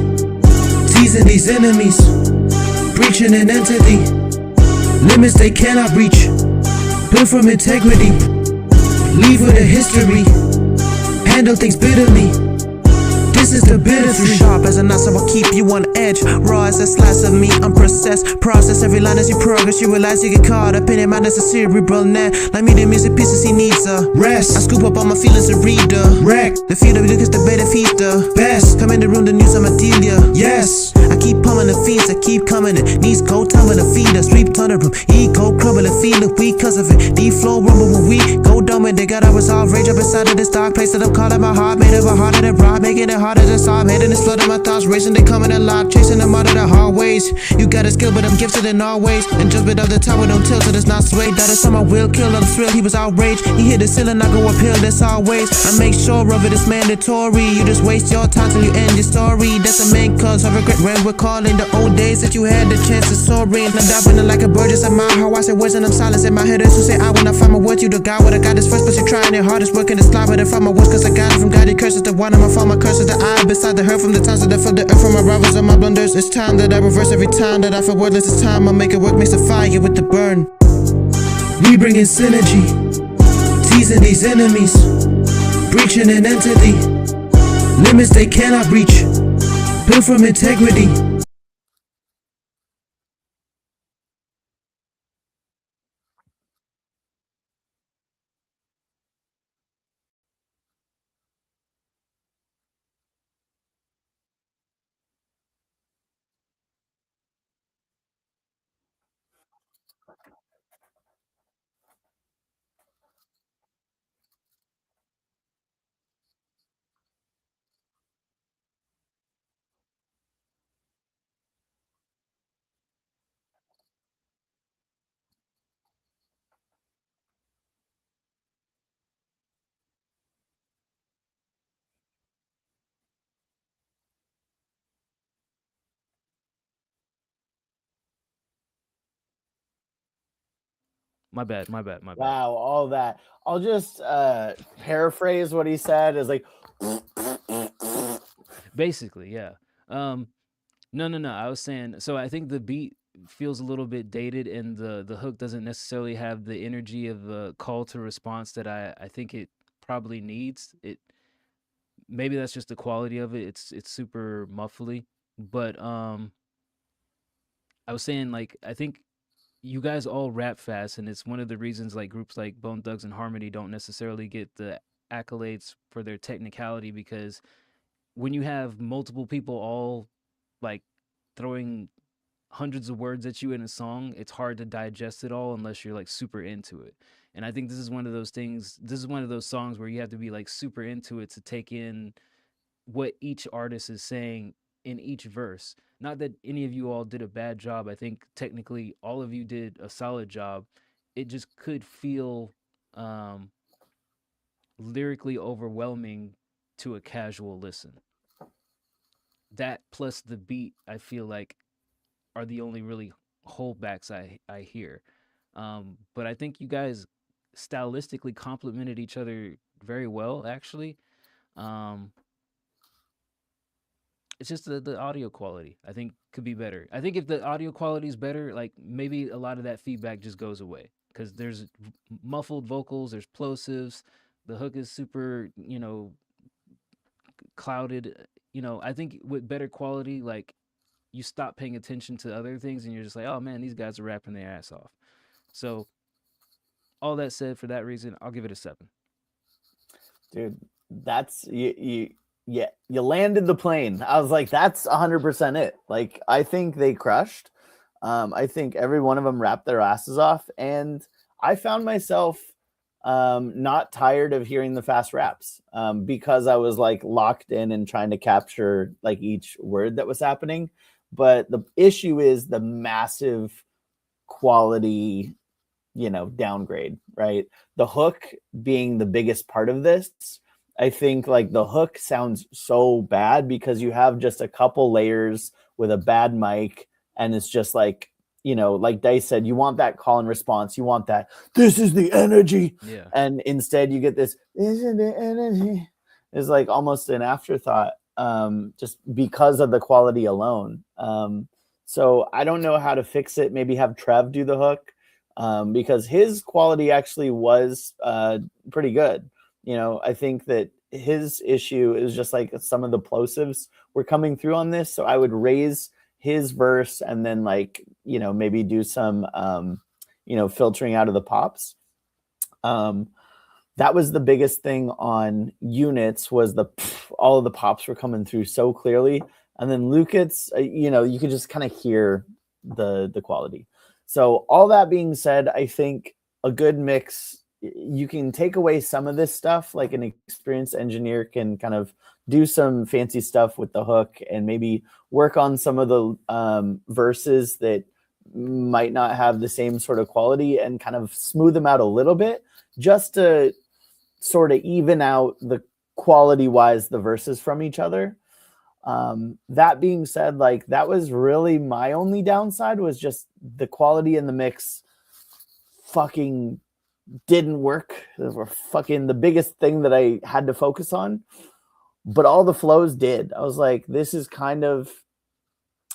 teasing these enemies, breaching an entity, limits they cannot reach, built from integrity, leave with a history, handle things bitterly. This is the bitter Too sharp as a knife, so I'll keep you on edge. Raw as a slice of meat, unprocessed. Process every line as you progress. You realize you get caught up in it, man, that's a cerebral net. Like me, the music pieces he needs a rest. I scoop up all my feelings and read the wreck. The feel of Lucas, the better feed the best. Come in the room, the news, I'm a dealer. Yes. I keep pumping the feeds, I keep coming in. Knees go tumbling, feed us, sweep ton of room. Ego crumbling, feeling weak cause of it. D flow rumble when we go dumb and they got our resolve. Rage up inside of this dark place that I'm calling my heart. Made of a heart that rock, making it harder to solve. Heading this flood of my thoughts, racing, they coming alive. Chasing them out of the hard ways. You got a skill, but I'm gifted in all ways. And just bit of the tower, don't tilt till it's not swayed. That is some I will kill, on the thrill, he was outraged. He hit the ceiling, I go uphill, that's always. I make sure of it, it's mandatory. You just waste your time till you end your story. That's the main cause of regret when we're calling the old days that you had the chance to soaring. I'm diving like a bird, just at my how I say words and I'm silent in my head. Who say I when I find my words, you the guy with I got this first, but you trying your hardest, working to slide, but I find my words, cause I got it from God, he curses the one, I'ma find my curses, the eye beside the hurt from the times that I felt the earth from my rivals and my blunders. It's time that I reverse every time that I feel wordless. It's time I make it work, makes the fire with the burn. We bring in synergy, teasing these enemies, breaching an entity, limits they cannot reach, built from integrity. My bad. Wow, all that. I'll just paraphrase what he said is like Basically, yeah. No. I was saying, so I think the beat feels a little bit dated, and the hook doesn't necessarily have the energy of the call to response that I think it probably needs. It maybe that's just the quality of it. It's super muffly, but I was saying like I think you guys all rap fast, and it's one of the reasons like groups like Bone Thugs and Harmony don't necessarily get the accolades for their technicality, because when you have multiple people all like throwing hundreds of words at you in a song, it's hard to digest it all unless you're like super into it. And I think this is one of those things, this is one of those songs where you have to be like super into it to take in what each artist is saying in each verse. Not that any of you all did a bad job. I think technically all of you did a solid job. It just could feel um lyrically overwhelming to a casual listen. That plus the beat, I feel like, are the only really holdbacks I hear. But I think you guys stylistically complemented each other very well, actually. Um, it's just the audio quality, I think, could be better. I think if the audio quality is better, like maybe a lot of that feedback just goes away, because there's muffled vocals, there's plosives, the hook is super, clouded. I think with better quality, like you stop paying attention to other things and you're just like, oh man, these guys are rapping their ass off. So all that said, for that reason, I'll give it a 7. Dude, that's you landed the plane. I was like, that's 100% it. Like, I think they crushed. I think every one of them rapped their asses off, and I found myself not tired of hearing the fast raps because I was like locked in and trying to capture like each word that was happening. But the issue is the massive quality, downgrade, right? The hook being the biggest part of this. I think like the hook sounds so bad because you have just a couple layers with a bad mic, and it's just like, like Dice said, you want that call and response, you want that this is the energy, and instead you get this isn't the energy. It's like almost an afterthought, just because of the quality alone. So I don't know how to fix it. Maybe have Trev do the hook, because his quality actually was pretty good. I think that his issue is just like some of the plosives were coming through on this. So I would raise his verse and then like, maybe do some, filtering out of the pops. That was the biggest thing on units was all of the pops were coming through so clearly. And then Lucas, you could just kind of hear the quality. So all that being said, I think a good mix, you can take away some of this stuff, like an experienced engineer can kind of do some fancy stuff with the hook and maybe work on some of the verses that might not have the same sort of quality and kind of smooth them out a little bit just to sort of even out the quality wise the verses from each other. That being said, like that was really my only downside was just the quality in the mix fucking didn't work. Those were fucking the biggest thing that I had to focus on, but all the flows did. I was like, this is kind of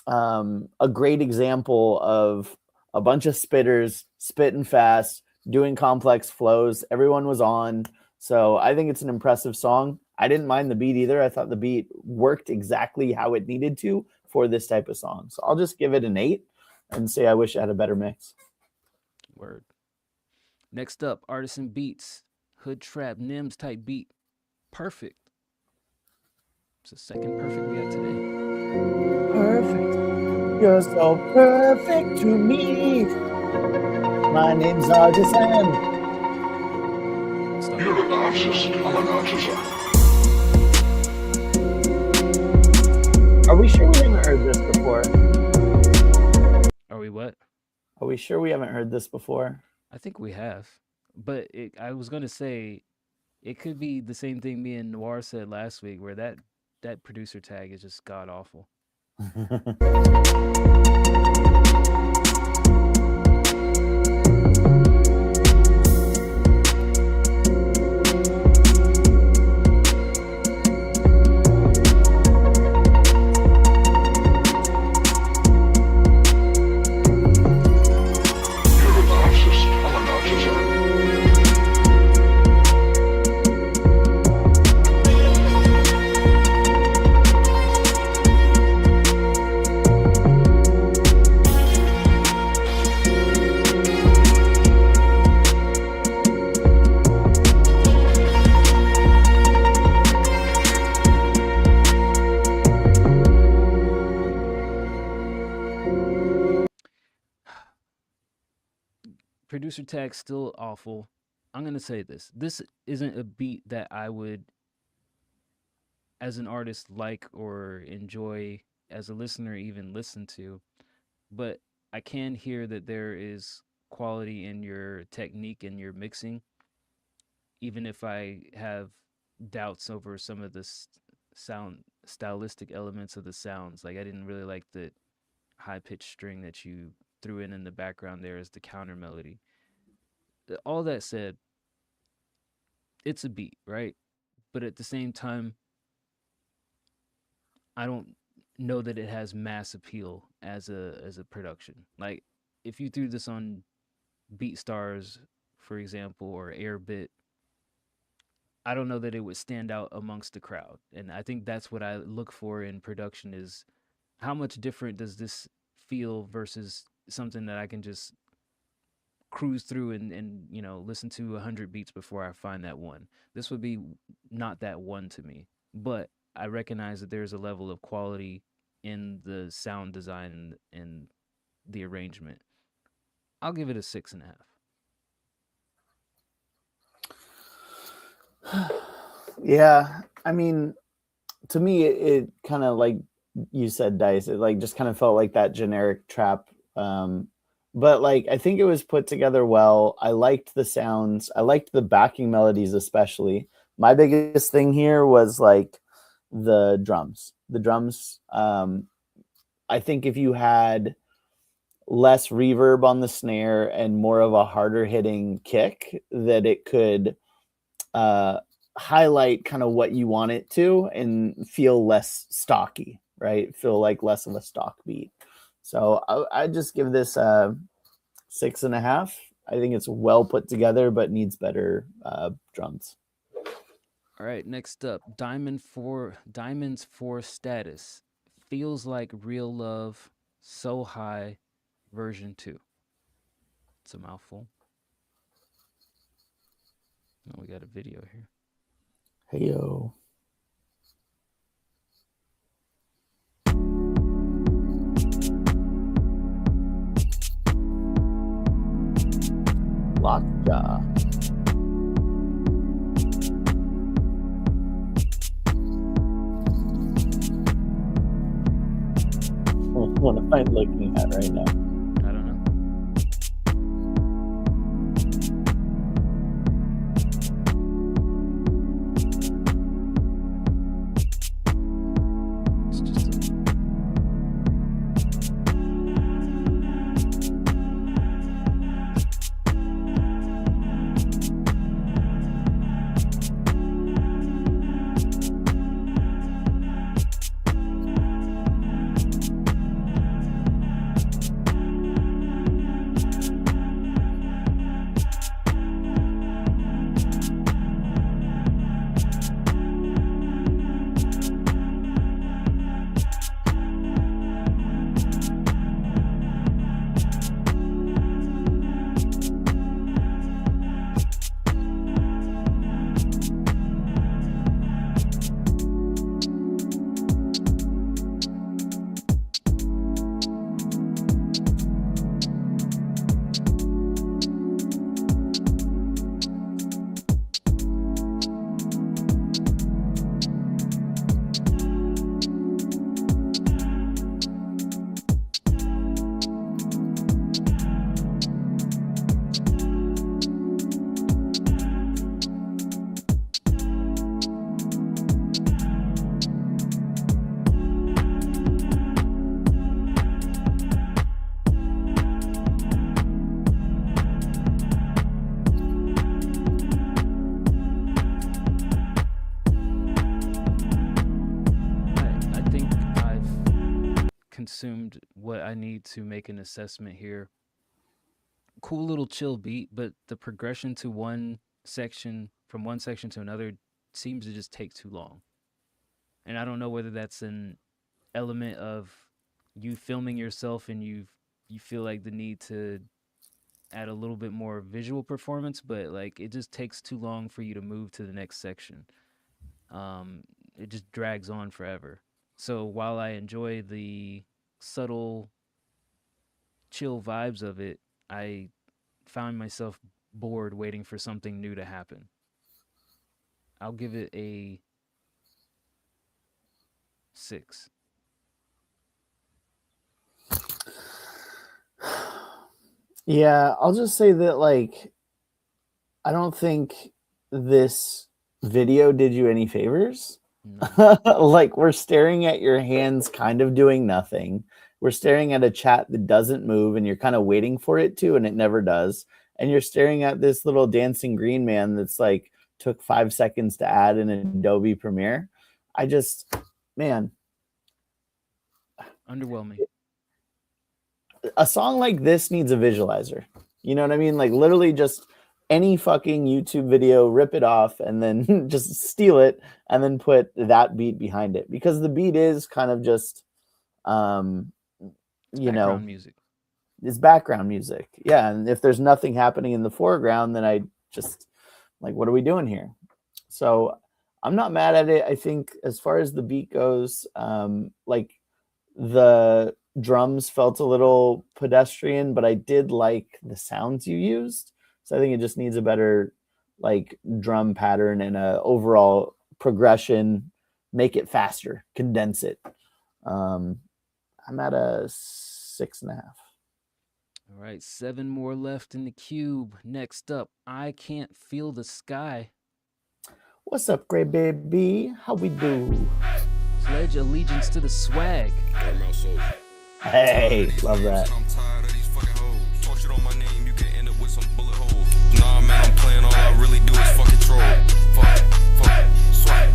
a great example of a bunch of spitters spitting fast, doing complex flows. Everyone was on. So I think it's an impressive song. I didn't mind the beat either. I thought the beat worked exactly how it needed to for this type of song. So I'll just give it an 8 and say I wish I had a better mix. Word. Next up, Artisan Beats, Hood Trap, Nims type beat. Perfect. It's the second perfect we got today. Perfect. You're so perfect to me. My name's Artisan. You're an artist. I'm an artisan. Are we sure we haven't heard this before? Are we what? Are we sure we haven't heard this before? I think we have. But I was going to say, it could be the same thing me and Noir said last week, where that producer tag is just god awful. Producer tag still awful. I'm going to say this. This isn't a beat that I would, as an artist, like or enjoy, as a listener, even listen to. But I can hear that there is quality in your technique and your mixing, even if I have doubts over some of the sound stylistic elements of the sounds. Like I didn't really like the high pitched string that you threw in the background there as the counter melody. All that said, it's a beat, right? But at the same time, I don't know that it has mass appeal as a production. Like if you threw this on BeatStars, for example, or Airbit, I don't know that it would stand out amongst the crowd. And I think that's what I look for in production is how much different does this feel versus something that I can just cruise through and listen to 100 beats before I find that one. This would be not that one to me, but I recognize that there's a level of quality in the sound design and the arrangement. I'll give it a 6.5. Yeah, I mean, to me, it kind of like you said, Dice. It like just kind of felt like that generic trap. But like I think it was put together well. I liked the sounds. I liked the backing melodies especially. My biggest thing here was like the drums. The drums. I think if you had less reverb on the snare and more of a harder hitting kick, that it could highlight kind of what you want it to and feel less stocky, right? Feel like less of a stock beat. So I just give this a 6.5. I think it's well put together, but needs better drums. All right, next up, Diamonds for Status. Feels Like Real Love, So High, version 2. It's a mouthful. Oh, we got a video here. Hey, yo. Lockjaw. What am I looking at right now? I don't know. It's just consumed what I need to make an assessment here. Cool little chill beat, but the progression to one section to another seems to just take too long. And I don't know whether that's an element of you filming yourself and you feel like the need to add a little bit more visual performance, but like it just takes too long for you to move to the next section. It just drags on forever. So while I enjoy the subtle, chill vibes of it, I found myself bored waiting for something new to happen. I'll give it a 6. Yeah, I'll just say that, like, I don't think this video did you any favors. Like, we're staring at your hands kind of doing nothing. We're staring at a chat that doesn't move, and you're kind of waiting for it to, and it never does. And you're staring at this little dancing green man that's like took 5 seconds to add in Adobe Premiere. Man. Underwhelming. A song like this needs a visualizer. You know what I mean? Like, literally just any fucking YouTube video, rip it off and then just steal it and then put that beat behind it, because the beat is kind of just, background music. is background music. Yeah, and if there's nothing happening in the foreground, then I just like, what are we doing here? So I'm not mad at it. I think as far as the beat goes, like the drums felt a little pedestrian, but I did like the sounds you used. So I think it just needs a better like drum pattern and a overall progression. Make it faster, condense it. I'm at a 6.5. All right, 7 more left in the cube. Next up, I Can't Feel the Sky. What's up, great baby? How we do? Pledge allegiance to the swag. Hey, love that. Nah, man, I'm playing. All I really do is fucking troll. Fuck, swipe.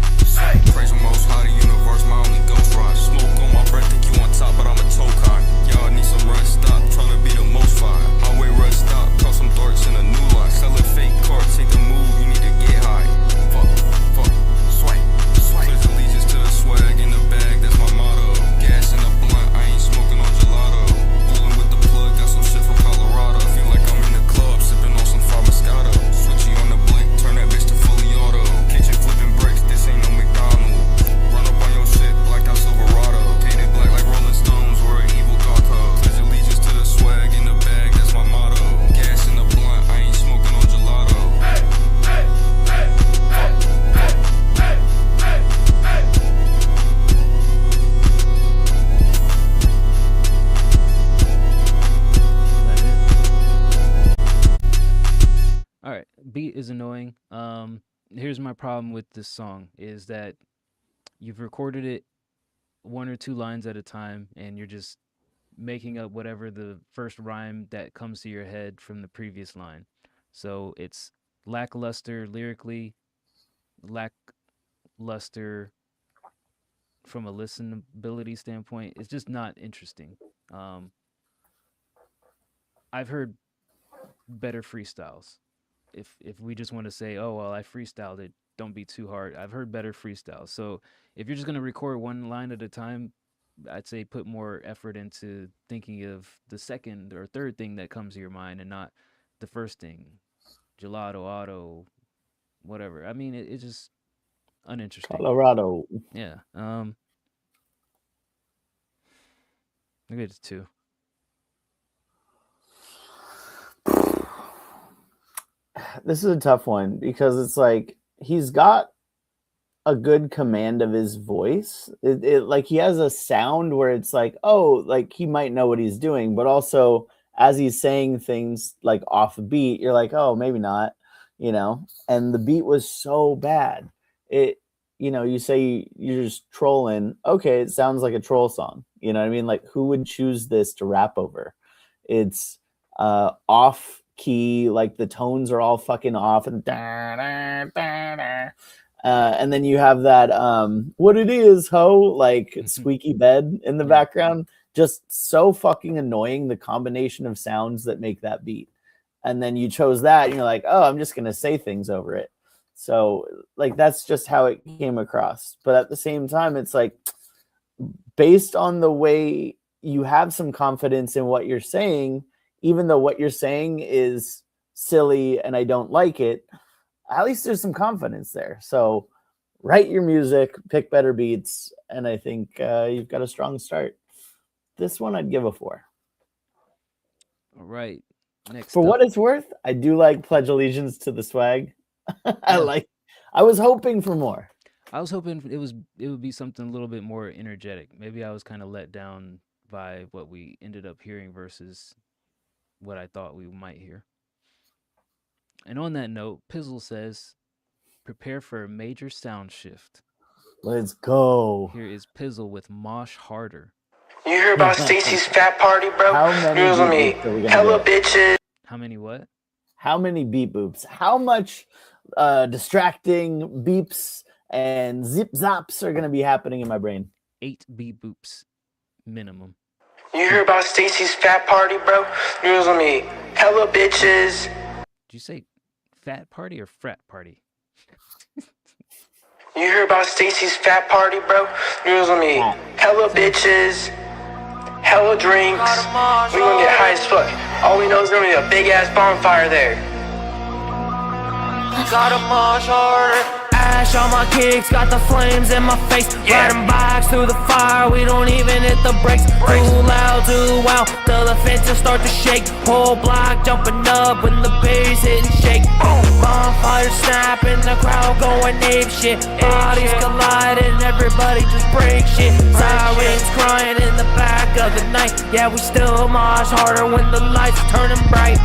Praise the most high, the universe, my only ghost ride. Smoke on my breath, think you on top, but I'm a toe cock. Y'all need some run stop, trying to be the most fire. Highway run stop, toss some darts in a new lot. Selling fake cards, take the move, you need to get high. Fuck, swipe. Pledge allegiance to the swag in the bag, that's my motto. Gas in the blunt, I ain't smoking on gelato. Fooling with the plug, got some shit from Colorado. Feel like I'm in the club, sipping on some Moscato. Switchy on the blick, turn that bitch to fully auto. Kitchen flipping bricks, this ain't no McDonald's. Run up on your shit, blacked out Silverado. Painted black like Rolling Stones, we're an evil Garco. Pledge allegiance to the swag in the bag, that's my motto. Gas in the blunt, I ain't smoking on gelato. All right, beat is annoying. Here's my problem with this song is that you've recorded it 1 or 2 lines at a time, and you're just making up whatever the first rhyme that comes to your head from the previous line. So it's lackluster lyrically, lackluster from a listenability standpoint. It's just not interesting. I've heard better freestyles. If we just want to say, oh, well, I freestyled it, don't be too hard. I've heard better freestyles. So if you're just going to record 1 line at a time, I'd say put more effort into thinking of the second or third thing that comes to your mind and not the first thing. Gelato, auto, whatever. I mean, it's just uninteresting. Colorado. Yeah. I give it a 2. This is a tough one because it's like he's got a good command of his voice. It like he has a sound where it's like, oh, like he might know what he's doing, but also as he's saying things like off the beat, you're like, oh, maybe not, you know. And the beat was so bad. You say you're just trolling. Okay, it sounds like a troll song. You know what I mean? Like, who would choose this to rap over? It's off key, like the tones are all fucking off, and then you have that what it is, ho, like squeaky bed in the background. Just so fucking annoying, the combination of sounds that make that beat. And then you chose that, and you're like, oh, I'm just gonna say things over it. So like that's just how it came across. But at the same time, it's like based on the way you have some confidence in what you're saying, even though what you're saying is silly and I don't like it, at least there's some confidence there. So write your music, pick better beats, and I think you've got a strong start. This one I'd give a 4. All right. Next For up. what it's worth, I do like Pledge Allegiance to the Swag. I was hoping for more. I was hoping it would be something a little bit more energetic. Maybe I was kind of let down by what we ended up hearing versus what I thought we might hear. And on that note, Pizzle says, prepare for a major sound shift. Let's go. Here is Pizzle with Mosh Harder. You hear about Stacy's fat party, bro? How many Here's beat me. boops are we gonna Hella get? bitches. How many what? How many beep boops? How much distracting beeps and zip zaps are going to be happening in my brain? 8 beep boops minimum. You hear about Stacy's fat party, bro? Here's me. Hella bitches. Did you say fat party or frat party? You hear about Stacy's fat party, bro? Here's me. Hella bitches. hella drinks. We gonna get high as fuck. All we know is gonna be a big ass bonfire there. Got a march harder. Ash on my kicks, got the flames in my face. Riding bikes through the fire, we don't even hit the brakes. Too loud, too wild, till the fences start to shake. Whole block jumping up when the bass hit and shake. Bonfire snapping, the crowd going ape shit. Bodies colliding, everybody just break shit. Sirens crying in the back of the night. Yeah, we still march harder when the lights turning bright.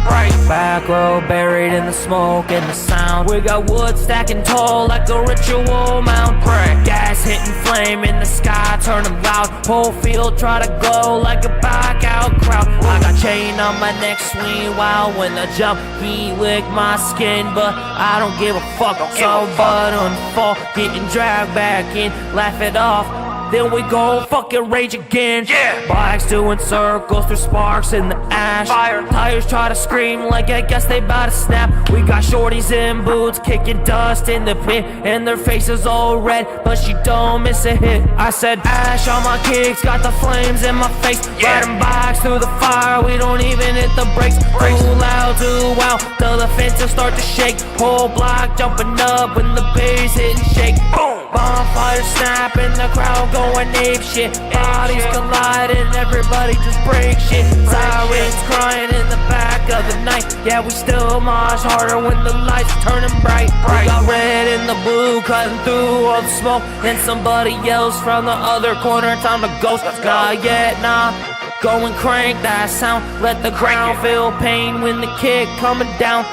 Back row buried in the smoke and the sound. We got wood stacking tall like a ritual mount. Gas hitting flame in the sky, turning loud. Whole field try to glow like a back out crowd. I got chain on my neck, swing wild when I jump. He licked my skin, but I don't give a fuck. So button fall, getting dragged back in, laugh it off. Then we go fucking rage again. Bikes doing circles through sparks in the ash. Tires try to scream like I guess they bout to snap. We got shorties in boots kicking dust in the pit, and their faces all red, but she don't miss a hit. I said ash on my kicks, got the flames in my face. Riding bikes through the fire, we don't even hit the brakes. Too loud, too wild, till the fences start to shake. Whole block jumping up when the bass hit and shake. Boom! Bonfire snapping, the crowd going ape shit. Bodies colliding, everybody just break shit. Sirens crying in the back of the night. Yeah, we still march harder when the lights turning bright. We got red and the blue cutting through all the smoke. Then somebody yells from the other corner, time to ghost. Not yet, nah. Go and crank that sound. Let the ground feel pain when the kick coming down.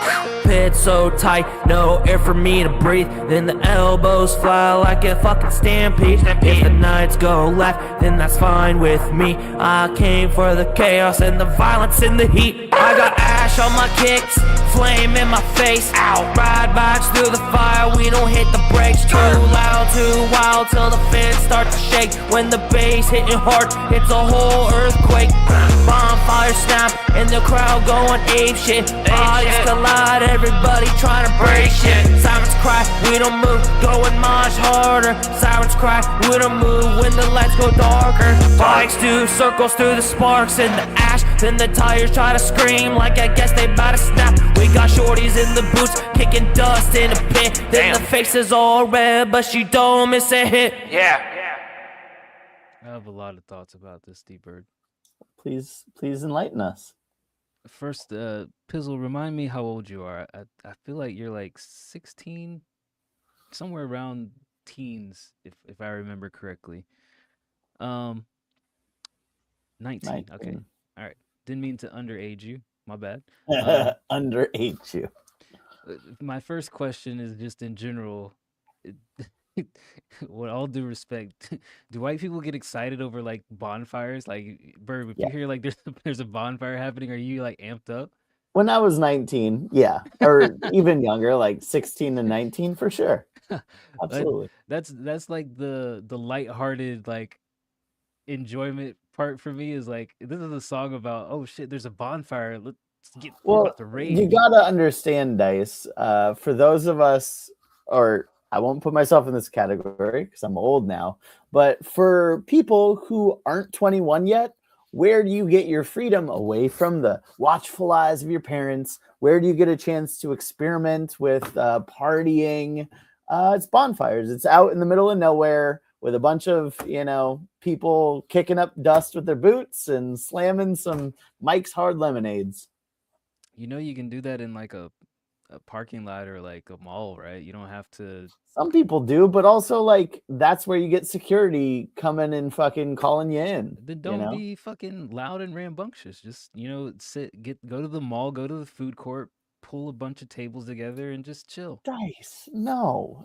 Pit so tight, no air for me to breathe. Then the elbows fly like a fucking stampede. If the nights go left, then that's fine with me. I came for the chaos and the violence and the heat. I got ash on my kicks, flame in my face. Ride bikes through the fire, we don't hit the brakes. Too loud, too wild, till the fence start to shake. When the bass hitting hard, it's a whole earthquake. Bonfire snap, and the crowd going ape shit. Bodies collide, everybody trying to break shit. Sirens cry, we don't move, going much harder. Sirens cry, we don't move when the lights go darker. Bikes do circles through the sparks and the ash. Then the tires try to scream like I guess they bout to snap. We got shorties in the boots, kicking dust in the pit. Then the face is all red, but she don't miss a hit. I have a lot of thoughts about this, D-Bird. Please enlighten us. First, Pizzle, remind me how old you are. I feel like you're like 16, somewhere around teens, if I remember correctly. 19. Okay. All right. Didn't mean to underage you. My bad. Underage you. My first question is just in general. With all due respect, do white people get excited over like bonfires? Like, Bird, if you hear like there's a bonfire happening, are you like amped up? When I was 19, yeah, or even younger, like 16 and 19 for sure. Absolutely. That's like the lighthearted like enjoyment part for me is like this is a song about oh shit, there's a bonfire. Let's get about the rage. You gotta understand, Dice. For those of us, or I won't put myself in this category because I'm old now, but for people who aren't 21 yet, where do you get your freedom away from the watchful eyes of your parents? Where do you get a chance to experiment with partying? It's bonfires. It's out in the middle of nowhere with a bunch of, people kicking up dust with their boots and slamming some Mike's Hard Lemonades. You can do that in like a parking lot or like a mall, right? You don't have to. Some people do, but also like that's where you get security coming and fucking calling you in. Then don't be fucking loud and rambunctious. Just go to the mall, go to the food court, pull a bunch of tables together, and just chill. Dice, no,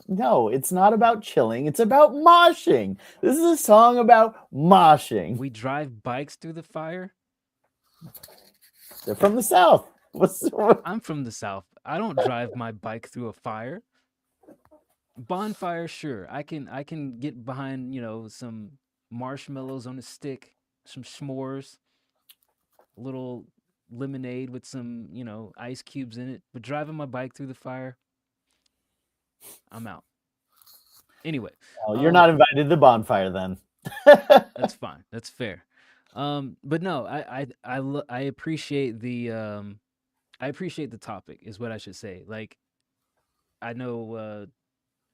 it's not about chilling. It's about moshing. This is a song about moshing. We drive bikes through the fire. They're from the South. I'm from the South. I don't drive my bike through a fire. Bonfire, sure. I can get behind, some marshmallows on a stick, some s'mores, a little lemonade with some, ice cubes in it. But driving my bike through the fire, I'm out. Anyway. Well, you're not invited to the bonfire then. That's fine. That's fair. But no, I appreciate I appreciate the topic is what I should say. Like I know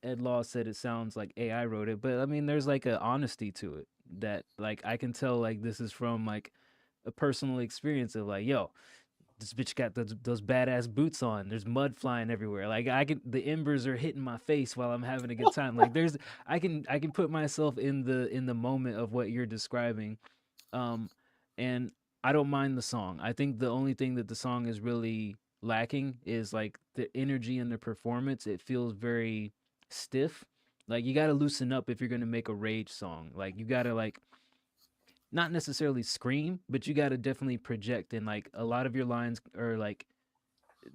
Ed Law said it sounds like AI wrote it, but I mean there's like a honesty to it that like I can tell like this is from like a personal experience of like, yo, this bitch got those badass boots on. There's mud flying everywhere. Like the embers are hitting my face while I'm having a good time. Like I can put myself in the moment of what you're describing. Um, and I don't mind the song. I think the only thing that the song is really lacking is like the energy and the performance. It feels very stiff. Like you got to loosen up if you're going to make a rage song. Like you got to like not necessarily scream, but you got to definitely project. And like a lot of your lines are like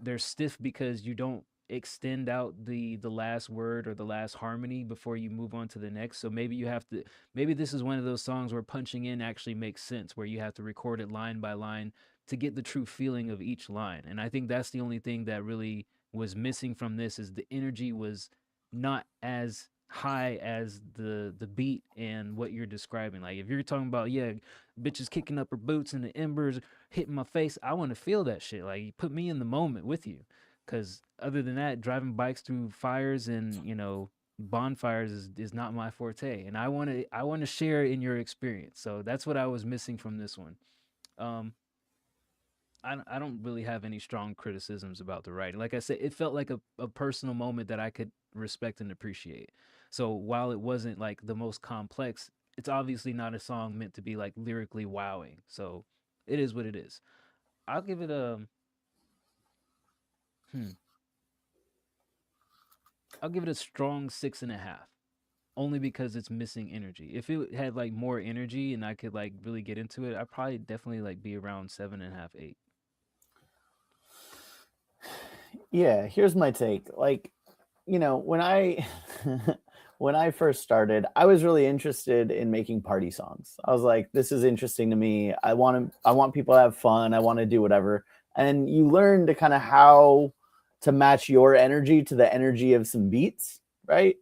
they're stiff because you don't extend out the last word or the last harmony before you move on to the next. So maybe you have to maybe this is one of those songs where punching in actually makes sense, where you have to record it line by line to get the true feeling of each line. And I think that's the only thing that really was missing from this is the energy was not as high as the beat and what you're describing. Like if you're talking about, yeah, bitches kicking up her boots and the embers hitting my face, I want to feel that shit. Like you put me in the moment with you. Cause other than that, driving bikes through fires and, you know, bonfires is not my forte. And I wanna share in your experience. So that's what I was missing from this one. Um I don't really have any strong criticisms about the writing. Like I said, it felt like a personal moment that I could respect and appreciate. So while it wasn't like the most complex, it's obviously not a song meant to be like lyrically wowing. So it is what it is. I'll give it a hmm. I'll give it a strong 6.5. Only because it's missing energy. If it had like more energy and I could like really get into it, I'd probably definitely like be around 7.5, 8. Yeah, here's my take. Like, you know, when I when I first started, I was really interested in making party songs. I was like, this is interesting to me. I want people to have fun. I want to do whatever. And you learn to kind of how to match your energy to the energy of some beats, right?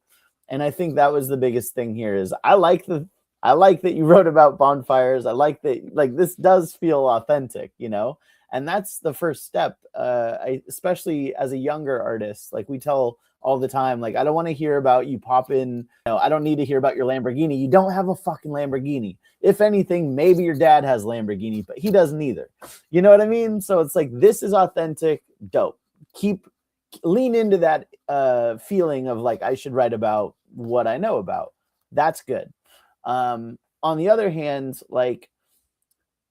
And I think that was the biggest thing here is I like that you wrote about bonfires. I like that like this does feel authentic, you know? And that's the first step. Especially as a younger artist, like we tell all the time, like I don't want to hear about you popping, you know, I don't need to hear about your Lamborghini. You don't have a fucking Lamborghini. If anything, maybe your dad has Lamborghini, but he doesn't either. You know what I mean? So it's like this is authentic, dope. Lean into that feeling of like I should write about what I know about. That's good. On the other hand, like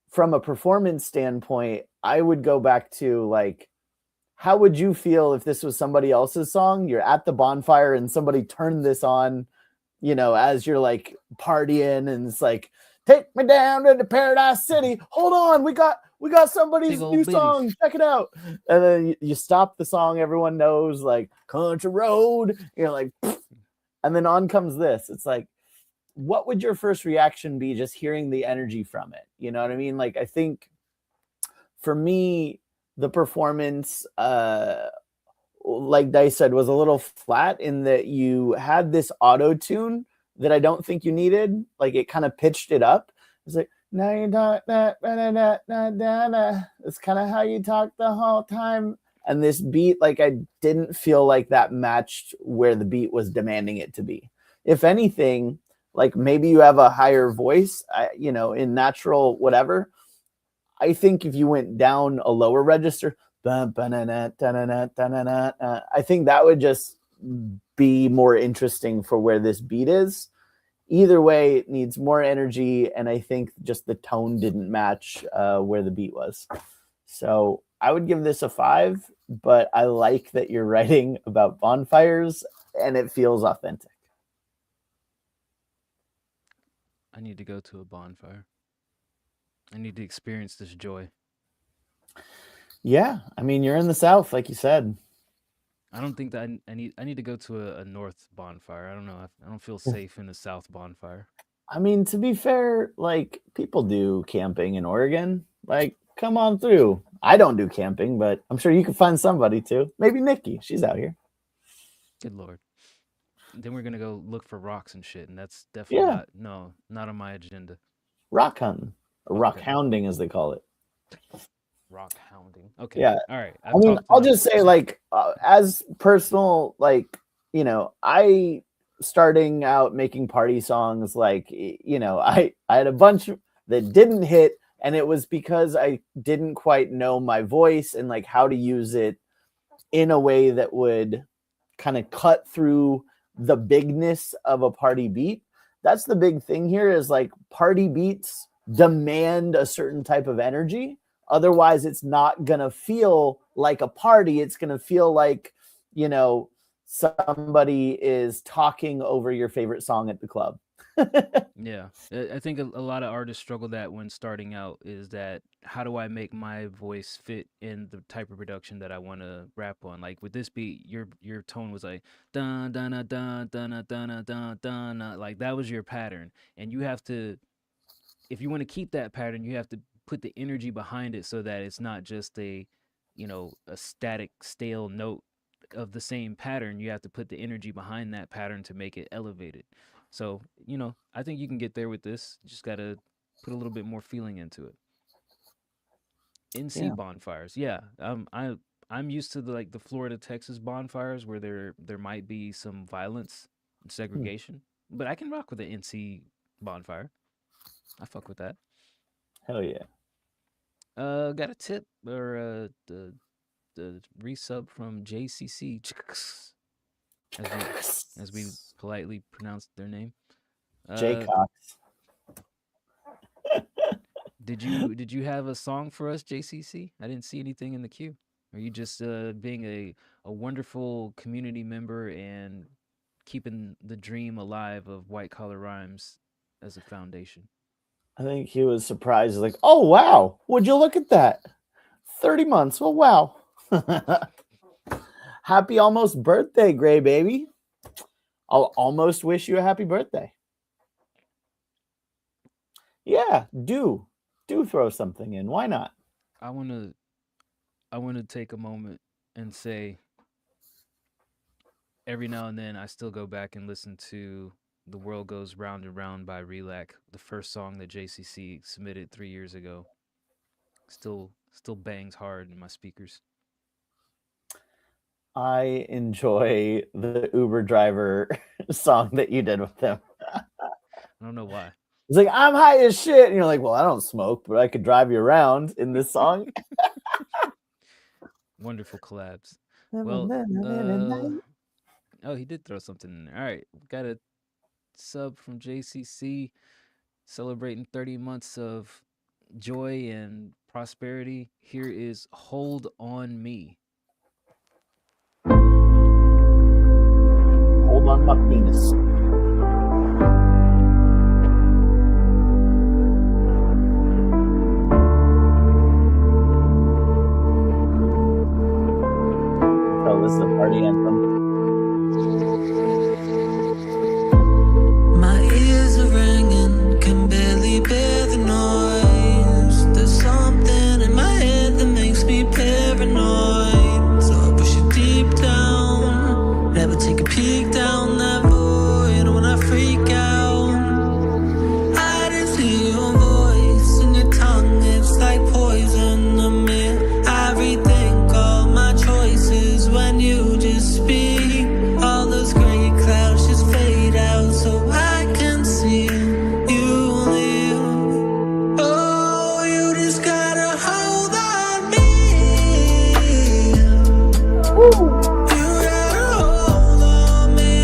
from a performance standpoint, I would go back to like, how would you feel if this was somebody else's song? You're at the bonfire and somebody turned this on, you know, as you're like partying and it's like, take me down to the Paradise City. Hold on, we got somebody's new song. Check it out. And then you stop the song. Everyone knows like Country Road. You're like, pfft. And then on comes this. It's like, what would your first reaction be just hearing the energy from it? You know what I mean? Like, I think for me, the performance, like Dice said, was a little flat in that you had this auto tune that I don't think you needed. Like it kind of pitched it up. It's like, now you talk that, it's kind of how you talk the whole time. And this beat, like I didn't feel like that matched where the beat was demanding it to be. If anything, like maybe you have a higher voice, you know, in natural whatever. I think if you went down a lower register, I think that would just be more interesting for where this beat is. Either way, it needs more energy, and I think just the tone didn't match where the beat was. So I would give this a 5, but I like that you're writing about bonfires, and it feels authentic. I need to go to a bonfire. I need to experience this joy. Yeah, I mean, you're in the South, like you said. I don't think that I need to go to a North bonfire. I don't know. I don't feel safe in a South bonfire. I mean, to be fair, like people do camping in Oregon. Like, come on through. I don't do camping, but I'm sure you can find somebody to. Maybe Nikki. She's out here. Good Lord. Then we're gonna go look for rocks and shit, and that's definitely not on my agenda. Rock hunting. rock hounding, as they call it. Rock hounding. Okay. Yeah. All right. I mean, I'll just say, like, as personal, like, you know, I starting out making party songs, like, you know, I had a bunch that didn't hit, and it was because I didn't quite know my voice and like how to use it in a way that would kind of cut through the bigness of a party beat. That's the big thing here, is like party beats demand a certain type of energy. Otherwise, it's not going to feel like a party. It's going to feel like, you know, somebody is talking over your favorite song at the club. Yeah. I think a lot of artists struggle that when starting out, is that how do I make my voice fit in the type of production that I want to rap on? Like with this beat, your tone was like dun dun dun dun dun dun dun dun, like that was your pattern. And you have to, if you want to keep that pattern, you have to put the energy behind it so that it's not just a, you know, a static, stale note of the same pattern. You have to put the energy behind that pattern to make it elevated. So, you know, I think you can get there with this. You just got to put a little bit more feeling into it. NC bonfires. Yeah. I'm used to the Florida, Texas bonfires where there might be some violence and segregation, but I can rock with the NC bonfire. I fuck with that. Hell yeah. Got a tip or the resub from JCC, as we politely pronounced their name. J Cox. Did you have a song for us, JCC? I didn't see anything in the queue. Are you just being a wonderful community member and keeping the dream alive of White Collar Rhymes as a foundation? I think he was surprised. Like, oh, wow. Would you look at that? 30 months. Oh, wow. Happy almost birthday, Gray Baby. I'll almost wish you a happy birthday. Yeah, do throw something in. Why not? I want to take a moment and say, every now and then I still go back and listen to The World Goes Round and Round by Relac, the first song that JCC submitted 3 years ago. Still bangs hard in my speakers. I enjoy the Uber driver song that you did with him. I don't know why. It's like, I'm high as shit. And you're like, well, I don't smoke, but I could drive you around in this song. Wonderful collabs. Well, oh, he did throw something in there. All right. We got a sub from JCC celebrating 30 months of joy and prosperity. Here is Hold On Me. Hold on my penis. So this is a party anthem. My ears are ringing, can barely bear the noise. There's something in my head that makes me paranoid. So I push it deep down, never take a peek down that void when I freak out. I just hear your voice and your tongue, it's like poison to me. I rethink all my choices when you just speak. All those gray clouds just fade out so I can see you leave. Oh, you just gotta hold on me. You gotta hold on me.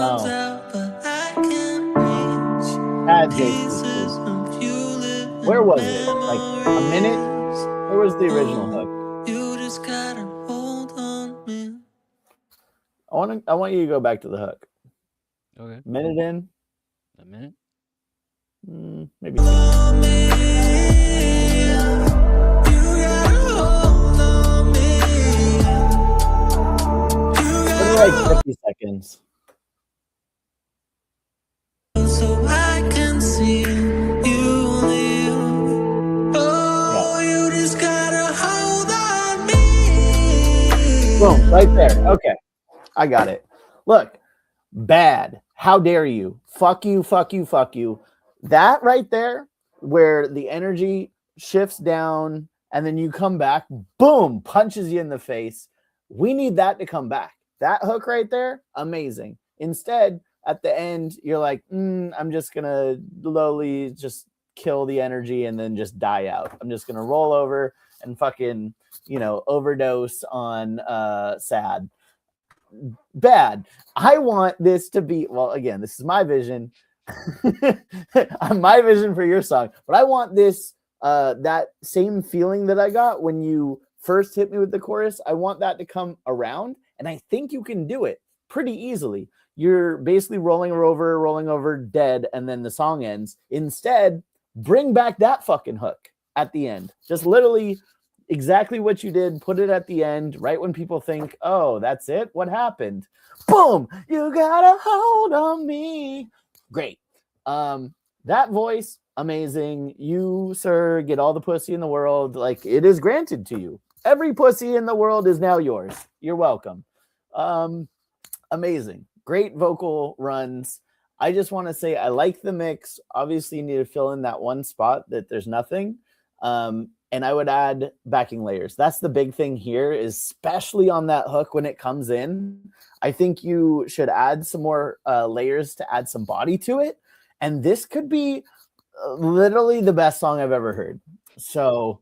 arms No. out, but I can't reach Bad pieces JC. of you live Where in was it? Like a minute? memories. Where was the original hook? You just gotta hold on me. I want you to go back to the hook. Okay. Minute in. A minute. Maybe 6. Maybe like 50 seconds. So I can see you leave. Oh, you just gotta hold on me. Boom, right there. Okay. I got it. Look, bad. How dare you? Fuck you, fuck you, fuck you. That right there, where the energy shifts down and then you come back, boom, punches you in the face. We need that to come back. That hook right there, amazing. Instead, at the end, you're like, I'm just going to lowly just kill the energy and then just die out. I'm just going to roll over and fucking, overdose on sad. Bad. I want this to be, well, again, this is my vision. My vision for your song, but I want this that same feeling that I got when you first hit me with the chorus. I want that to come around, and I think you can do it pretty easily. You're basically rolling over dead, and then the song ends. Instead, bring back that fucking hook at the end. Just literally exactly what you did. Put it at the end, right when people think, oh, that's it. What happened? Boom. You gotta hold on me. Great. That voice, amazing. You, sir, get all the pussy in the world. Like, it is granted to you. Every pussy in the world is now yours. You're welcome. Amazing. Great vocal runs. I just want to say I like the mix. Obviously, you need to fill in that one spot that there's nothing. And I would add backing layers. That's the big thing here, especially on that hook when it comes in. I think you should add some more layers to add some body to it. And this could be literally the best song I've ever heard. So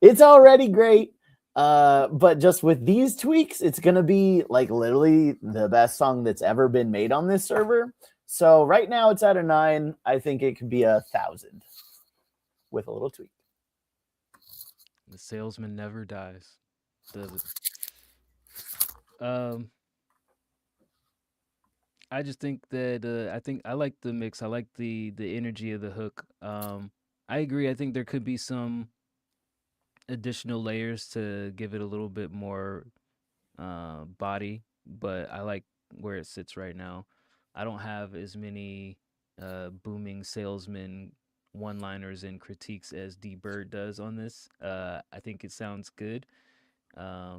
it's already great. But just with these tweaks, it's going to be like literally the best song that's ever been made on this server. So right now it's at a 9. I think it could be 1,000 with a little tweak. The salesman never dies, does it? I just think that I like the mix. I like the energy of the hook. I agree. I think there could be some additional layers to give it a little bit more body, but I like where it sits right now. I don't have as many booming salesman one-liners and critiques as D Bird does on this. I think it sounds good. I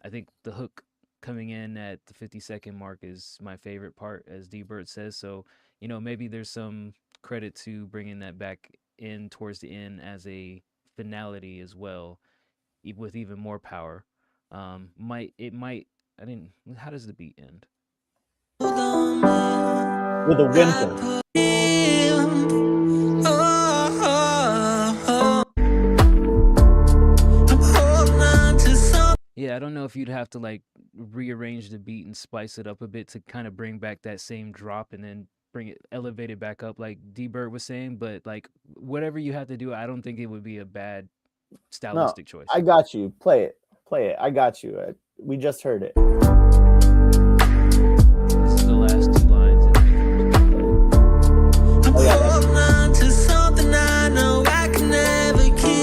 think the hook coming in at the 50-second mark is my favorite part, as D Bird says. So, maybe there's some credit to bringing that back in towards the end as a finality as well, with even more power. How does the beat end? With a whimper. Yeah, I don't know if you'd have to like rearrange the beat and spice it up a bit to kind of bring back that same drop and then elevate it back up like D Bird was saying, but like whatever you have to do, I don't think it would be a bad stylistic choice. I got you. Play it. I got you. We just heard it. This is the last 2 lines. I'm holding on to something I know I can never keep.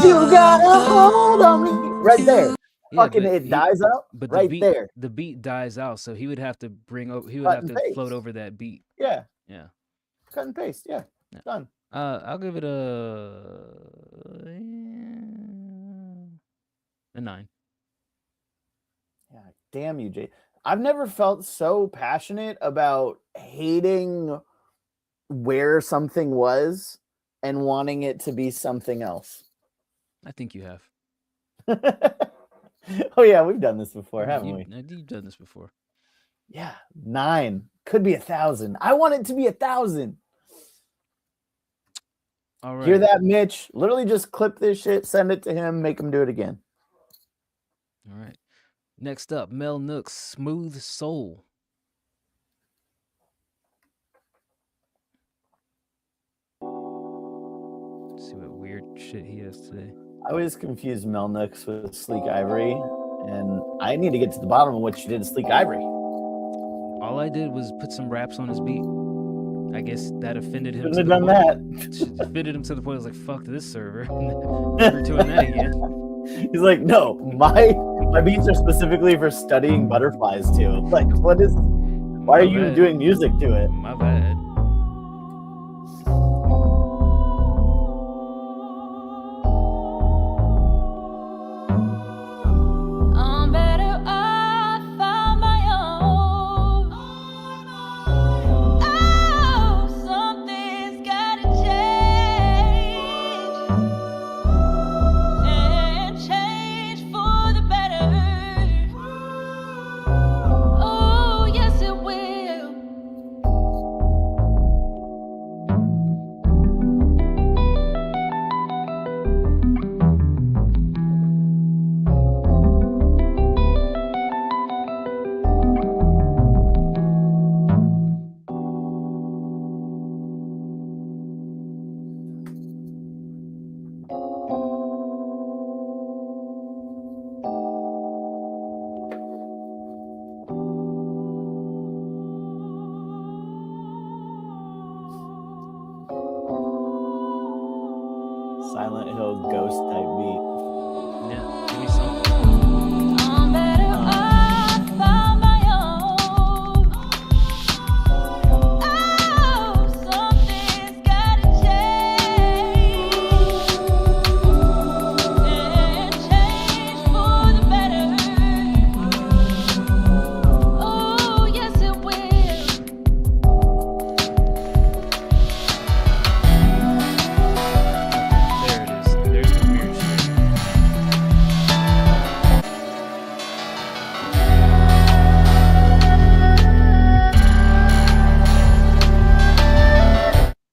You gotta hold on me. Right there. Yeah, Fucking it dies out. But right there. The beat dies out, so he would have to float over that beat. Yeah. Yeah. Cut and paste. Yeah. Done. I'll give it a 9. Yeah, damn you, Jay. I've never felt so passionate about hating where something was and wanting it to be something else. I think you have. Oh yeah, we've done this before, haven't we? You've done this before. Yeah, 9. Could be 1,000. I want it to be 1,000. All right. Hear that, Mitch? Literally just clip this shit, send it to him, make him do it again. All right. Next up, Mel Nook's Smooth Soul. Let's see what weird shit he has today. I always confuse Mel Nooks with Sleek Ivory, and I need to get to the bottom of what you did to Sleek Ivory. All I did was put some raps on his beat. I guess that offended him. Shouldn't have done that. Offended him to the point I was like, fuck this server. Never doing that again. He's like, no, my beats are specifically for studying butterflies too. Like, why are you doing music to it? My bad. I'm better off on my own. Oh, something's gotta change, and change for the better. Oh, yes it will. Silent Hill ghost type beat. Yeah, give me some. I'm better off on my own. Oh, something's gotta change, and change for the better. Oh, yes it will. There it is. There's the weird shit.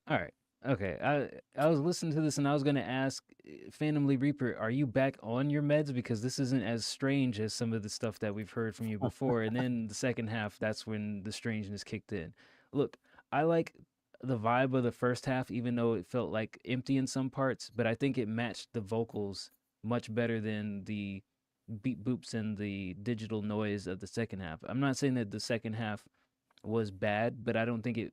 All right. Okay. I was listening to this and I was gonna ask Phantom Lee Reaper, are you back on your meds? Because this isn't as strange as some of the stuff that we've heard from you before. And then the second half, that's when the strangeness kicked in. Look, I like the vibe of the first half, even though it felt like empty in some parts, but I think it matched the vocals much better than the beat boops and the digital noise of the second half. I'm not saying that the second half was bad, but I don't think it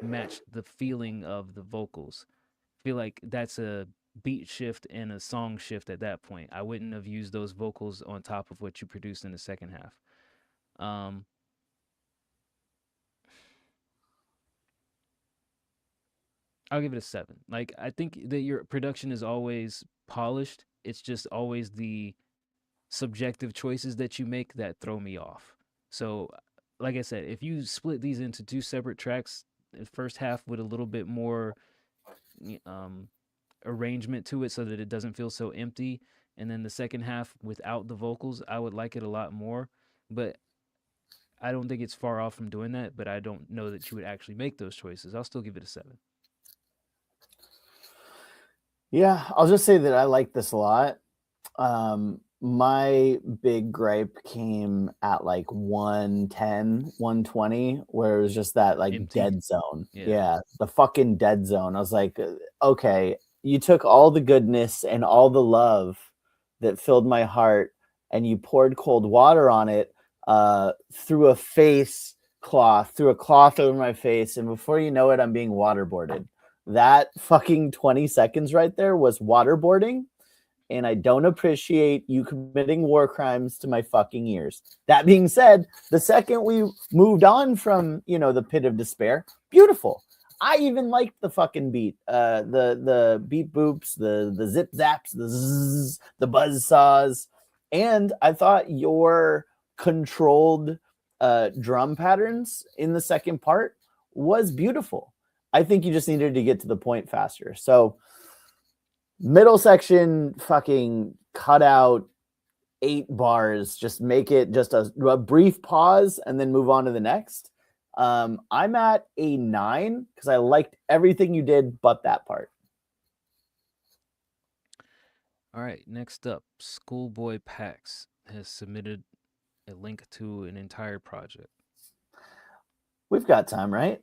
matched the feeling of the vocals. I feel like that's a beat shift and a song shift at that point. I wouldn't have used those vocals on top of what you produced in the second half. I'll give it a 7. Like, I think that your production is always polished. It's just always the subjective choices that you make that throw me off. So, like I said, if you split these into 2 separate tracks, the first half with a little bit more arrangement to it so that it doesn't feel so empty, and then the second half without the vocals, I would like it a lot more. But I don't think it's far off from doing that, but I don't know that you would actually make those choices. I'll still give it a 7. Yeah, I'll just say that I like this a lot. My big gripe came at like 110, 120, where it was just that like Empty. dead zone. Yeah. Yeah, the fucking dead zone. I was like, okay, you took all the goodness and all the love that filled my heart and you poured cold water on it through a cloth over my face. And before you know it, I'm being waterboarded. That fucking 20 seconds right there was waterboarding. And I don't appreciate you committing war crimes to my fucking ears. That being said, the second we moved on from, the pit of despair, beautiful. I even liked the fucking beat, the beat boops, the zip zaps, the zzz, the buzz saws. And I thought your controlled drum patterns in the second part was beautiful. I think you just needed to get to the point faster. So middle section, fucking cut out 8 bars. Just make it just a brief pause and then move on to the next. I'm at a 9 because I liked everything you did but that part. All right, next up, Schoolboy Pax has submitted a link to an entire project. We've got time, right?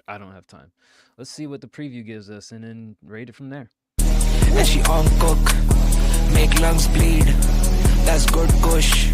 I don't have time. Let's see what the preview gives us and then rate it from there. And she on cook, make lungs bleed. That's good kush.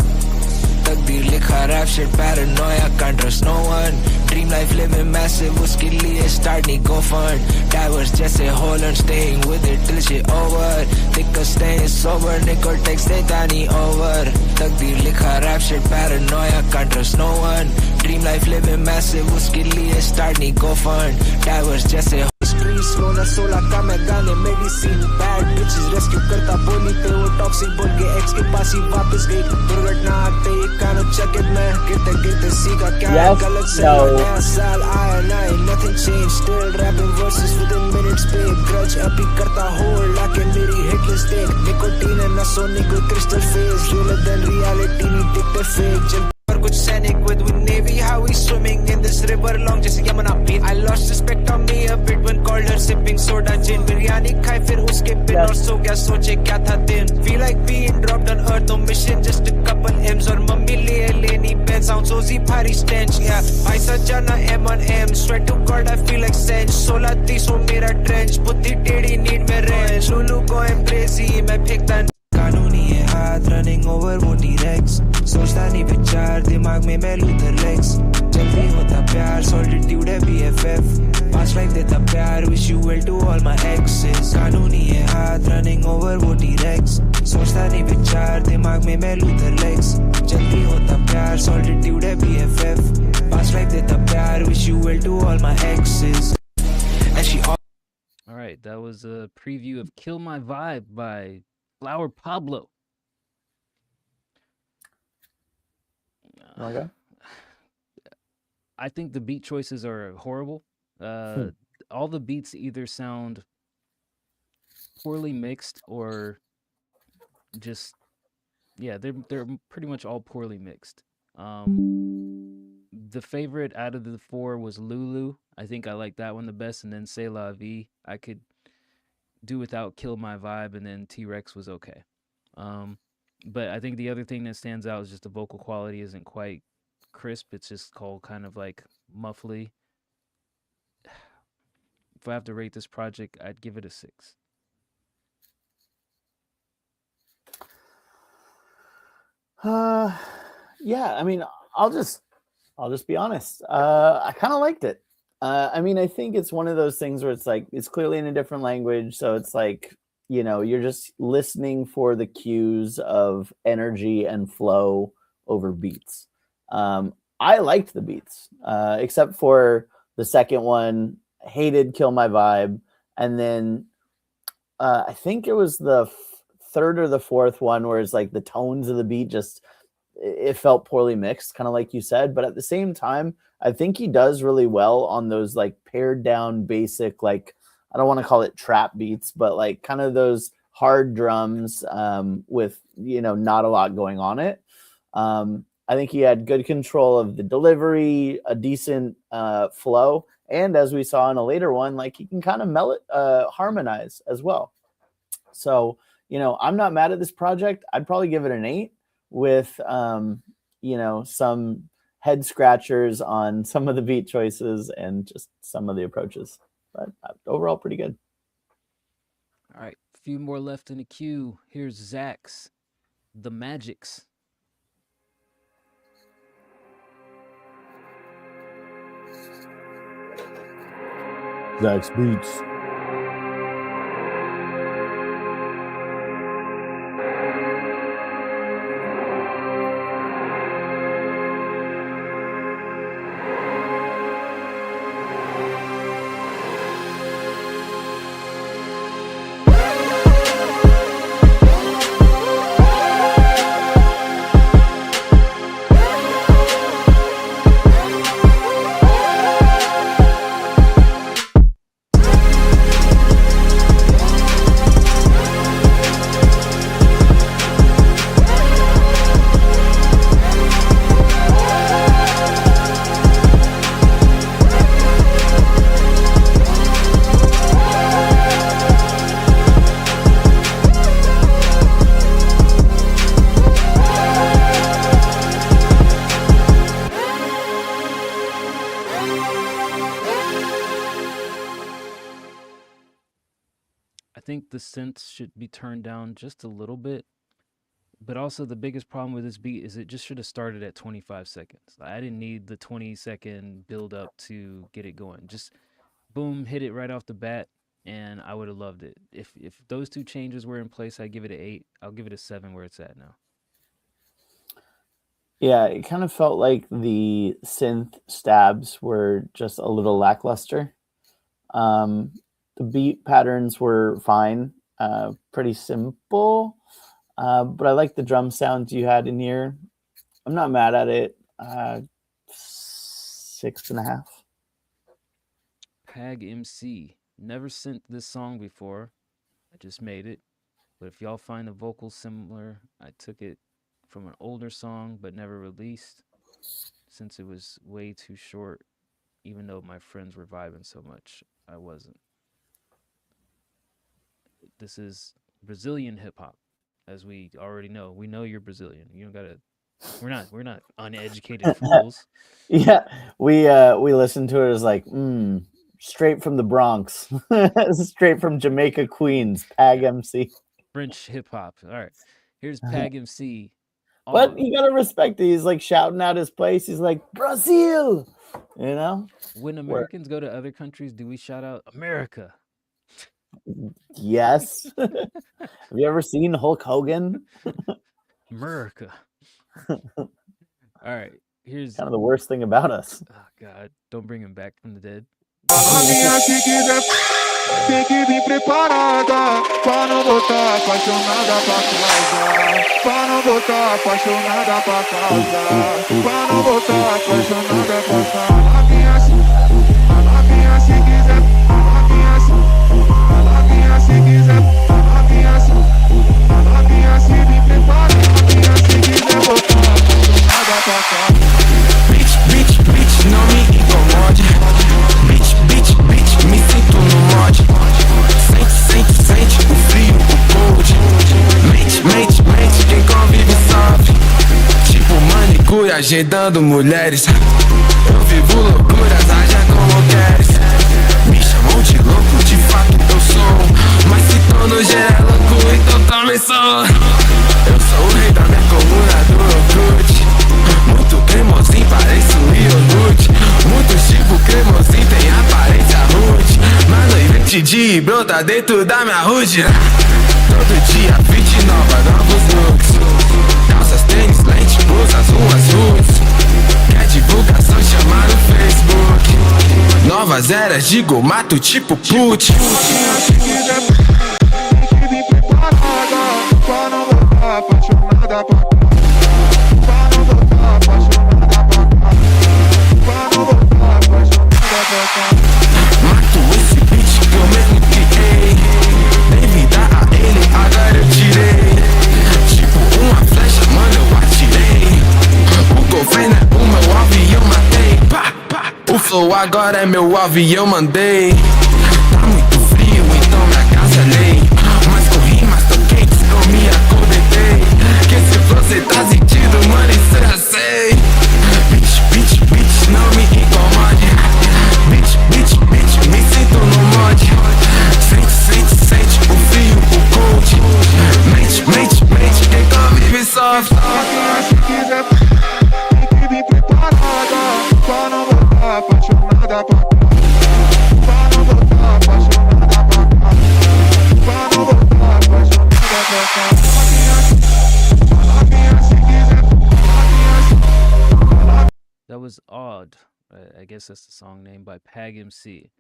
तकदीर लिखा rap shit paranoia, can't trust no one. Dream life living massive, उसके लिए start नहीं go fund. Divers जैसे Holland, staying with it till shit over. Thick of staying sober, nickel text देता नहीं over. तकदीर लिखा rap shit paranoia, can't trust no one. Dream life living massive, उसके लिए start नहीं go fund. Divers जैसे streets रोना 16 का मैं गाने मेडिसिन. Bad bitches rescue करता बोली पे वो toxic बोल के ex के पास ही वापस गई. दुर्घटना आते ही कानों चकित में गिरते गिरते सीखा क्या गलत से नया साल आया नया. Nothing changed, still rapping verses within minutes पे. Grudge अभी करता hold लाके मेरी hit list देख. Nicotine है ना सोने कोई crystal phase. Realer than reality नहीं दिखते fake. और कुछ सैनिक with navy, how we swimming in this river long जैसे Yamuna beat. I lost respect on me a bit when called her sipping soda gin. Biryani खाए फिर उसके बिन और सो गया सोचे क्या था दिन. Feel like being dropped on earth on mission, just a couple M's और मम्मी लिए लेनी bed sound so भारी stench. Yeah, I सजाना M1M, swear to God I feel like sense. 16 हो मेरा trench, बुद्धि टेढ़ी need में range. लुलू going crazy, मैं फेंकता कानूनी है हाथ running over वो T-Rex. सोचता नहीं विचार दिमाग में मैं लूथर लेग्स. जल्दी होता प्यार सॉलिट्यूड है BFF. Past life देता प्यार wish you well to all my exes. कानूनी है हाथ running over वो T-Rex. सोचता नहीं विचार दिमाग में मैं लूथर लेग्स. जल्दी होता प्यार सॉलिट्यूड है BFF. Past life देता प्यार wish you well to all my exes. And she All right, that was a preview of Kill My Vibe by Flower Pablo. Okay. I think the beat choices are horrible. All the beats either sound poorly mixed or just they're pretty much all poorly mixed. The favorite out of the four was Lulu. I think I like that one the best, and then C'est La Vie. I could do without Kill My Vibe, and then T-Rex was okay. But I think the other thing that stands out is just the vocal quality isn't quite crisp. It's just called kind of like muffly. If I have to rate this project, I'd give it a 6. Yeah, I mean, I'll just be honest. I kind of liked it. I mean, I think it's one of those things where it's like, it's clearly in a different language. So it's like, you know, you're just listening for the cues of energy and flow over beats. I liked the beats, except for the second one. Hated Kill My Vibe. And then I think it was the third or the fourth one where it's like the tones of the beat just, it felt poorly mixed, kind of like you said. But at the same time, I think he does really well on those like pared down basic, like, I don't want to call it trap beats, but like kind of those hard drums with, you know, not a lot going on it. I think he had good control of the delivery, a decent flow. And as we saw in a later one, like he can kind of harmonize as well. So, you know, I'm not mad at this project. I'd probably give it an 8 with, you know, some head scratchers on some of the beat choices and just some of the approaches. But overall, pretty good. All right, a few more left in the queue. Here's Zach's The Magics. Zach's Beats. think the synths should be turned down just a little bit. But also the biggest problem with this beat is it just should have started at 25 seconds. I didn't need the 20-second build up to get it going. Just boom, hit it right off the bat, and I would have loved it. If those two changes were in place, I'd give it an 8. I'll give it a 7 where it's at now. Yeah, it kind of felt like the synth stabs were just a little lackluster. The beat patterns were fine, pretty simple, but I like the drum sounds you had in here. I'm not mad at it. 6.5. Pag MC. Never sent this song before. I just made it. But if y'all find the vocals similar, I took it from an older song but never released since it was way too short, even though my friends were vibing so much, I wasn't. This is Brazilian hip hop, as we already know. We know you're Brazilian. You don't gotta. We're not uneducated fools. Yeah, we listened to it as like, straight from the Bronx, straight from Jamaica, Queens. Pag MC. French hip hop. All right, here's Pag MC. But you gotta respect it. He's like shouting out his place. He's like, Brazil, you know? When Americans go to other countries, do we shout out America? Yes. Have you ever seen Hulk Hogan? America. All right, here's kind of the worst thing about us. Oh God, don't bring him back from the dead. Tem que vir preparada pra não botar apaixonada pra casa. Pra não botar apaixonada pra casa. Pra não botar apaixonada pra casa. Novinha se quiser. Novinha se quiser. Novinha se vir preparada. Novinha se quiser botar apaixonada pra casa. Bitch, não me incomode. Bitch, me sinto no mod. Sente o frio, o cold. Mente, quem convive sofre. Tipo manicure agendando mulheres. Eu vivo loucuras, haja como queres. Me chamam de louco, de fato eu sou. Mas se tô no G é louco, então também sou. Eu sou o rei da minha coluna do Orkut. Muito cremosinho, parece um iogurte. Muito tipo cremosinho, tem aparência rude. Mas no invente de brota dentro da minha hood. Todo dia, fit nova, novos looks. Calças, tênis, lente, blusas, ruas, roots. Quer divulgação, chama no Facebook. Novas eras de gomato, tipo put. Se quiser, tem que vir preparada. Pra não voltar apaixonada pra casa. Pra não voltar apaixonada pra casa. Pra não voltar apaixonada pra casa. Mato esse beat que eu mesmo criei. Dei vida a ele, agora eu tirei. Tipo uma flecha, mano, eu atirei. O governo é o meu alvo e eu matei. Pá, pá. O flow agora é meu alvo e eu mandei. Tá muito frio, então me agasalhei. Mas com rimas tão quentes eu me acordei. Que esse flow cê tá sentindo, mano, isso eu já sei. Bitch, não me incomode. Bitch, me sinto no mod. Sente o frio, o cold. Mente, quem convive sofre. Se quiser, tem que vir preparada. Pra não voltar apaixonada pra casa. Pra não voltar apaixonada pra casa. Pra não voltar apaixonada pra casa. Se quiser. That was Odd. I guess that's the song name by Pag MC.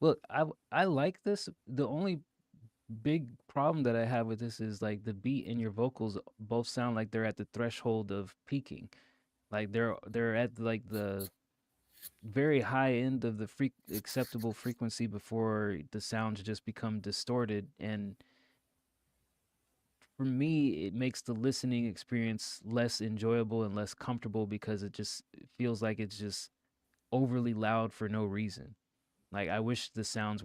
Look, I like this. The only big problem that I have with this is like the beat and your vocals both sound like they're at the threshold of peaking. Like they're at like the very high end of the acceptable frequency before the sounds just become distorted, and for me it makes the listening experience less enjoyable and less comfortable because it feels like it's just overly loud for no reason. Like I wish the sounds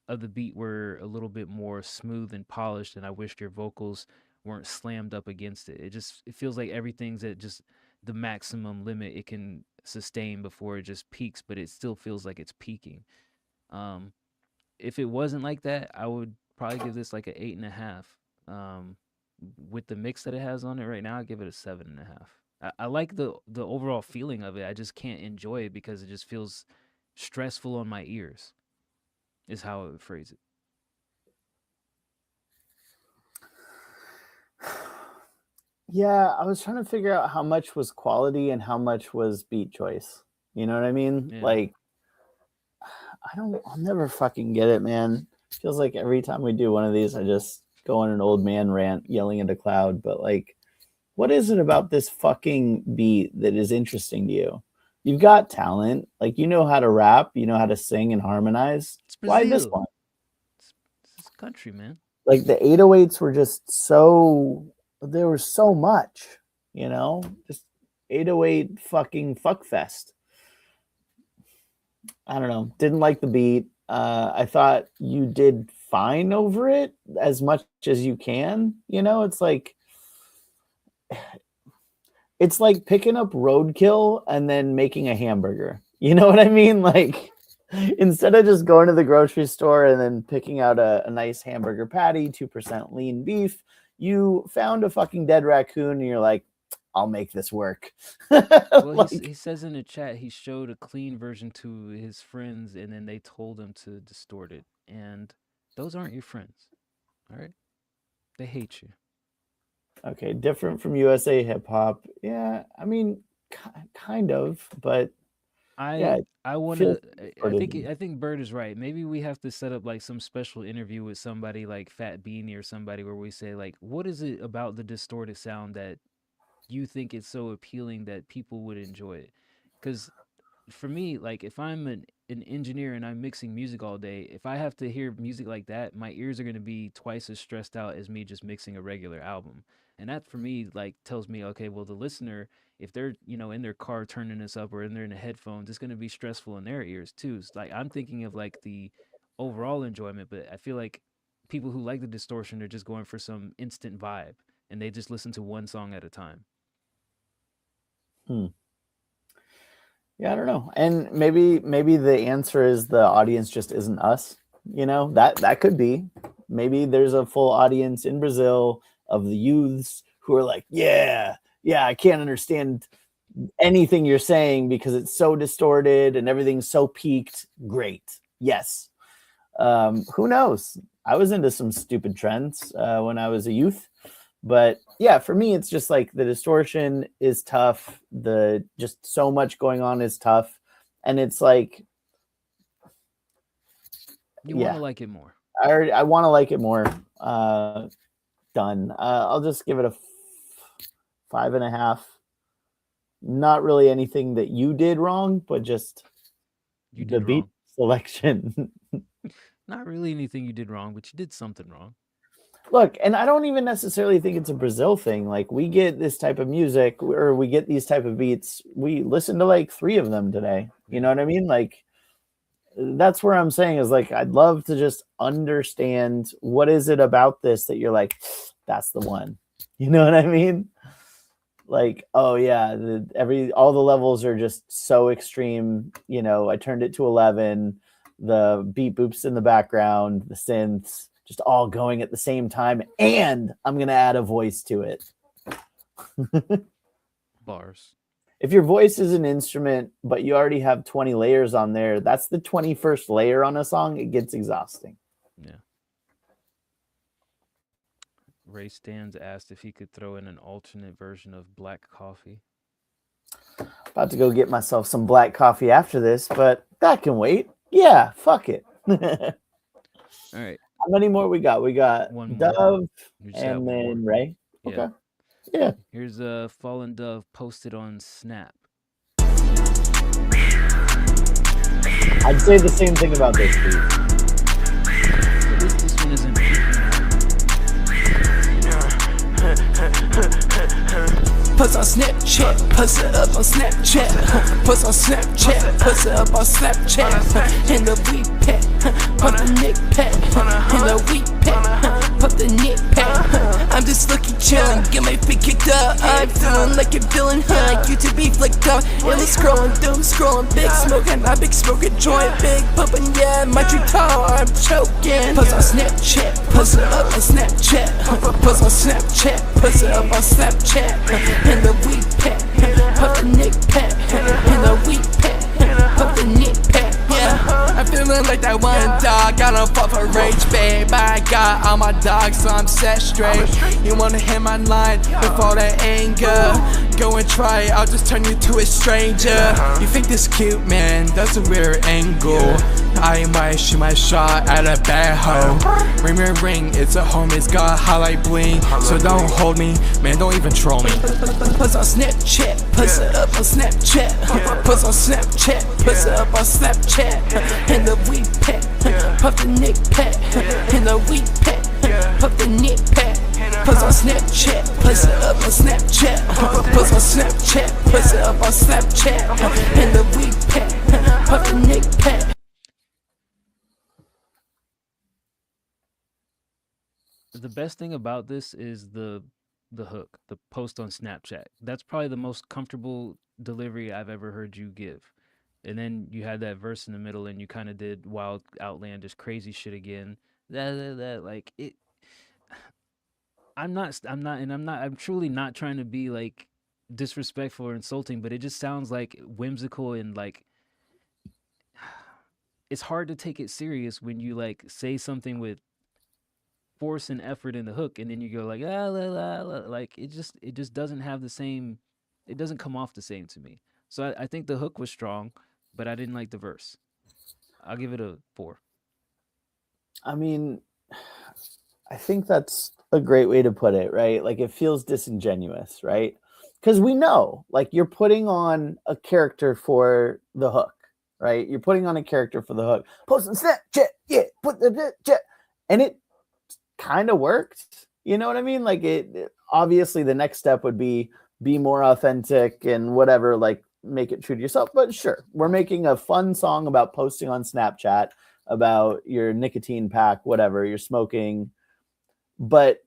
of the beat were a little bit more smooth and polished, and I wished your vocals weren't slammed up against it. It feels like everything's at just the maximum limit it can sustain before it just peaks, but it still feels like it's peaking. if it wasn't like that, I would probably give this like an 8.5. With the mix that it has on it right now, I give it a 7.5. I like the overall feeling of it. I just can't enjoy it because it just feels stressful on my ears. Is how I would phrase it. Yeah, I was trying to figure out how much was quality and how much was beat choice. You know what I mean? Yeah. Like, I'll never fucking get it, man. Feels like every time we do one of these, I just go on an old man rant yelling at a cloud. But like, what is it about this fucking beat that is interesting to you? You've got talent. Like, you know how to rap, you know how to sing and harmonize. Why this Brazil. one? It's country, man. Like, the 808s were just so, there was so much, you know? Just 808 fucking fuckfest. I don't know. Didn't like the beat. I thought you did fine over it as much as you can. You know, it's like picking up roadkill and then making a hamburger. You know what I mean? Like, instead of just going to the grocery store and then picking out a nice hamburger patty, 2% lean beef, you found a fucking dead raccoon and you're like, I'll make this work. Well, Like, he says in the chat he showed a clean version to his friends, and then they told him to distort it. And those aren't your friends, all right? They hate you. okay, different from USA hip hop. Yeah, I mean, kind of, but yeah, I want feels to. distorted. I think Bird is right. Maybe we have to set up like some special interview with somebody like Fat Beanie or somebody where we say like, what is it about the distorted sound that you think it's so appealing that people would enjoy it? Because for me, like if I'm an engineer and I'm mixing music all day, if I have to hear music like that, my ears are going to be twice as stressed out as me just mixing a regular album. And that for me like tells me, okay, well the listener, if they're in their car turning this up or they're in the headphones, it's going to be stressful in their ears too. It's like I'm thinking of like the overall enjoyment, but I feel like people who like the distortion are just going for some instant vibe and they just listen to one song at a time. Yeah, I don't know. And maybe the answer is the audience just isn't us. You know, that could be. Maybe there's a full audience in Brazil of the youths who are like, yeah, I can't understand anything you're saying because it's so distorted and everything's so peaked. Great. Yes. Who knows? I was into some stupid trends when I was a youth. But yeah, for me, it's just like the distortion is tough. The just so much going on is tough. And it's like, You want to like it more. I want to like it more. Done. I'll just give it a 5.5. Not really anything that you did wrong, but just You the did beat wrong. selection. Not really anything you did wrong, but you did something wrong. Look, and I don't even necessarily think it's a Brazil thing. Like, we get this type of music or we get these type of beats. We listened to like 3 of them today. You know what I mean? Like, that's where I'm saying is like, I'd love to just understand what is it about this that you're like, that's the one. You know what I mean? Like, oh yeah, all the levels are just so extreme. You know, I turned it to 11. The beat boops in the background, the synths, just all going at the same time, and I'm going to add a voice to it. Bars. If your voice is an instrument, but you already have 20 layers on there, that's the 21st layer on a song. It gets exhausting. Yeah. Ray Stans asked if he could throw in an alternate version of black coffee. About to go get myself some black coffee after this, but that can wait. Yeah, fuck it. All right. How many more we got? We got One more. Dove We just have and one then more. Ray. Yeah. Okay. Yeah. Here's a Fallen Dove posted on Snap. I'd say the same thing about this beat. This one isn't. Puss on Snapchat, puss it up on Snapchat, puss on Snapchat, puss it up on Snapchat, in the weed pack, put a nick pack, in the weed pack, put the nick pack. I'm this lucky charm. Get my feet kicked up. I'm feeling like a villain, huh? You to be flicked up. And it's scrolling, doom scrolling. Big smoking, I big smoking joint. Big pumping, yeah, my tree tall, I'm choking. Post on Snapchat, post it up on Snapchat. Post on Snapchat, post it up on Snapchat. In the weed pack, pop the Nick pack. In the weed pack, pop the Nick pack. Yeah, I'm feeling like that one dog. I don't fall for rage, babe. I got all my dogs, so I'm set straight. You wanna hit my line before that anger? Go and try it, I'll just turn you to a stranger. You think this cute, man? That's a weird angle. I might shoot my shot at a bad hoe. Ring, ring, ring, it's a home, it's got highlight bling. So don't hold me, man, don't even troll me. Post on Snapchat, post it up on Snapchat. Post on Snapchat, post it up on Snapchat. In the weed pack, puff the Nick pack. In the weed pack, puff the Nick pack. Post on Snapchat, post it up on Snapchat. Post on Snapchat, post it up on Snapchat. In the weed pack, puff the Nick pack. The best thing about this is the hook, the post on Snapchat. That's probably the most comfortable delivery I've ever heard you give. And then you had that verse in the middle, and you kind of did wild, outlandish, crazy shit again. Like it. I'm truly not trying to be like disrespectful or insulting, but it just sounds like whimsical and like it's hard to take it serious when you like say something with force and effort in the hook, and then you go like like it just doesn't have the same. It doesn't come off the same to me. So I think the hook was strong, but I didn't like the verse. I'll give it a 4. I mean, I think that's a great way to put it, right? Like it feels disingenuous, right? Because we know, like you're putting on a character for the hook, right? You're putting on a character for the hook. Post on Snapchat, yeah, put the chat, and it kind of worked. You know what I mean? Like it obviously the next step would be more authentic and whatever, like make it true to yourself. But sure, we're making a fun song about posting on Snapchat about your nicotine pack, whatever you're smoking. But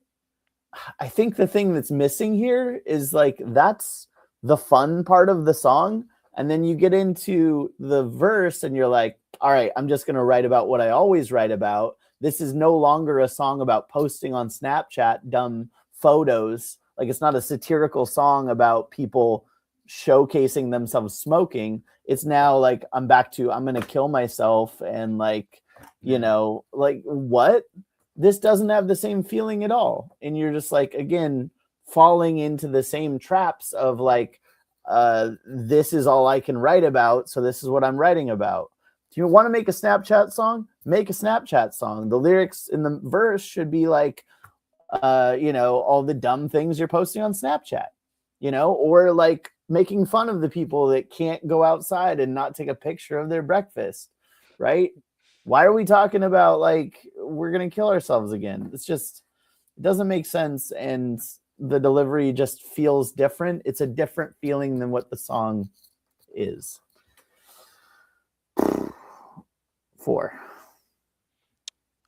I think the thing that's missing here is like that's the fun part of the song. And then you get into the verse and you're like, all right, I'm just going to write about what I always write about. This is no longer a song about posting on Snapchat dumb photos. Like it's not a satirical song about people showcasing themselves smoking. It's now like I'm going to kill myself and like, you know, like what? This doesn't have the same feeling at all. And you're just like, again, falling into the same traps of like, this is all I can write about. So this is what I'm writing about. Do you want to make a Snapchat song? Make a Snapchat song. The lyrics in the verse should be like, you know, all the dumb things you're posting on Snapchat, you know, or like making fun of the people that can't go outside and not take a picture of their breakfast, right? Why are we talking about like we're going to kill ourselves again? It's just, it doesn't make sense. And the delivery just feels different. It's a different feeling than what the song is. 4.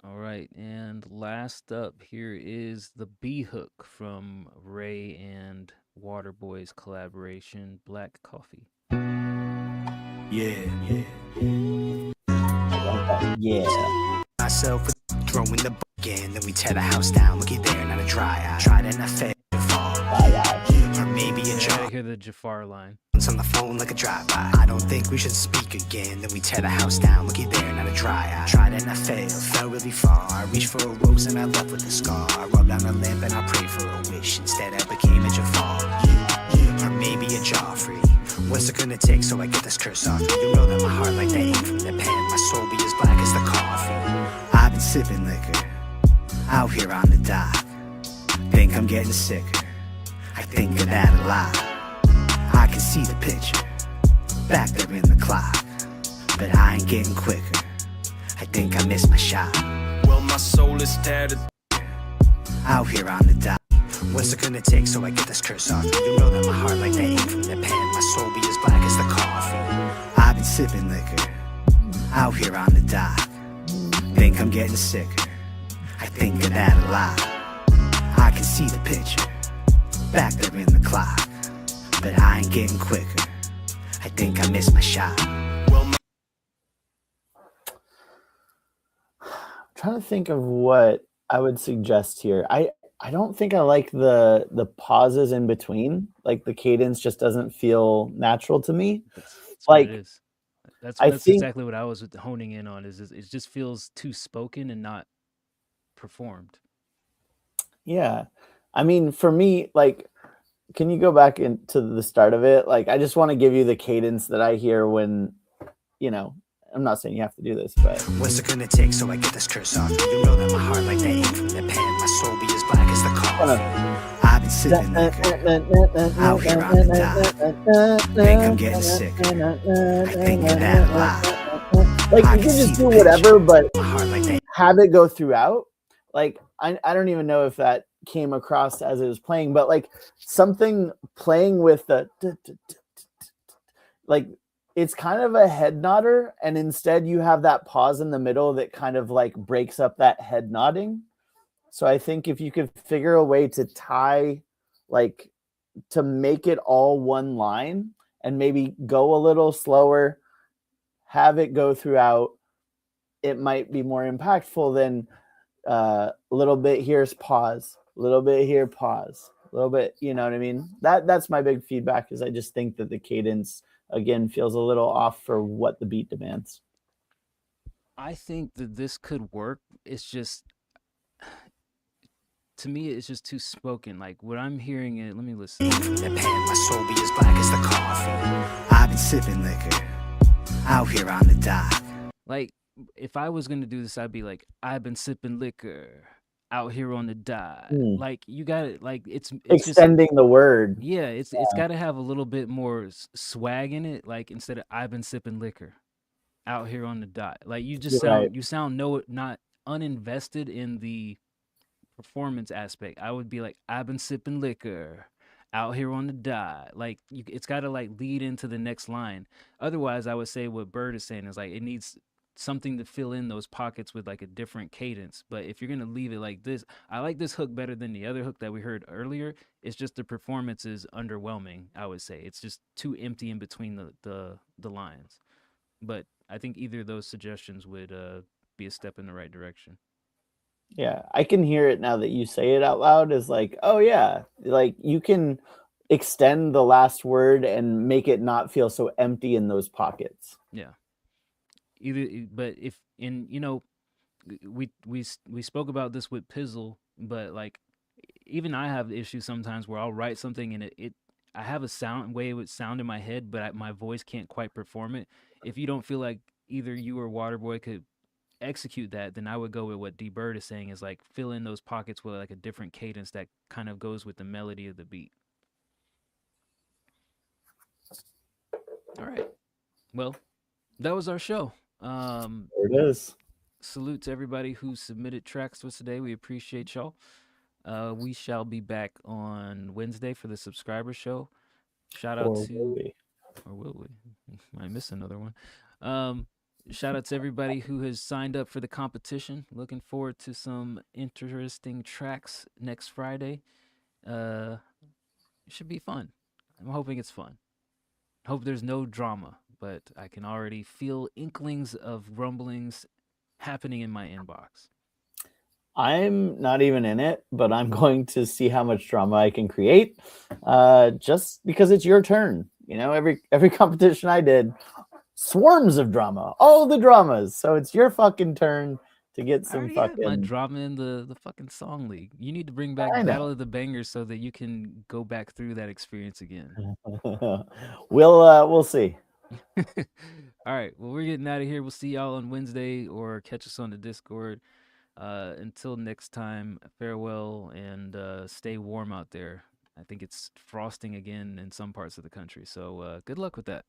All right, and last up here is the B hook from Ray and Waterboy's collaboration, Black Coffee. Yeah. Yeah. Myself with throwing the book in, then we tear the house down. Looky there, not a dry eye. Tried and I failed to fall. Or maybe a I job. hear the Jafar line. On the phone like a drive-by. I don't think we should speak again. Then we tear the house down. Looky there, not a dry eye. Tried and I failed, fell really far. I reached for a rose and I left with a scar. I rubbed on a lamp and I prayed for a wish. Instead I became a Jafar. Or maybe a Joffrey. What's it gonna take so I get this curse off? You know that my heart like the ink from the pen. My soul be as black as the coffee. I've been sipping liquor out here on the dock. Think I'm getting sicker. I think of that a lot. I can see the picture back there in the clock, but I ain't getting quicker. I think I missed my shot. Well, my soul is tattered out here on the dock. What's it gonna take so I get this curse off? You know that my heart like the ink from the pen. My soul be as black as the coffee. I've been sipping liquor out here on the dock. Think I'm getting sicker. I think of that a lot. I can see the picture back there in the clock, but I ain't getting quicker. I think I missed my shot. Trying to think of what I would suggest here. I don't think I like the pauses in between. Like the cadence just doesn't feel natural to me. That's what Like it is. That's I that's think exactly what I was honing in on. Is it just feels too spoken and not performed. yeah. I mean, for me, like, can you go back into the start of it? Like, I just want to give you the cadence that I hear when, you know, I'm not saying you have to do this, but What's it gonna take so I get this curse off? You know that my heart like the ink from the pen, my soul be as black as the coffee. I've been sipping liquor out here on the dock. Think I'm getting sick. I think of that a lot. like I you can can see just the do whatever, picture. but My heart like that. have it go throughout. Like I don't even know if that came across as it was playing, but like something playing with the like it's kind of a head nodder, and instead you have that pause in the middle that kind of like breaks up that head nodding. So I think if you could figure a way to tie, like, to make it all one line and maybe go a little slower, have it go throughout, it might be more impactful than a little bit here's pause, a little bit here pause, a little bit, you know what I mean? That's my big feedback, is I just think that the cadence again feels a little off for what the beat demands. I think that this could work. It's just, to me, it's just too spoken. Like what I'm hearing it. Let me listen. From the pen, my soul be as black as the coffee. I've been sipping liquor out here on the dock. Like if I was gonna do this, I'd be like, I've been sipping liquor out here on the dock. Like you got it. Like it's Extending just, the word. yeah, it's got to have a little bit more swag in it. Like instead of I've been sipping liquor out here on the dot. Like you just You're right. you sound not uninvested in the performance aspect. I would be like, I've been sipping liquor out here on the dot. Like it's got to like lead into the next line. Otherwise, I would say what Bird is saying is like it needs something to fill in those pockets with like a different cadence. But if you're gonna leave it like this, I like this hook better than the other hook that we heard earlier. It's just the performance is underwhelming. I would say it's just too empty in between the lines. But I think either of those suggestions would be a step in the right direction. Yeah, I can hear it now that you say it out loud. Is like, oh yeah, like you can extend the last word and make it not feel so empty in those pockets. Yeah. But if in we spoke about this with Pizzle, but like even I have issues sometimes where I'll write something and I have a sound way it would sound in my head, but my voice can't quite perform it. If you don't feel like either you or Waterboy could execute that, then I would go with what D Bird is saying, is like fill in those pockets with like a different cadence that kind of goes with the melody of the beat. All right. Well, that was our show. There it is. Salute to everybody who submitted tracks to us today. We appreciate y'all. We shall be back on Wednesday for the subscriber show. Shout out or will we? Might miss another one. Shout out to everybody who has signed up for the competition. Looking forward to some interesting tracks next Friday. It should be fun. I'm hoping it's fun. Hope there's no drama, but I can already feel inklings of rumblings happening in my inbox. I'm not even in it, but I'm going to see how much drama I can create. Just because it's your turn. You know, every competition I did, swarms of drama, all the dramas. So it's your fucking turn to get some fucking my drama in the fucking song league. You need to bring back Battle of the Bangers so that you can go back through that experience again. We'll see. All right. Well, we're getting out of here. We'll see y'all on Wednesday or catch us on the Discord. Until next time, farewell and stay warm out there. I think it's frosting again in some parts of the country. So good luck with that.